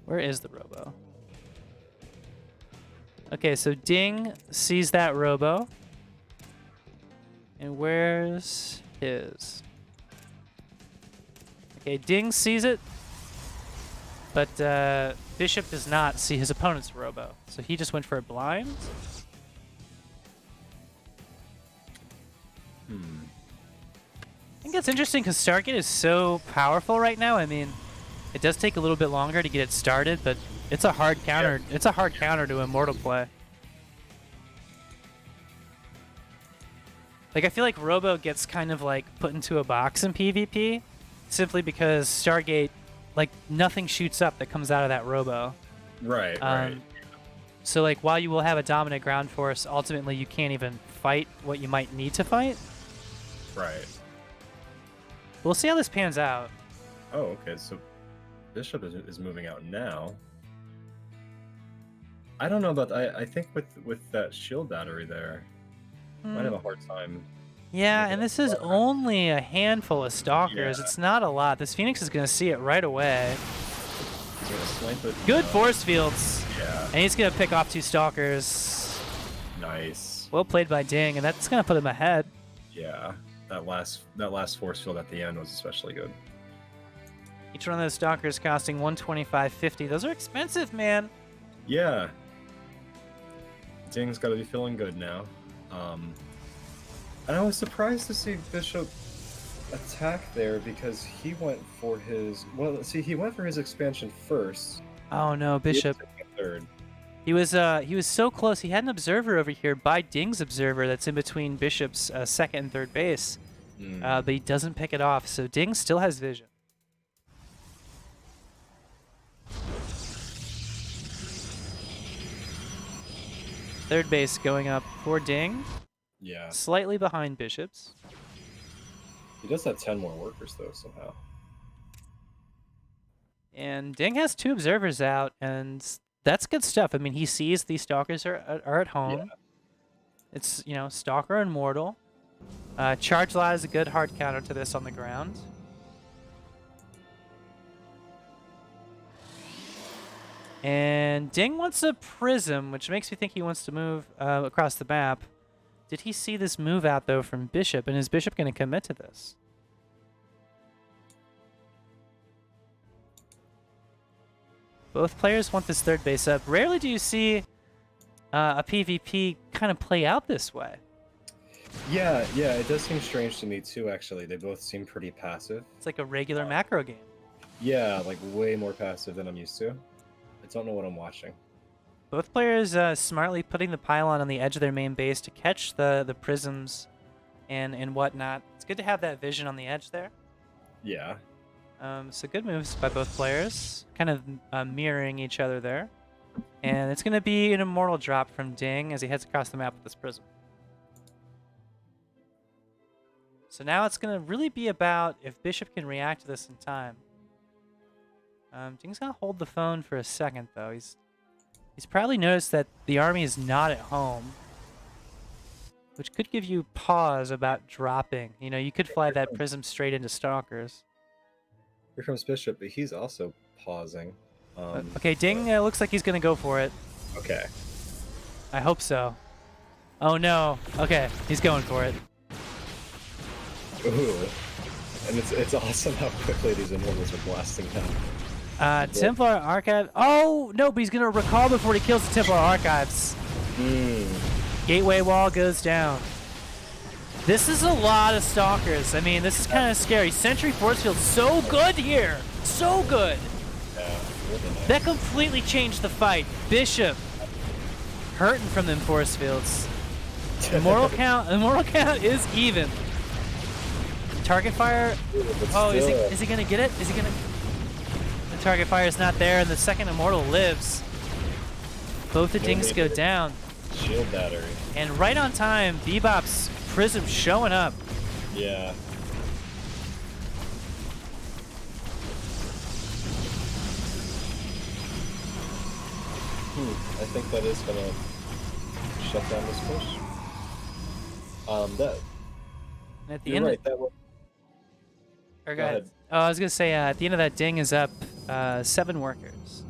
Where is the Robo? Okay, so Ding sees that Robo. And where's his? Okay, Ding sees it. But Bishop does not see his opponent's Robo. So he just went for a blind. I think that's interesting because Stargate is so powerful right now. I mean, It does take a little bit longer to get it started, but it's a hard counter. It's a hard counter to Immortal play. Like, I feel like Robo gets kind of like put into a box in PvP simply because Stargate, like, nothing shoots up that comes out of that Robo. Right, right. So, like, while you will have a dominant ground force, ultimately you can't even fight what you might need to fight. Right. We'll see how this pans out. Oh, okay. So Bishop is moving out now. I don't know about. I think with that shield battery there, might have a hard time. Yeah, and this is only a handful of stalkers. Yeah. It's not a lot. This Phoenix is going to see it right away. He's gonna snipe it. Good force fields. Yeah. And he's going to pick off 2 stalkers. Nice. Well played by Ding, and that's going to put him ahead. Yeah. That last force field at the end was especially good. Each one of those stalkers costing 125.50. Those are expensive, man. Yeah. Ding's got to be feeling good now. And I was surprised to see Bishop attack there because he went for his... Well, see, he went for his expansion first. Oh no, Bishop. Third. He was so close. He had an observer over here by Ding's observer that's in between Bishop's second and third base. But he doesn't pick it off, so Ding still has vision. Third base going up for Ding. Yeah. Slightly behind Bishop's. He does have 10 more workers, though, somehow. And Ding has 2 observers out, and that's good stuff. I mean, he sees these stalkers are at home. Yeah. It's, you know, Stalker and Mortal. Charge Lot is a good hard counter to this on the ground. And Ding wants a Prism, which makes me think he wants to move across the map. Did he see this move out, though, from Bishop? And is Bishop going to commit to this? Both players want this third base up. Rarely do you see a PvP kind of play out this way. Yeah, it does seem strange to me, too, actually. They both seem pretty passive. It's like a regular macro game. Yeah, like way more passive than I'm used to. I don't know what I'm watching. Both players smartly putting the pylon on the edge of their main base to catch the prisms and whatnot. It's good to have that vision on the edge there. Yeah. So good moves by both players, kind of mirroring each other there. And it's going to be an Immortal drop from Ding as he heads across the map with this prism. So now it's going to really be about if Bishop can react to this in time. Ding's going to hold the phone for a second, though. He's probably noticed that the army is not at home, which could give you pause about dropping. You know, you could fly that prism straight into stalkers. Here comes Bishop, but he's also pausing. Okay, Ding looks like he's going to go for it. Okay. I hope so. Oh, no. Okay, he's going for it. Ooh. And it's awesome how quickly these Immortals are blasting down. Templar Archive. Oh, no, but he's going to recall before he kills the Templar Archives. Gateway wall goes down. This is a lot of stalkers. I mean, this is kind of scary. Sentry force field so good here. So good. Yeah, really nice. That completely changed the fight. Bishop hurting from them force fields. Immortal count is even. Target fire. Oh, is he going to get it? Is he going to... The target fire is not there, and the second Immortal lives. Both the Dings go down. Shield battery. And right on time, Bebop's Prism showing up. Yeah. I think that is gonna shut down this push. At the You're end right, that will... Go ahead. Oh, I was gonna say at the end of that Ding is up 7 workers.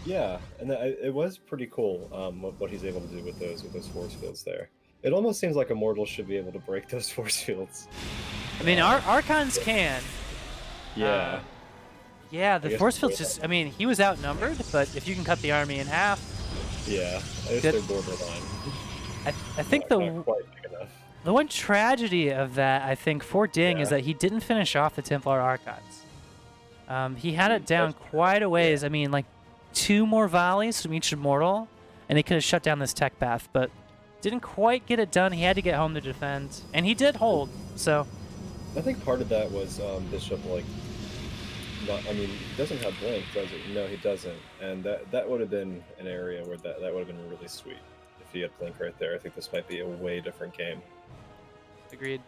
Yeah, and it was pretty cool what he's able to do with those force fields there. It almost seems like Immortals should be able to break those force fields. I mean, Archons can. Yeah. Yeah, the force fields just... I mean, he was outnumbered, but if you can cut the army in half... Yeah, I guess they're borderline. I think not quite big enough. The one tragedy of that, I think, for Ding is that he didn't finish off the Templar Archives. He had it down quite a ways. I mean, like 2 more volleys from each immortal, and he could have shut down this tech path, but didn't quite get it done. He had to get home to defend, and he did hold. So I think part of that was Bishop, like, I mean, he doesn't have blink, does it? No, he doesn't. And that would have been an area where that would have been really sweet if he had blink right there. I think this might be a way different game. agreed.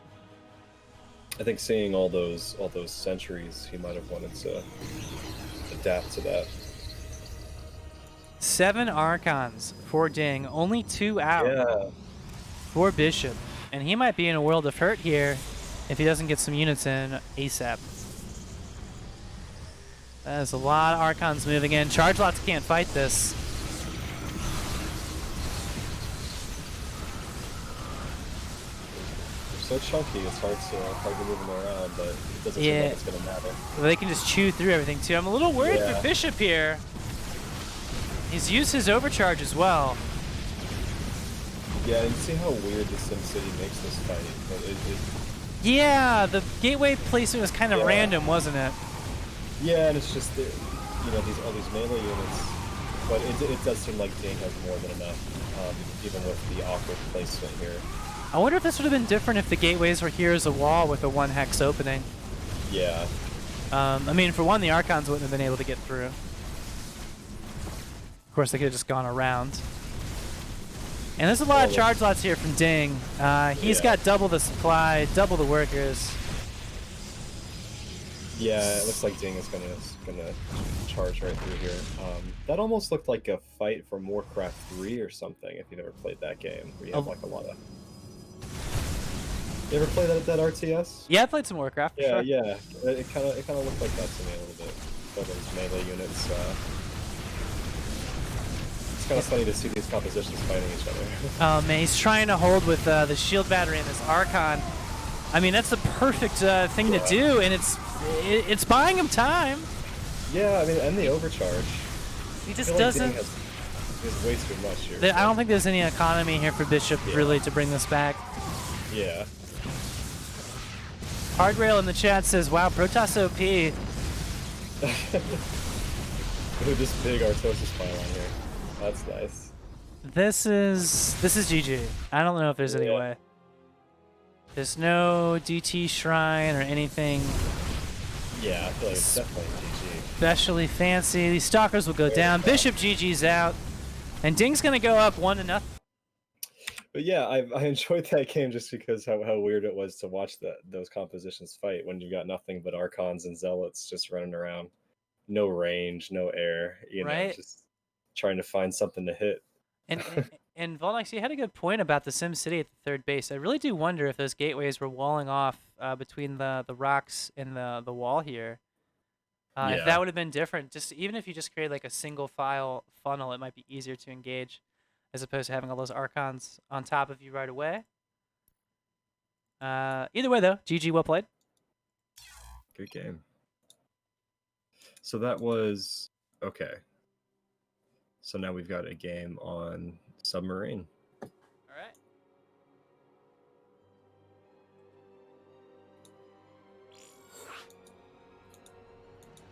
I think seeing all those sentries, he might have wanted to adapt to that. 7 Archons for Ding, only 2 out for Bishop, and he might be in a world of hurt here if he doesn't get some units in ASAP. That is a lot of Archons moving in. Charge lots can't fight this. They're so chunky, it's hard to move them around, but it doesn't seem like it's going to matter. Well, they can just chew through everything too. I'm a little worried for Bishop here. He's used his overcharge as well. Yeah, and see how weird the SimCity makes this fight. But yeah, the gateway placement was kind of random, wasn't it? Yeah, and it's just you know, all these melee units, but it does seem like Ding has more than enough, even with the awkward placement here. I wonder if this would have been different if the gateways were here as a wall with a 1 hex opening. Yeah. I mean, for one, the Archons wouldn't have been able to get through. Of course, they could have just gone around. And there's a lot of charge lots here from Ding. He's got double the supply, double the workers. Yeah, it looks like Ding is gonna charge right through here. That almost looked like a fight from Warcraft 3 or something. If you've ever played that game, where you have like a lot of. You ever play that RTS? Yeah, I played some Warcraft. Yeah, sure. yeah. It kind of looked like that to me a little bit. All those melee units. It's kind of funny to see these compositions fighting each other. Oh man, he's trying to hold with the shield battery and this Archon. I mean, that's the perfect thing to do, and it's buying him time. Yeah, I mean, and the overcharge. He just doesn't. He has way too much here. I don't think there's any economy here for Bishop really to bring this back. Yeah. Hardrail in the chat says, "Wow, Protoss OP." Look at this big Artosis pile on here. That's nice. This is GG. I don't know if there's any way. There's no DT shrine or anything. Yeah, I feel like it's definitely GG. Especially fancy. These stalkers will go down. Bishop GG's out, and Ding's gonna go up 1-0. But yeah, I enjoyed that game just because how weird it was to watch those compositions fight when you got nothing but Archons and Zealots just running around. No range, no air, you know, just trying to find something to hit. And Vulnox, you had a good point about the SimCity at the third base. I really do wonder if those gateways were walling off between the rocks and the wall here. If that would have been different, just even if you just create like a single file funnel, it might be easier to engage as opposed to having all those Archons on top of you right away. Either way, though, GG, well played. Good game. So that was okay. So now we've got a game on Submarine. All right.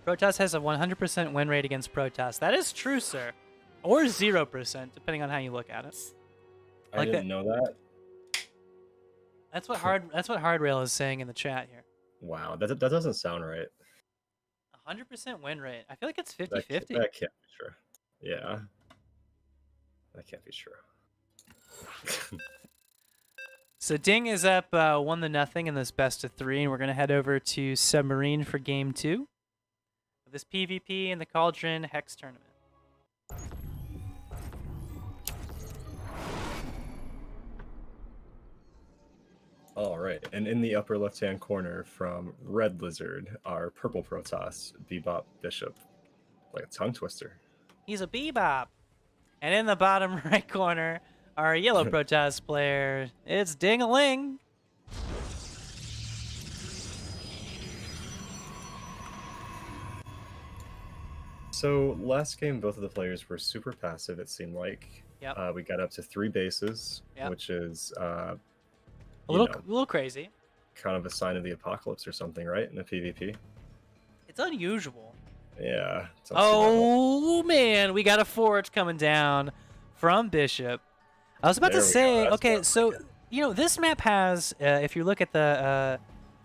Protoss has a 100% win rate against Protoss. That is true, sir. Or 0%, depending on how you look at it. I didn't know that. That's what Hardrail is saying in the chat here. Wow, that doesn't sound right. 100% win rate. I feel like it's 50-50. That can't be true. Yeah. That can't be true. So Ding is up 1-0 in this best of 3, and we're going to head over to Submarine for Game 2 of this PvP in the Cauldron Hex tournament. All right, and in the upper left-hand corner from Red Lizard, our purple Protoss, BebopByshop, like a tongue twister. He's a Bebop. And in the bottom right corner, our yellow Protoss player, it's Ding-a-ling. So last game, both of the players were super passive, it seemed like. Yep. We got up to 3 bases, which is a little crazy. Kind of a sign of the apocalypse or something, right? In the PvP. It's unusual. Yeah. Oh man, we got a forge coming down from Bishop. I was about to say, okay, so you know this map has, if you look at the,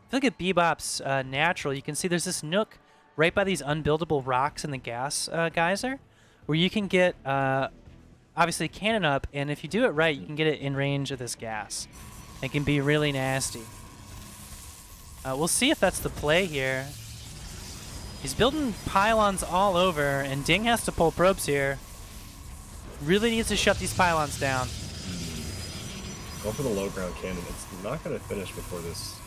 if you look at Bebop's natural, you can see there's this nook right by these unbuildable rocks in the gas geyser, where you can get obviously cannon up, and if you do it right, you can get it in range of this gas. It can be really nasty. We'll see if that's the play here. He's building pylons all over, and Ding has to pull probes here. Really needs to shut these pylons down. Go for the low ground cannon. It's not going to finish before this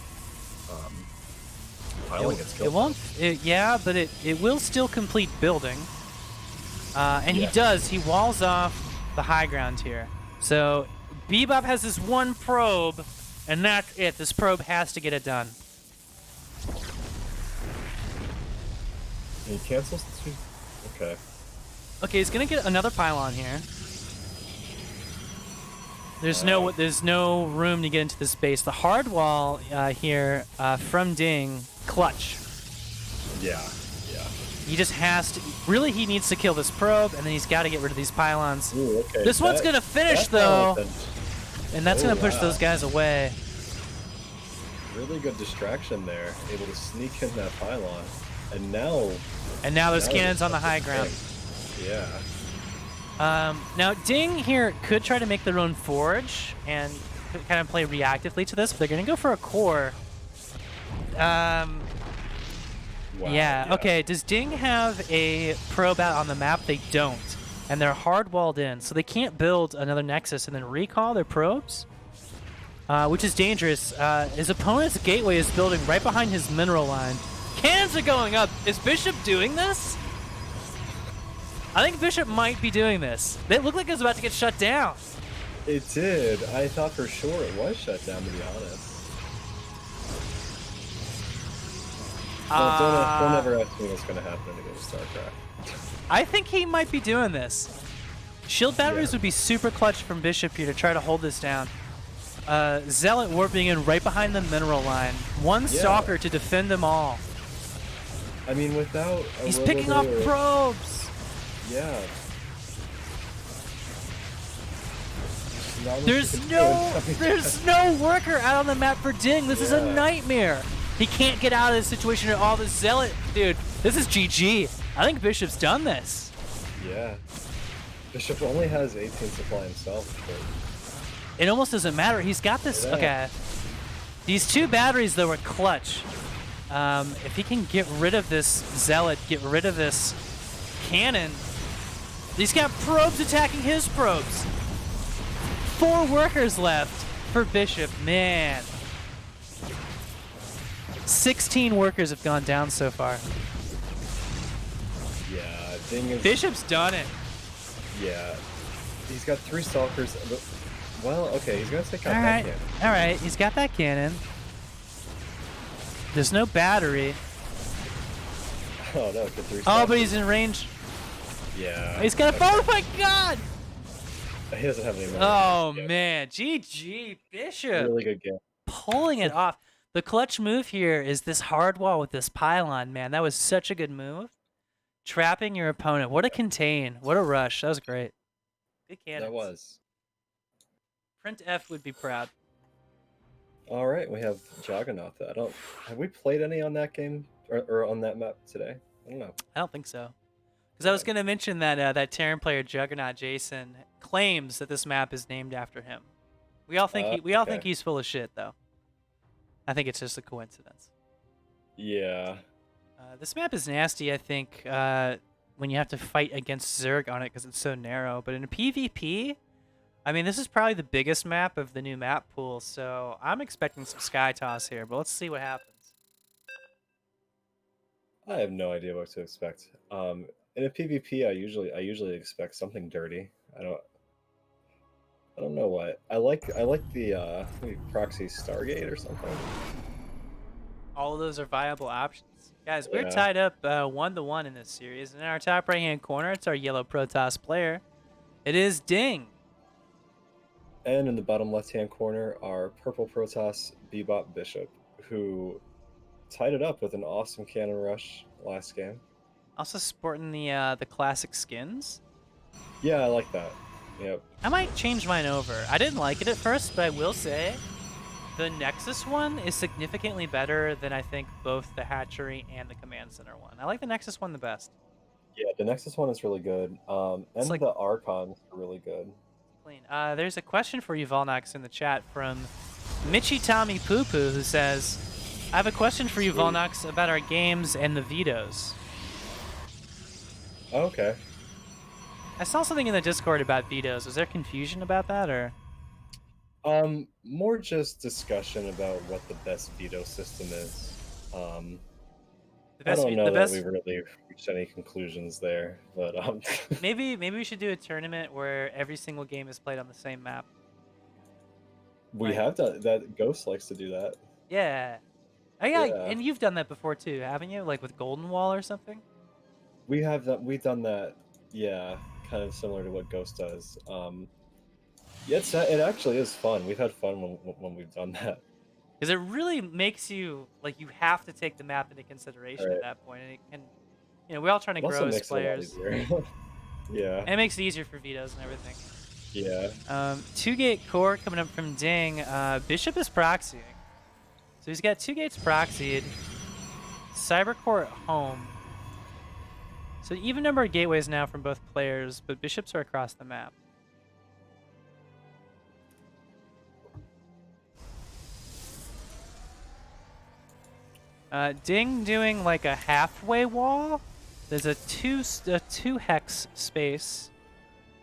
pylon gets killed. It won't. Yeah, but it will still complete building. And he does. He walls off the high ground here. So Bebop has this one probe, and that's it. This probe has to get it done. He cancels the two. Okay. Okay, he's gonna get another pylon here. There's no room to get into this base. The hard wall here from Ding, clutch. Yeah. He just has to. Really, he needs to kill this probe, and then he's got to get rid of these pylons. Ooh, okay. This one's gonna finish though, and that's gonna push those guys away. Really good distraction there. Able to sneak in that pylon, and now there's cannons on the high ground. Yeah. Now Ding here could try to make their own forge and kind of play reactively to this, but they're gonna go for a core. Yeah, okay, does Ding have a probe out on the map? They don't. And they're hard-walled in, so they can't build another Nexus and then recall their probes, which is dangerous. His opponent's gateway is building right behind his mineral line. Cannons are going up. Is Bishop doing this? I think Bishop might be doing this. It looked like it was about to get shut down. It did. I thought for sure it was shut down, to be honest. Don't ever ask me what's going to happen in a game of StarCraft. I think he might be doing this. Shield batteries would be super clutch from Bishop here to try to hold this down. Zealot warping in right behind the mineral line. One Stalker to defend them all. I mean, without a He's picking off probes. Yeah. There's no worker out on the map for Ding. This is a nightmare. He can't get out of this situation at all. The Zealot, dude, this is GG. I think Bishop's done this. Yeah. Bishop only has 18 supply himself. But... It almost doesn't matter. He's got this. Yeah. Okay. These two batteries, though, are clutch. If he can get rid of this Zealot, get rid of this cannon, he's got probes attacking his probes. 4 workers left for Bishop. Man. 16 workers have gone down so far. Yeah, Ding is... Bishop's done it. Yeah. He's got 3 Stalkers. Well, okay, he's going to take out that cannon. Alright, he's got that cannon. There's no battery. Oh, no, good 3 Stalkers. Oh, but he's in range. Yeah. He's got a... Oh, my God! He doesn't have any money. Oh, man. GG, Bishop. Really good game. Pulling it off. The clutch move here is this hard wall with this pylon, man. That was such a good move. Trapping your opponent. What a contain. What a rush. That was great. Good cannons. That was. Print F would be proud. All right, we have Juggernaut. Have we played any on that game or on that map today? I don't know. I don't think so. Because I was going to mention that that Terran player Juggernaut Jason claims that this map is named after him. We all think think he's full of shit, though. I think it's just a coincidence. Yeah. This map is nasty, I think, when you have to fight against Zerg on it because it's so narrow. But in a PvP, I mean, this is probably the biggest map of the new map pool, so I'm expecting some Sky Toss here, but let's see what happens. I have no idea what to expect. In a PvP, I usually expect something dirty. I don't know what. I like the maybe proxy Stargate or something. All of those are viable options. Guys, we're tied up 1-1 in this series. And in our top right-hand corner, it's our yellow Protoss player. It is Ding. And in the bottom left-hand corner, our purple Protoss BebopByshop, who tied it up with an awesome cannon rush last game. Also sporting the classic skins. Yeah, I like that. Yep. I might change mine over. I didn't like it at first, but I will say the Nexus one is significantly better than I think both the Hatchery and the Command Center one. I like the Nexus one the best. Yeah, the Nexus one is really good. And like, the Archons are really good. Clean. There's a question for you, Vulnox, in the chat from Michi Tommy Poo Poo, who says, I have a question for you, Vulnox, about our games and the vetoes. Oh, okay. I saw something in the Discord about vetoes. Was there confusion about that, or? More just discussion about what the best veto system is. I don't know that we really reached any conclusions there, but maybe we should do a tournament where every single game is played on the same map. We have done that. Ghost likes to do that. Yeah. Oh yeah, and you've done that before too, haven't you? Like with Golden Wall or something? We've done that. Yeah, kind of similar to what Ghost does. Yeah, it actually is fun. We've had fun when we've done that. Because it really makes you like you have to take the map into consideration at that point, and we're all trying to grow as players. Yeah. And it makes it easier for vetoes and everything. Yeah. 2-gate core coming up from Ding. Bishop is proxying, so he's got 2 gates proxied. Cybercore at home. So even number of gateways now from both players, but bishops are across the map. Ding doing like a halfway wall. There's a two hex space.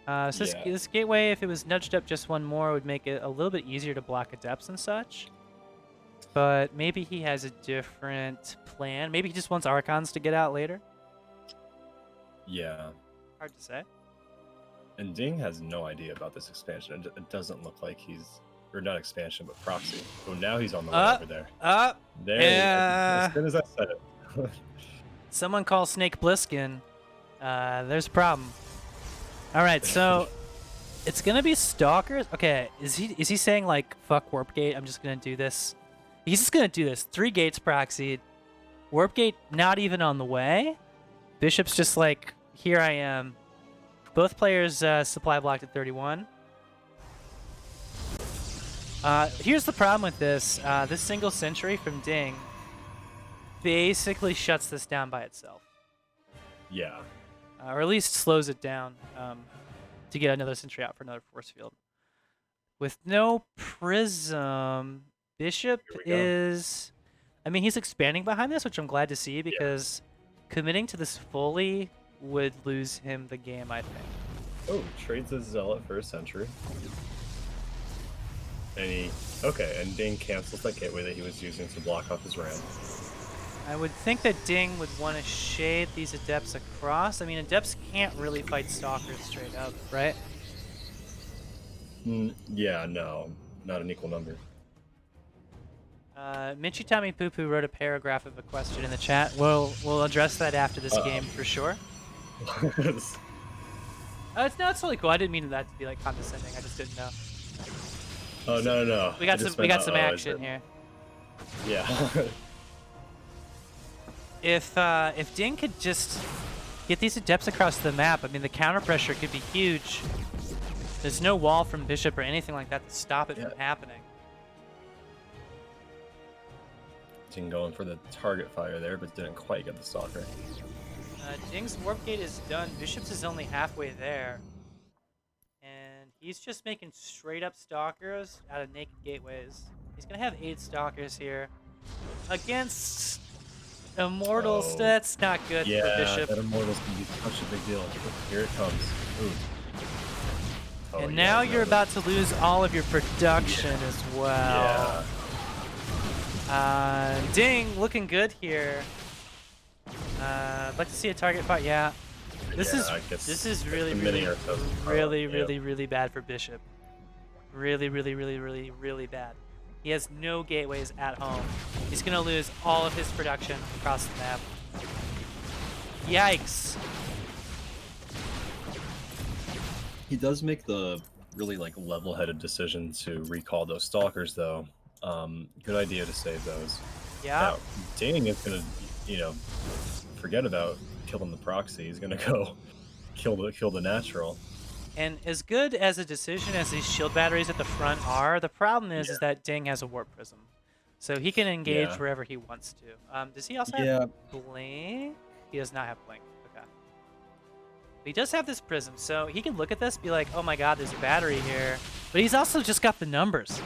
So this gateway, if it was nudged up just one more, would make it a little bit easier to block adepts and such. But maybe he has a different plan. Maybe he just wants Archons to get out later. Yeah. Hard to say. And Ding has no idea about this expansion. It doesn't look like he's... Or not expansion, but proxy. Oh, now he's on the way over there. There. As soon as I said it. Someone call Snake Plissken. There's a problem. All right, so it's gonna be Stalkers. Okay, is he saying like fuck Warp Gate? I'm just gonna do this. He's just gonna do this. 3 gates proxied. Warp Gate not even on the way. Bishop's just like, here I am. Both players supply blocked at 31. Here's the problem with this. This single sentry from Ding basically shuts this down by itself. Yeah. Or at least slows it down to get another sentry out for another force field. With no Prism, Bishop is... I mean, he's expanding behind this, which I'm glad to see, because committing to this fully would lose him the game, I think. Oh, trades a Zealot for a sentry. And and Ding cancels that gateway that he was using to block off his ramp. I would think that Ding would want to shade these Adepts across. I mean, Adepts can't really fight Stalkers straight up, right? Yeah, no. Not an equal number. Michitami Poo Poo wrote a paragraph of a question in the chat. We'll address that after this game for sure. It's totally cool. I didn't mean that to be like condescending. I just didn't know. Oh no. We got some action here. Yeah. If Ding could just get these Adepts across the map, I mean the counter pressure could be huge. There's no wall from Bishop or anything like that to stop it from happening. Ding going for the target fire there, but didn't quite get the Stalker. Ding's Warp Gate is done. Bishop's is only halfway there. And he's just making straight up Stalkers out of naked gateways. He's going to have 8 Stalkers here. Against Immortals, that's not good for Bishop. Yeah, that Immortals can be such a big deal. Here it comes. Ooh. And now you're about to lose all of your production as well. Yeah. Ding, looking good here. I'd like to see a target fight. Yeah. This is really bad for Bishop. Really bad. He has no gateways at home. He's gonna lose all of his production across the map. Yikes. He does make the really level-headed decision to recall those Stalkers, though. Good idea to save those. Yeah. Now, Ding is gonna, forget about killing the proxy. He's gonna go kill the natural. And as good as a decision as these shield batteries at the front are, the problem is that Ding has a warp prism, so he can engage wherever he wants to. Does he also have blink? He does not have blink. Okay. But he does have this prism, so he can look at this, be like, "Oh my God, there's a battery here," but he's also just got the numbers.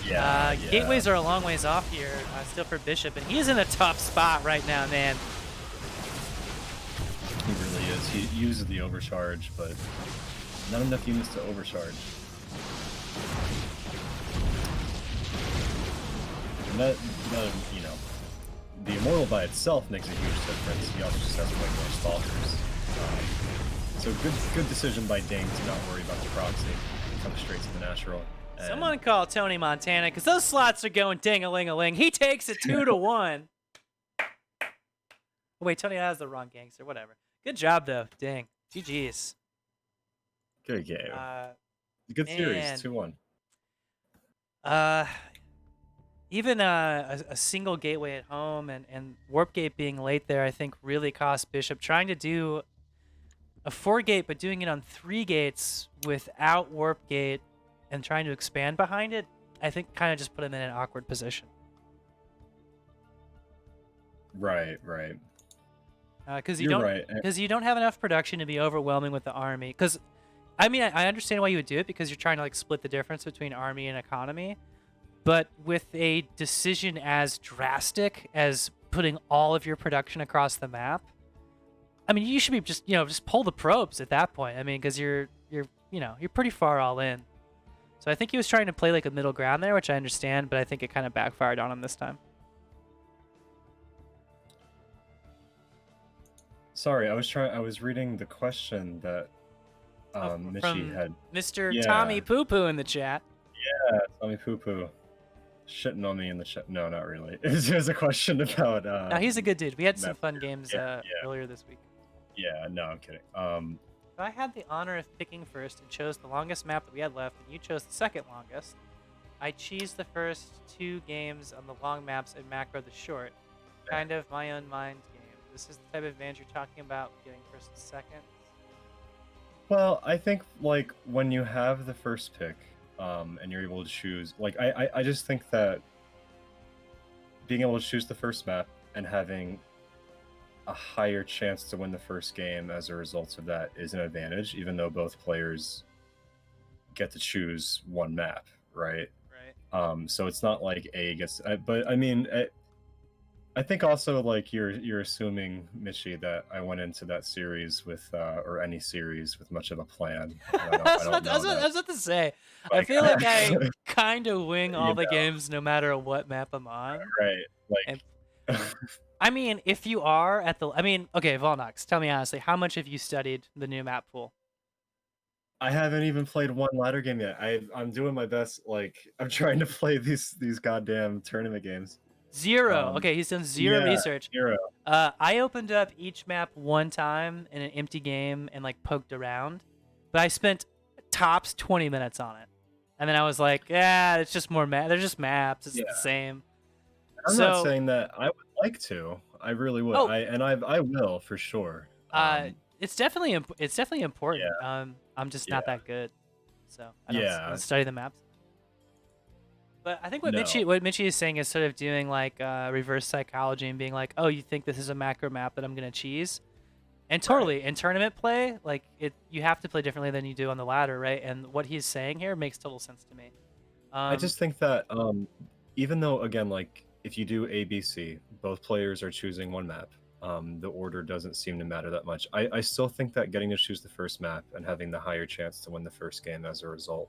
Gateways are a long ways off here, still for Bishop, and he's in a tough spot right now, man. He really is. He uses the overcharge, but not enough units to overcharge. And that, the Immortal by itself makes a huge difference. He also just has way more Stalkers. So good decision by Ding to not worry about the proxy. Come straight to the natural. And Someone call Tony Montana, because those slots are going ding-a-ling-a-ling. He takes it 2-1. Oh, wait, Tony has the wrong gangster. Whatever. Good job, though. Ding. GG's. Good game. Good series. 2-1. Even a single gateway at home and Warp Gate being late there, I think, really cost Bishop. Trying to do a 4-gate, but doing it on 3 gates without Warp Gate and trying to expand behind it, I think kind of just put him in an awkward position. Right. Because you don't have enough production to be overwhelming with the army. Because I mean, I understand why you would do it, because you're trying to like split the difference between army and economy. But with a decision as drastic as putting all of your production across the map, I mean, you should be just pull the probes at that point. I mean, because you're pretty far all in. So I think he was trying to play like a middle ground there, which I understand, but I think it kind of backfired on him this time. Sorry, I was reading the question that Michi had. Mr. Tommy Poo Poo in the chat. Yeah, Tommy Poo Poo. Shitting on me in the chat. No, not really. There's a question about. No, he's a good dude. We had some fun games earlier this week. Yeah, no, I'm kidding. If I had the honor of picking first and chose the longest map that we had left, and you chose the second longest, I cheese the first 2 games on the long maps and macro the short. Kind of my own mind game. This is the type of advantage you're talking about, getting first and second. Well, I think like when you have the first pick, and you're able to choose, like I just think that being able to choose the first map and having a higher chance to win the first game as a result of that is an advantage, even though both players get to choose one map, right? Right. So it's not like A gets, but I mean, I think also like you're assuming, Michi, that I went into that series with or any series with much of a plan. I was about to say. Like, I feel like I kind of wing all the games no matter what map I'm on. Right. Like. I mean, if you are at the, okay, Vulnox, tell me honestly, how much have you studied the new map pool? I haven't even played one ladder game yet. I'm doing my best. Like, I'm trying to play these goddamn tournament games. 0. Okay, he's done 0 research. 0. I opened up each map one time in an empty game and like poked around, but I spent tops 20 minutes on it, and then I was like, yeah, it's just more map. They're just maps. It's the same. I'm not saying that I would like to. I really would. I will for sure. It's definitely important. Yeah. I'm just not that good, so I don't study the maps. But I think what Michi is saying is sort of doing like reverse psychology and being like, oh, you think this is a macro map that I'm gonna cheese? And totally, in tournament play, like you have to play differently than you do on the ladder, right? And what he's saying here makes total sense to me. I just think that even though, again, like if you do ABC, both players are choosing one map. The order doesn't seem to matter that much. I still think that getting to choose the first map and having the higher chance to win the first game as a result,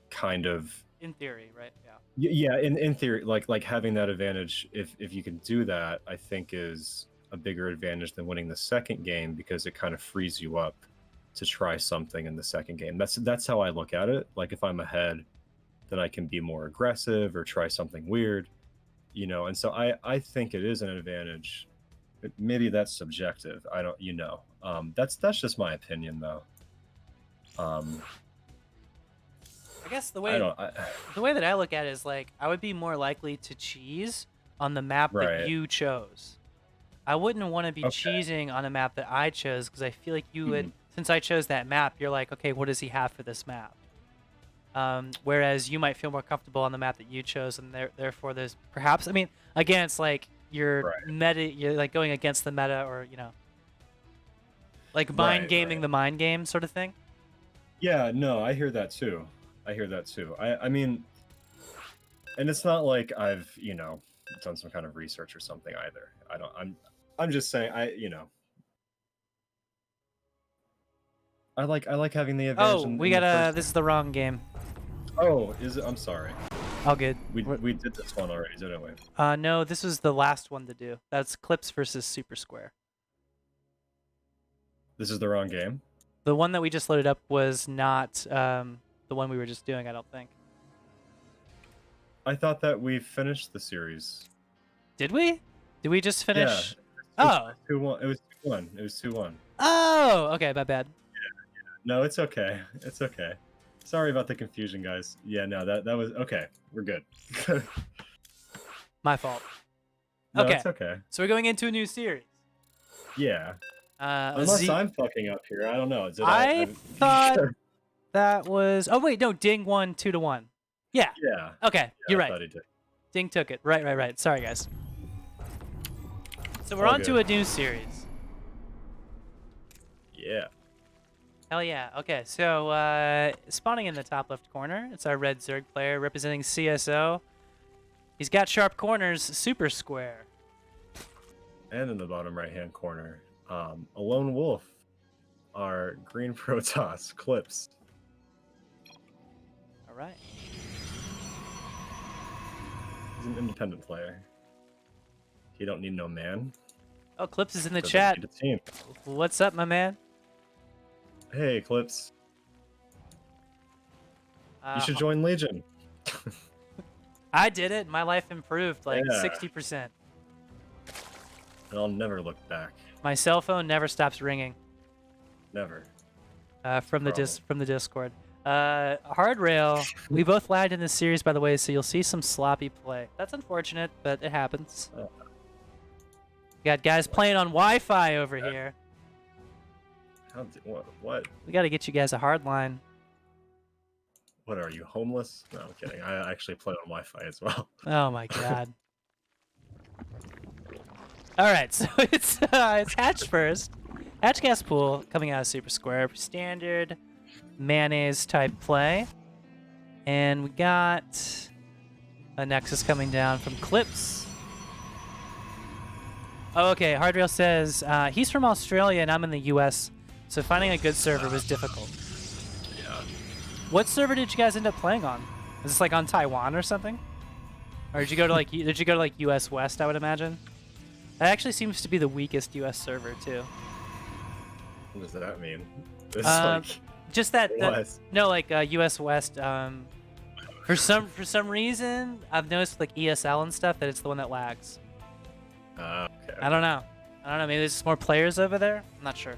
kind of. In theory, right? Yeah. In theory, like having that advantage, if you can do that, I think is a bigger advantage than winning the second game, because it kind of frees you up to try something in the second game. That's how I look at it. Like if I'm ahead, then I can be more aggressive or try something weird, And so I think it is an advantage. Maybe that's subjective. I don't, that's just my opinion though. I guess the way that I look at it is like I would be more likely to cheese on the map that Right. you chose. I wouldn't want to be Okay. cheesing on a map that I chose because I feel like you would, Hmm. since I chose that map, you're like, okay, what does he have for this map? Whereas you might feel more comfortable on the map that you chose, and therefore there's perhaps, I mean, again, it's like you're you're like going against the meta, or like mind gaming the mind game sort of thing. Yeah, no, I hear that too. I mean, and it's not like I've, done some kind of research or something either. I'm just saying, I like having the advantage. Oh, we gotta. This is the wrong game. Oh, is it? I'm sorry. All good. We did this one already, didn't we? No, this was the last one to do. That's Clips versus Supersquare. This is the wrong game. The one that we just loaded up was not the one we were just doing, I don't think. I thought that we finished the series. Did we? Did we just finish? Yeah. It was 2-1. It was 2-1. Oh, okay, my bad. Yeah. No, it's okay. It's okay. Sorry about the confusion, guys. Yeah, no, that was okay. We're good. My fault. No, okay. It's okay. So we're going into a new series. Yeah. Unless I'm fucking up here, I don't know. I thought that was. Oh wait, no. Ding won 2-1. Yeah. Yeah. Okay, yeah, you're I right. Did. Ding took it. Right. Sorry, guys. So we're on to a new series. Yeah. Hell yeah. Okay, so spawning in the top left corner, it's our red Zerg player representing CSO. He's got sharp corners, Supersquare. And in the bottom right-hand corner, a lone wolf, our green Protoss, Clips. All right. He's an independent player. He don't need no man. Oh, Clips is in the chat. Need a team. What's up, my man? Hey, Clips. You should join Legion. I did it. My life improved like Yeah. 60%. And I'll never look back. My cell phone never stops ringing. Never. From the Discord. Hard Rail. We both lagged in this series, by the way, so you'll see some sloppy play. That's unfortunate, but it happens. We got guys playing on Wi-Fi over here. What? We got to get you guys a hard line. What are you, homeless? No, I'm kidding. I actually play on Wi-Fi as well. Oh my god. All right, so it's hatch first. Hatch gas pool coming out of Supersquare. Standard mayonnaise type play. And we got a Nexus coming down from Clips. Oh, okay, Hardrail says he's from Australia and I'm in the US, so finding a good server was difficult. Yeah. What server did you guys end up playing on? Is this like on Taiwan or something? Or did you go to like US West, I would imagine? That actually seems to be the weakest US server too. What does that mean? It's just that West. No, like US West. For some reason, I've noticed with, like ESL and stuff that it's the one that lags. Okay. I don't know. Maybe there's just more players over there. I'm not sure.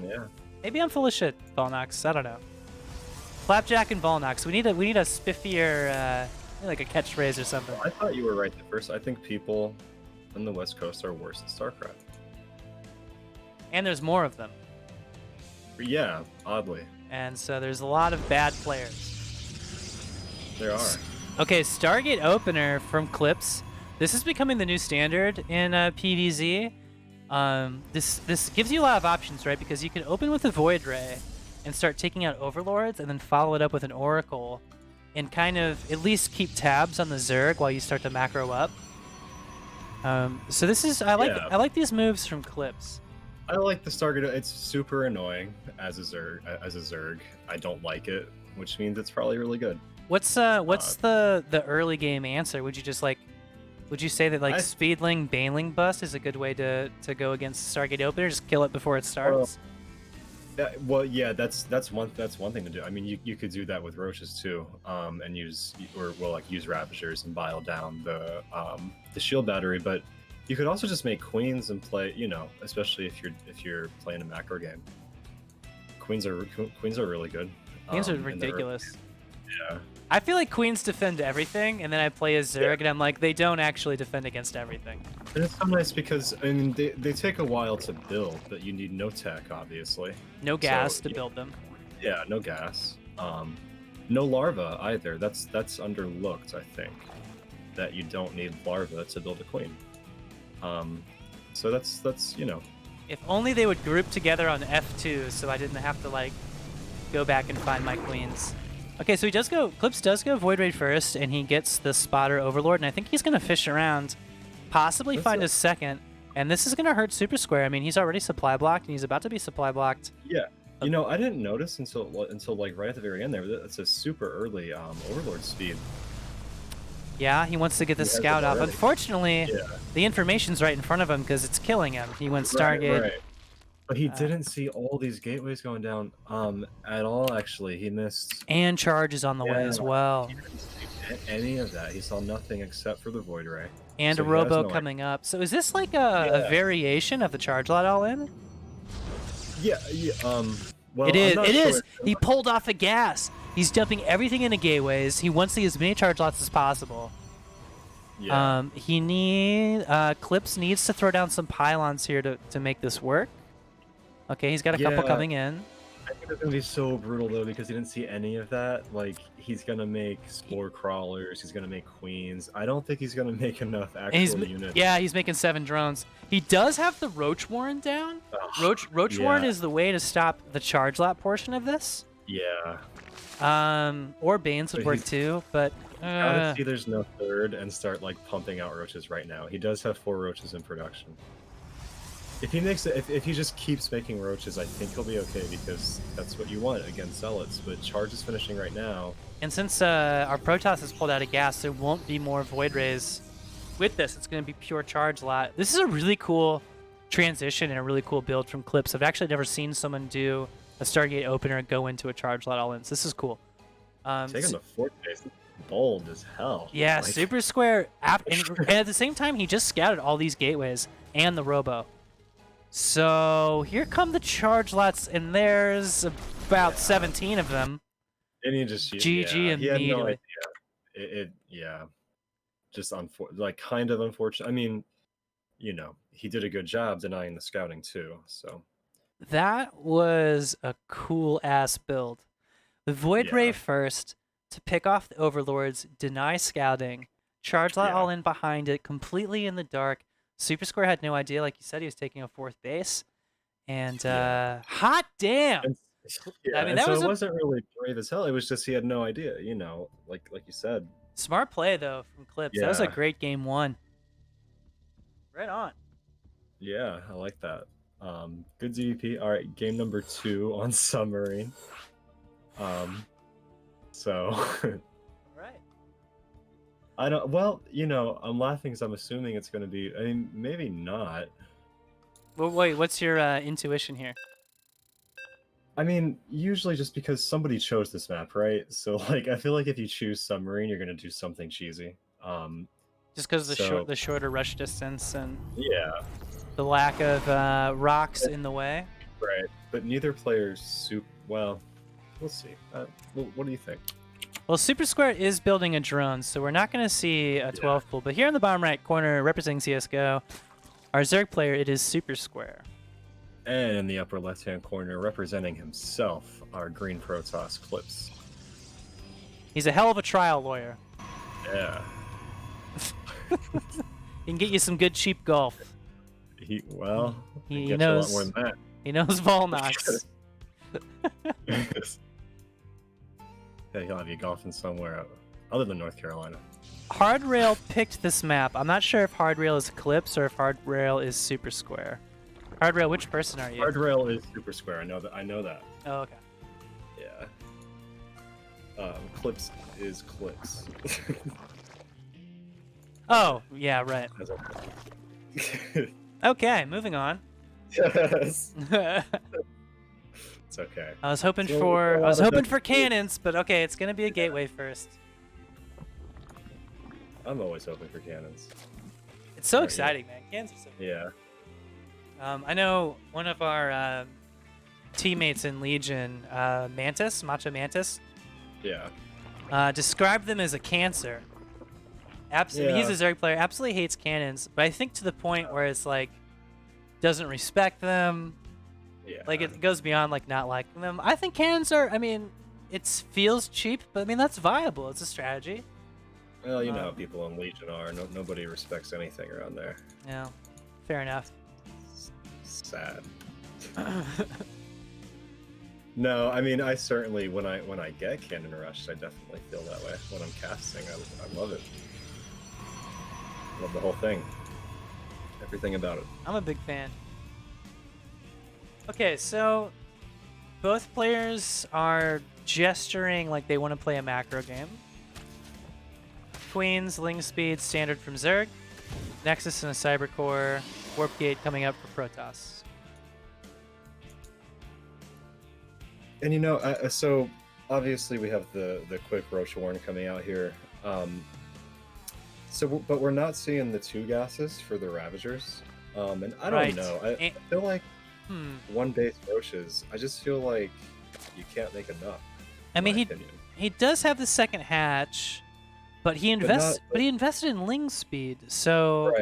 Yeah. Maybe I'm full of shit, Vulnox. I don't know. Flapjack and Vulnox. We need a spiffier, like a catchphrase or something. Well, I thought you were right at first. I think people on the West Coast are worse at StarCraft. And there's more of them. Yeah, oddly. And so there's a lot of bad players. There are. Okay, Stargate Opener from Clips. This is becoming the new standard in PvZ. This gives you a lot of options, right? Because you can open with a Void Ray and start taking out Overlords and then follow it up with an Oracle and kind of at least keep tabs on the Zerg while you start to macro up. So this is, I like these moves from Clips. I like the Stargate. It's super annoying as a Zerg. I don't like it, which means it's probably really good. What's the early game answer? Would you say that like Speedling Baneling Bust is a good way to go against Stargate Opener? Just kill it before it starts. Well, yeah, that's one thing to do. I mean, you could do that with Roaches too, and use Ravagers and bile down the shield battery. But you could also just make Queens and play, especially if you're playing a macro game. Queens are really good. Queens are ridiculous. Yeah, I feel like queens defend everything, and then I play as Zerg, and I'm like, they don't actually defend against everything. And it's so nice because, I mean, they take a while to build, but you need no tech, obviously. No gas to build them. Yeah, no gas. No larva either. That's underlooked, I think. That you don't need larva to build a queen. So that's you know. If only they would group together on F2, so I didn't have to like go back and find my queens. Okay, so Clips does go Void Raid first, and he gets the Spotter Overlord, and I think he's gonna fish around, possibly find a second, and this is gonna hurt Supersquare. I mean, he's already supply blocked, and he's about to be supply blocked. Yeah, you know, I didn't notice until like right at the very end there. That's a super early Overlord speed. Yeah, he wants to get the scout off. Unfortunately, the information's right in front of him because it's killing him. He went Stargate. Right. But he didn't see all these gateways going down at all, actually. He missed... And charge is on the way as well. He didn't see any of that. He saw nothing except for the Void Ray. And so a Robo coming up. So is this like a variation of the charge lot all in? Yeah, well, it is. He pulled off the gas. He's dumping everything into gateways. He wants to see as many charge lots as possible. Yeah. Clips needs to throw down some pylons here to make this work. Okay, he's got a couple coming in. I think it's gonna be so brutal though because he didn't see any of that. Like he's gonna make spore crawlers, he's gonna make queens. I don't think he's gonna make enough actual units. Yeah, he's making 7 drones. He does have the Roach Warren down. Roach Warren is the way to stop the charge lot portion of this. Yeah. Or Banes would work too, but gotta see there's no third and start like pumping out roaches right now. He does have 4 roaches in production. If he makes it, if he just keeps making roaches, I think he'll be okay because that's what you want against zealots. But charge is finishing right now. And since our Protoss has pulled out of gas, there won't be more Void Rays with this. It's going to be pure charge lot. This is a really cool transition and a really cool build from Clips. I've actually never seen someone do a Stargate opener and go into a charge lot all in. So this is cool. Taking the fort base, bold as hell. Yeah, like... Supersquare. And at the same time, he just scouted all these gateways and the Robo. So here come the charge lots, and there's about 17 of them. And he just GG immediately. He had no idea. Just like kind of unfortunate. I mean, you know, he did a good job denying the scouting too. So that was a cool ass build. The Void Ray first to pick off the Overlords, deny scouting, charge lot all in behind it, completely in the dark. Supersquare had no idea, like you said, he was taking a 4th base, and hot damn! I mean, that so it wasn't really brave as hell. It was just he had no idea, you know, like you said. Smart play though from Clips. That was a great game 1. Right on. Yeah, I like that. Good ZVP. All right, game number 2 on Submarine. So. I don't. Well, you know, I'm laughing because I'm assuming it's going to be. I mean, maybe not. Well, wait. What's your intuition here? I mean, usually just because somebody chose this map, right? So, like, I feel like if you choose Submarine, you're going to do something cheesy. Just because the shorter rush distance and the lack of rocks in the way. Right, but neither player's well. We'll see. What do you think? Well, Supersquare is building a drone, so we're not going to see a 12 pool. But here in the bottom right corner, representing CSGO, our Zerg player, it is Supersquare. And in the upper left-hand corner, representing himself, our green Protoss Clips. He's a hell of a trial lawyer. Yeah. He can get you some good cheap golf. He knows a lot more than that. He knows Vulnox. Yeah, he'll have you golfing somewhere other than North Carolina. Hardrail picked this map. I'm not sure if Hardrail is Clips or if Hardrail is Supersquare. Hardrail, which person are you? Hardrail is Supersquare. I know that. Oh, okay. Yeah. Clips is Clips. Oh, yeah, right. Okay, moving on. Yes. It's okay. I was hoping for cannons, but okay, it's gonna be a gateway first. I'm always hoping for cannons. It's so exciting, man. Cannons are so cool. Yeah. I know one of our teammates in Legion, Macho Mantis. Yeah. Describe them as a cancer. Absolutely, he's a Zerg player. Absolutely hates cannons, but I think to the point where it's like doesn't respect them. Yeah. Like it goes beyond like not liking them. I think cannons are. I mean, it feels cheap, but I mean that's viable. It's a strategy. Well, you know how people in Legion are. Nobody respects anything around there. Yeah, fair enough. Sad. No, I mean I certainly when I get cannon rushed, I definitely feel that way when I'm casting. I love it. Love the whole thing. Everything about it. I'm a big fan. Okay, so both players are gesturing like they want to play a macro game. Queens, Ling Speed, standard from Zerg. Nexus and a Cybercore. Warp Gate coming up for Protoss. And you know, so obviously we have the quick Roach Warren coming out here. But we're not seeing the 2 gases for the Ravagers. And I don't know. I feel like one base Roaches. I just feel like you can't make enough. I mean, he does have the second hatch, but he invested in Ling Speed. So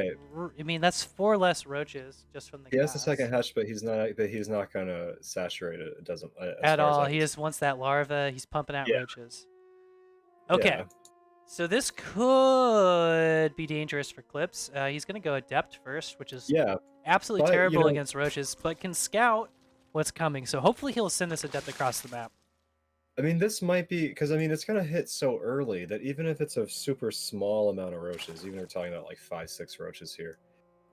I mean, that's 4 less Roaches just from the. He has the second hatch, but he's not gonna saturate it. It doesn't at all. He just wants that larva. He's pumping out Roaches. Okay. Yeah. So this could be dangerous for Clips. He's going to go Adept first, which is absolutely terrible against Roaches, but can scout what's coming. So hopefully he'll send this Adept across the map. I mean, this might be, because I mean, it's going to hit so early that even if it's a super small amount of Roaches, even if we're talking about like 5-6 Roaches here,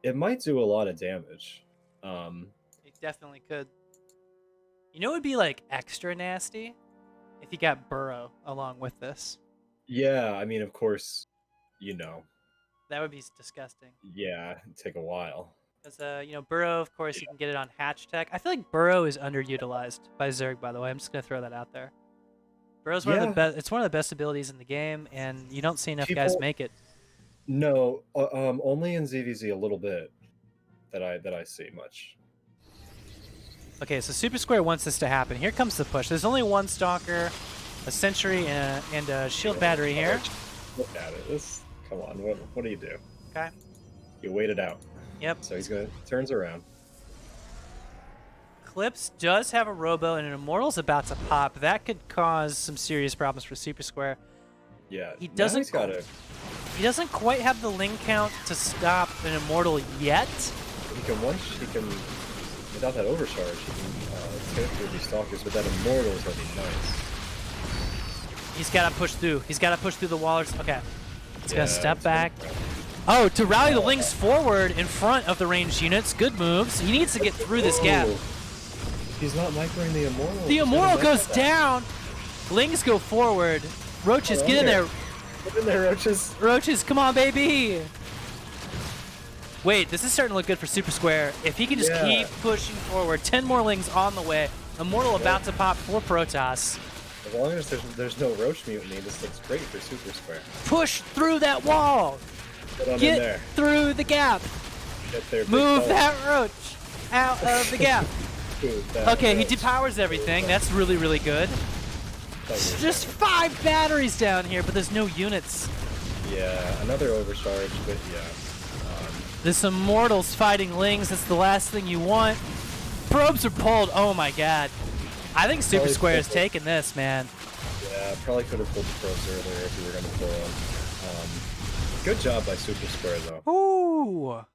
it might do a lot of damage. It definitely could. You know, it would be like extra nasty if you got Burrow along with this. Yeah, I mean, of course, you know. That would be disgusting. Yeah, it'd take a while. Because, you know, Burrow, of course, you can get it on Hatch Tech. I feel like Burrow is underutilized by Zerg, by the way. I'm just going to throw that out there. Burrow's one of the best. It's one of the best abilities in the game, and you don't see enough guys make it. No, only in ZVZ a little bit that I see much. Okay, so Supersquare wants this to happen. Here comes the push. There's only 1 Stalker, a Sentry, and a Shield Battery here. Look at it. Come on, what do you do? Okay. You wait it out. Yep. So he's going to turns around. Clips does have a Robo, and an Immortal's about to pop. That could cause some serious problems for Supersquare. Yeah. He doesn't quite have the Ling count to stop an Immortal yet. He can without that overcharge, he can tear through these Stalkers, but that Immortal is going to be nice. He's got to push through. He's got to push through the wallers. Okay. He's going to step back. Oh, to rally the Lings forward in front of the ranged units. Good moves. He needs to get through this gap. He's not microing the Immortal. The Immortal goes down. Lings go forward. Roaches, get in there. Get in there, Roaches. Roaches, come on, baby. Wait, this is starting to look good for Supersquare. If he can just keep pushing forward. 10 more Lings on the way. Immortal about to pop for Protoss. As long as there's no Roach Mutiny, this looks great for Supersquare. Push through that wall. Get through the gap. Move that Roach out of the gap. Okay, he depowers everything. That's really, really good. Just 5 batteries down here, but there's no units. Yeah, another overcharge, but yeah. There's some Mortals fighting Lings. That's the last thing you want. Probes are pulled. Oh my god. I think Supersquare is taking this, man. Yeah, probably could have pulled the probes earlier if you were going to pull them. Good job by Supersquare, though. Ooh.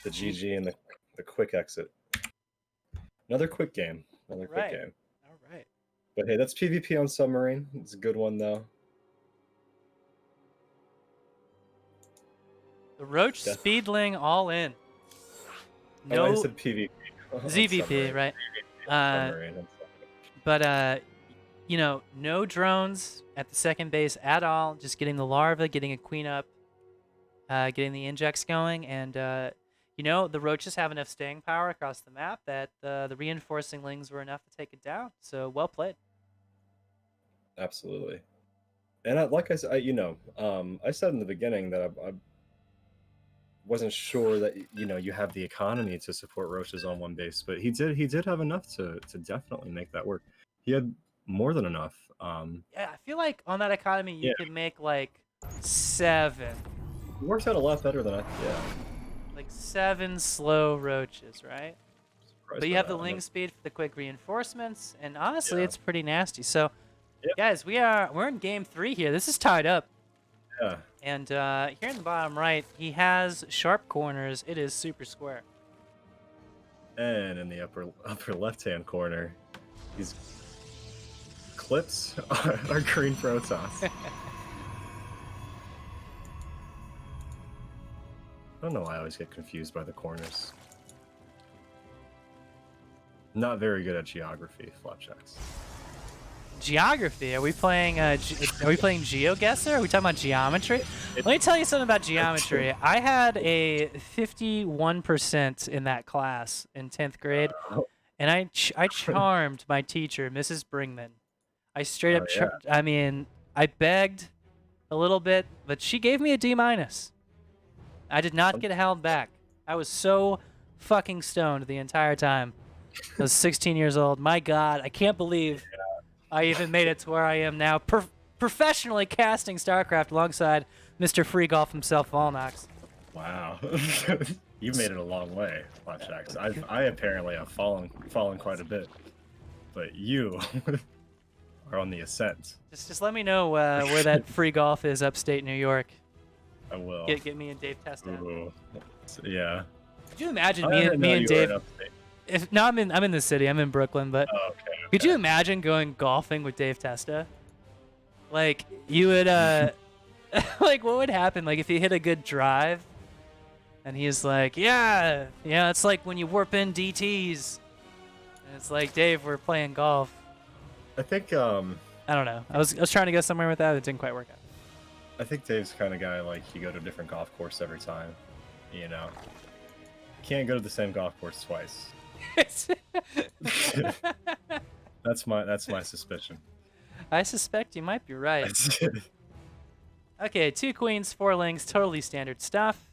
The GG and the quick exit. Another quick game. Another quick game. All right. But hey, that's PvP on Submarine. It's a good one, though. The Roach Speedling all in. No, I said PvP. ZVP, right? But you know, no drones at the second base at all. Just getting the larva, getting a queen up, getting the injects going, and you know, the Roaches have enough staying power across the map that the reinforcing Lings were enough to take it down. So well played. Absolutely. And like I said, I said in the beginning that I wasn't sure that you have the economy to support Roaches on one base, but he did have enough to definitely make that work. He had more than enough. Yeah, I feel like on that economy you could make like 7. It works out a lot better than yeah. Like 7 slow roaches, right? Surprised But you by have the that. ling speed for the quick reinforcements, and honestly, it's pretty nasty. So, Yeah. guys, we're in game 3 here. This is tied up. Yeah. And here in the bottom right, he has sharp corners. It is super square. And in the upper left-hand corner, these clips are green Protoss. I don't know why I always get confused by the corners. Not very good at geography, Flapjacks. Geography? Are we playing? Are we playing GeoGuessr? Are we talking about geometry? Let me tell you something about geometry. I had a 51% in that class in 10th grade, and I charmed my teacher, Mrs. Bringman. I straight up, I mean, I begged a little bit, but she gave me a D-. I did not get held back. I was so fucking stoned the entire time. I was 16 years old. My God, I can't believe I even made it to where I am now, professionally casting StarCraft alongside Mr. Free Golf himself, Vulnox. Wow. You've made it a long way, Flapjacks. I apparently have fallen quite a bit. But you are on the ascent. Just let me know where that Free Golf is upstate New York. I will. Get me and Dave Testa. Ooh. Yeah. Could you imagine me and Dave? I'm in the city. I'm in Brooklyn, but okay. Could you imagine going golfing with Dave Testa? Like you would like what would happen? Like if you hit a good drive, and he's like, yeah, it's like when you warp in DTs, and it's like, Dave, we're playing golf. I think I don't know. I was trying to go somewhere with that. It didn't quite work out. I think Dave's the kind of guy like you go to a different golf course every time. You know, can't go to the same golf course twice. That's my suspicion. I suspect you might be right. Okay, 2 queens, 4 lings, totally standard stuff.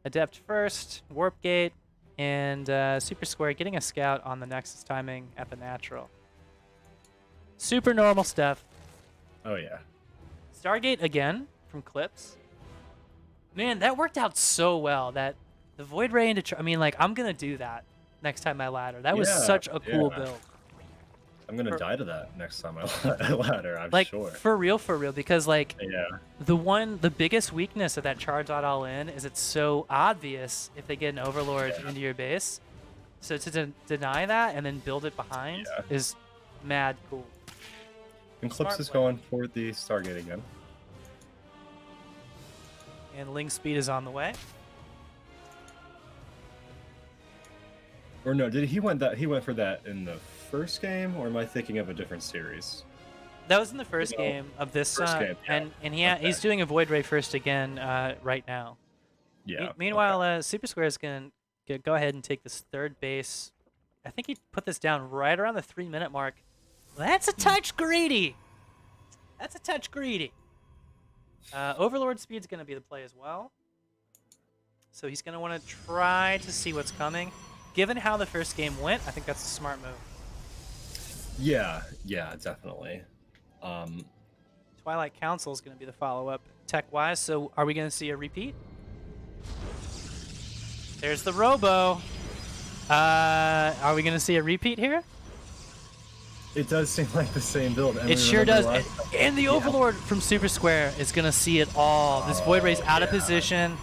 Adept first, warp gate, and super square getting a scout on the Nexus timing at the natural. Super normal stuff. Oh yeah. Stargate again from Clips. Man, that worked out so well. That the Void Ray into I mean, like, I'm gonna do that next time I ladder. That was such a cool build. I'm gonna die to that next time I ladder, I'm like, sure. For real, because like yeah. the biggest weakness of that charge dot all in is it's so obvious if they get an overlord into your base. So to deny that and then build it behind is mad cool. And Clips is going for the Stargate again. And Ling speed is on the way. Or no, he went for that in the first game, or am I thinking of a different series? That was in the first game of this game, and he's doing a Void Ray first again right now. Yeah. Meanwhile, Super Square is gonna go ahead and take this third base. I think he put this down right around the 3-minute mark. That's a touch greedy. That's a touch greedy. Overlord speed's gonna be the play as well. So he's gonna want to try to see what's coming. Given how the first game went, I think that's a smart move. Yeah, definitely. Twilight Council is going to be the follow-up tech-wise, so are we going to see a repeat? There's the Robo. Are we going to see a repeat here? It does seem like the same build. It sure does. And the Overlord from Super Square is going to see it all. This Void Ray's out of position.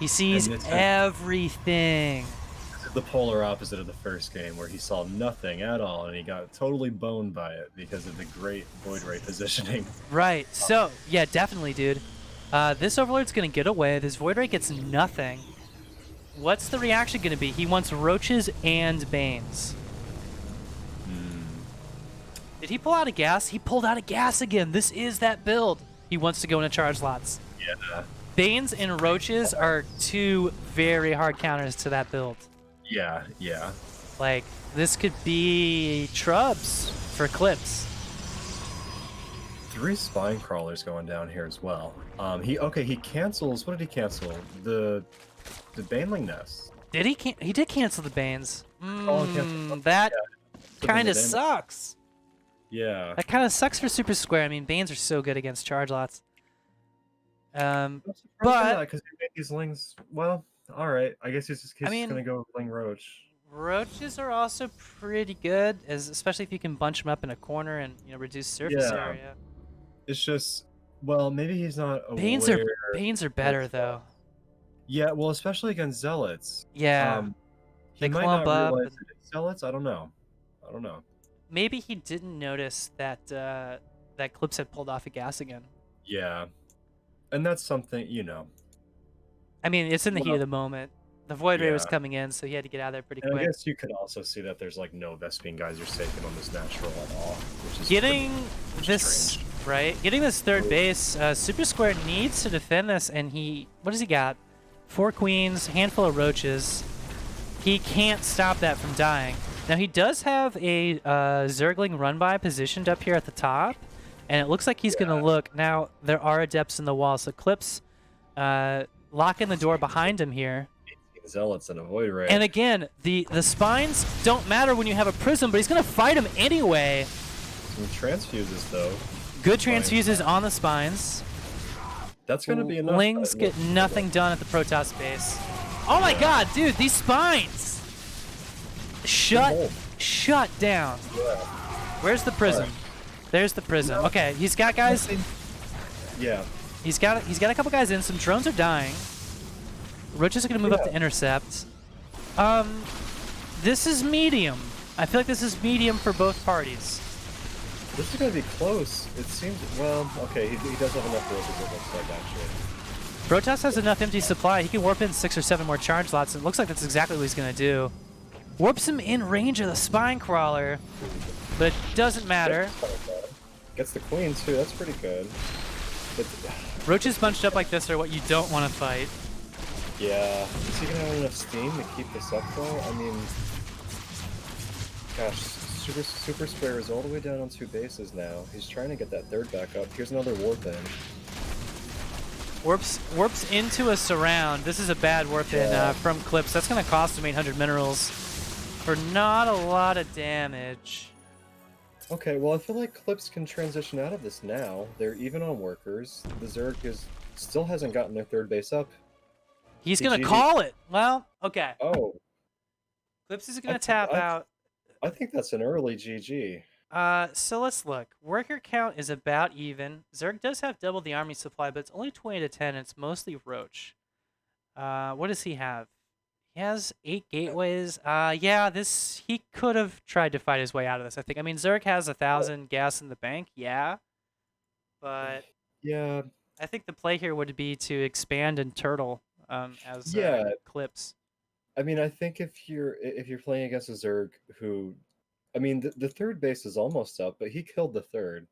He sees everything. The polar opposite of the first game, where he saw nothing at all, and he got totally boned by it because of the great Void Ray positioning. Right. So, yeah, definitely, dude. This Overlord's going to get away. This Void Ray gets nothing. What's the reaction going to be? He wants Roaches and Banes. Did he pull out a gas? He pulled out a gas again. This is that build. He wants to go into charge slots. Yeah. Banes and Roaches are 2 very hard counters to that build. Yeah. Like, this could be Trubs for Clips. 3 spine crawlers going down here as well. He cancels. What did he cancel? The Baneling Nest. Did he? He did cancel the Banes. That That kind of sucks. Yeah. That kind of sucks for Super Square. I mean, Banes are so good against charge lots. But because he made these Lings, well, all right. I guess he's just gonna go Ling Roach. Roaches are also pretty good, especially if you can bunch them up in a corner and reduce surface area. It's just, well, maybe he's not Banes aware. Banes are better though. Yeah, well, especially against Zealots. Yeah. He They might clump not up. realize it's Zealots. I don't know. Maybe he didn't notice that that Clips had pulled off a gas again. Yeah, and that's something, I mean, it's in the heat of the moment. The Void Ray was Yeah. coming in, so he had to get out of there pretty And quick. I guess you could also see that there's like no Vespene Geyser taken on this natural at all, which is Getting this strange. right, getting this third base, Super Square needs to defend this, and what does he got? 4 queens, handful of roaches. He can't stop that from dying. Now he does have a Zergling run-by positioned up here at the top, and it looks like he's gonna look. Now there are adepts in the wall, so Clips locking the door behind him here. Zealots and a Void Ray. And again, the spines don't matter when you have a prism, but he's gonna fight him anyway. Some transfuses though. Good transfuses on the spines. That's gonna be enough. Lings get nothing done at the Protoss base. Oh my god, dude, these spines! Shut down. Yeah. Where's the prism? Right. There's the prism. Okay, he's got guys. Yeah. He's got a couple guys in. Some drones are dying. Roaches are gonna move up to intercept. This is medium. I feel like this is medium for both parties. This is gonna be close. It seems. Well, okay. He does have enough roaches. It looks like actually. Protoss has enough empty supply. He can warp in 6 or 7 more charge lots. It looks like that's exactly what he's gonna do. Warps him in range of the spine crawler, but it doesn't matter. Gets the queen too. That's pretty good. Roaches bunched up like this are what you don't want to fight. Yeah. Is he gonna have enough steam to keep this up though? I mean, gosh, Super Square is all the way down on 2 bases now. He's trying to get that third back up. Here's another warp in. Warps into a surround. This is a bad warp in from Clips. That's gonna cost him 800 minerals for not a lot of damage. Okay, well, I feel like Clips can transition out of this now. They're even on workers. The Zerg still hasn't gotten their third base up. He's gonna call it. Well, okay. Oh. Clips is gonna tap out. I think that's an early GG. So let's look. Worker count is about even. Zerg does have double the army supply, but it's only 20 to 10. It's mostly Roach. What does he have? He has 8 gateways. Yeah, he could have tried to fight his way out of this, I think. I mean, Zerg has 1,000 gas in the bank, yeah. But yeah, I think the play here would be to expand and turtle as Clips. I mean, I think if you're playing against a Zerg who, I mean, the third base is almost up, but he killed the third.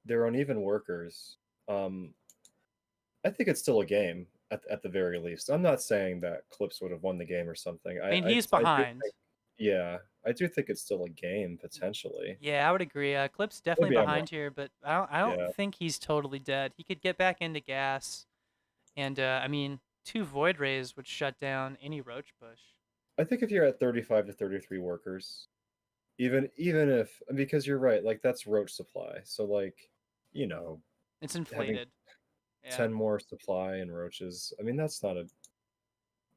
They're uneven workers. I think it's still a game at the very least. I'm not saying that Clips would have won the game or something. I mean, he's behind. I do think it's still a game potentially. Yeah, I would agree. Clips definitely behind here, but I don't think he's totally dead. He could get back into gas, and I mean, 2 Void Rays would shut down any Roach push. I think if you're at 35 to 33 workers, even if, because you're right, like that's Roach supply. So like, it's inflated. 10 more supply and Roaches. I mean, that's not a.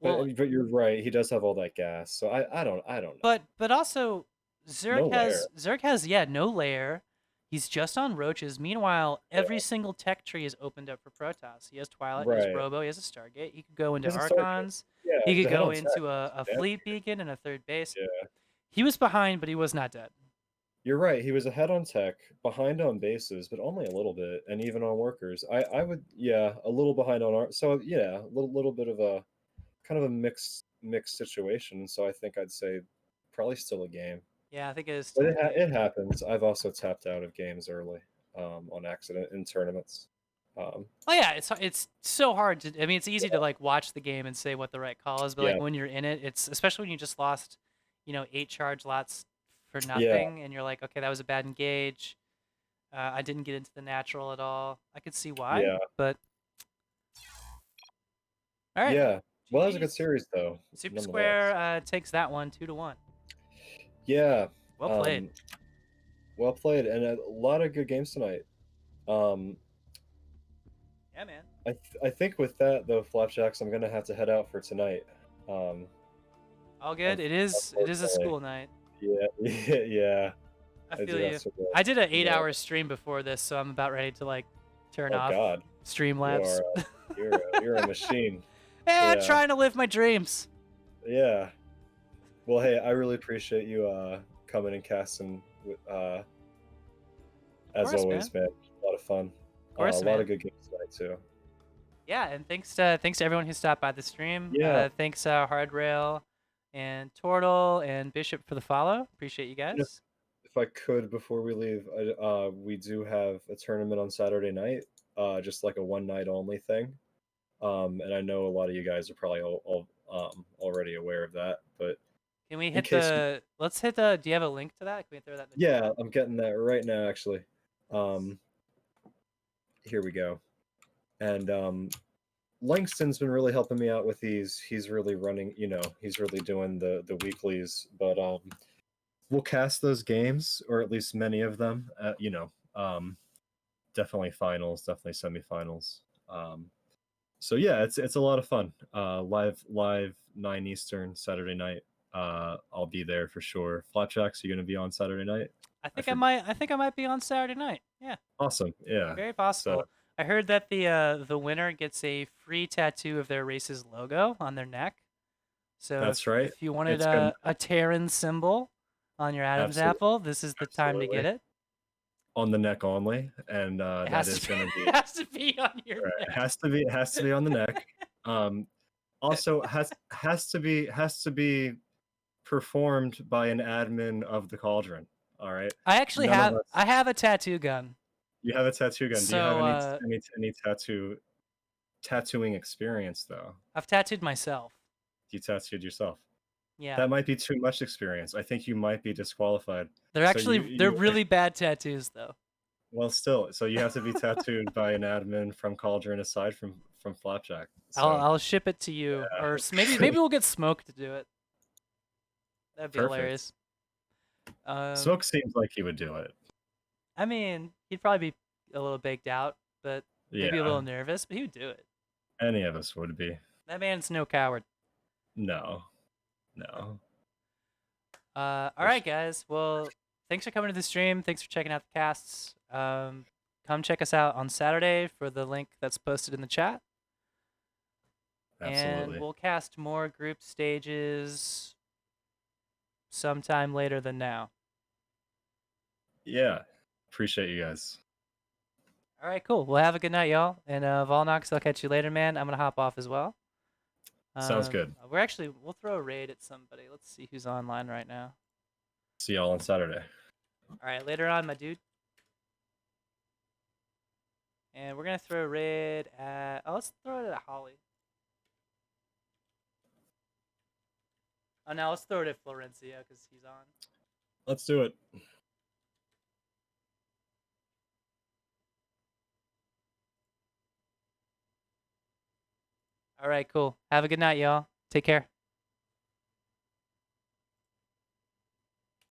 But you're right. He does have all that gas. So I don't know. But also, Zerg has no lair. He's just on Roaches. Meanwhile, every single tech tree is opened up for Protoss. He has Twilight, he has Robo, he has a Stargate. He could go into Archons. He could go into a Fleet Beacon and a third base. Yeah. He was behind, but he was not dead. You're right. He was ahead on tech, behind on bases, but only a little bit, and even on workers. I would, a little behind on art. So a little bit of a kind of a mixed situation. So I think I'd say probably still a game. Yeah, I think it is. But it happens. I've also tapped out of games early, on accident in tournaments. It's so hard to. I mean, it's easy to like watch the game and say what the right call is, but like when you're in it, it's especially when you just lost, 8 charge lots for nothing, and you're like, okay, that was a bad engage. I didn't get into the natural at all. I could see why. Yeah. But all right. Yeah. Well, that was a good series, though. Super Square takes that one 2-1. Yeah. Well played. Well played, and a lot of good games tonight. Yeah, man. I think with that though, Flapjacks, I'm gonna have to head out for tonight. All good. It is a Unfortunately. school night. Yeah, yeah. I do feel you. have to go. I did an 8-hour Yeah. stream before this, so I'm about ready to like turn Oh off God, Streamlabs. you're a machine. Yeah, Yeah. trying to live my dreams. Yeah. Well, hey, I really appreciate you coming and casting with as course, always, man. A lot of fun. Of course, a man. lot of good games tonight too. Yeah, and thanks to everyone who stopped by the stream. Yeah. Thanks Hardrail and Tortle and Bishop for the follow. Appreciate you guys. If I could, before we leave, we do have a tournament on Saturday night, just like a one night only thing. And I know a lot of you guys are probably already aware of that, but can we hit the? Let's hit the. Do you have a link to that? Can we throw that in the yeah, chat? I'm getting that right now, actually. Here we go. And Langston's been really helping me out with these. He's really running, he's really doing the weeklies, but we'll cast those games, or at least many of them, definitely finals, definitely semifinals. So yeah, it's a lot of fun. Live 9 Eastern Saturday night. I'll be there for sure. Flapjacks, you gonna be on Saturday night? I think I might be on Saturday night. Yeah. Awesome. Yeah. Very possible. So, I heard that the winner gets a free tattoo of their race's logo on their neck. So that's right. If you wanted a Terran symbol on your Adam's apple, this is the time to get it. On the neck only, and that is going to be. It has to be on your neck. It has to be on the neck. Also has to be performed by an admin of the Cauldron. All right. I actually have a tattoo gun. You have a tattoo gun. So, do you have any tattooing experience though? I've tattooed myself. You tattooed yourself. Yeah. That might be too much experience. I think you might be disqualified. They're actually they're really bad tattoos though. Well, still, so you have to be tattooed by an admin from Cauldron aside from Flapjack. So, I'll ship it to you, or maybe we'll get Smoke to do it. That'd be hilarious. Smoke seems like he would do it. I mean, he'd probably be a little baked out, but maybe a little nervous, but he would do it. Any of us would be. That man's no coward. No. All right, guys. Well, thanks for coming to the stream. Thanks for checking out the casts. Come check us out on Saturday for the link that's posted in the chat. Absolutely. And we'll cast more group stages sometime later than now. Yeah. Appreciate you guys. All right, cool. Well, have a good night, y'all. And Vulnox, I'll catch you later, man. I'm going to hop off as well. Sounds good. We'll throw a raid at somebody. Let's see who's online right now. See y'all on Saturday. All right, later on, my dude. And we're going to throw a raid at... Oh, let's throw it at Holly. Oh, no, let's throw it at Florencia because he's on. Let's do it. All right, cool. Have a good night, y'all. Take care.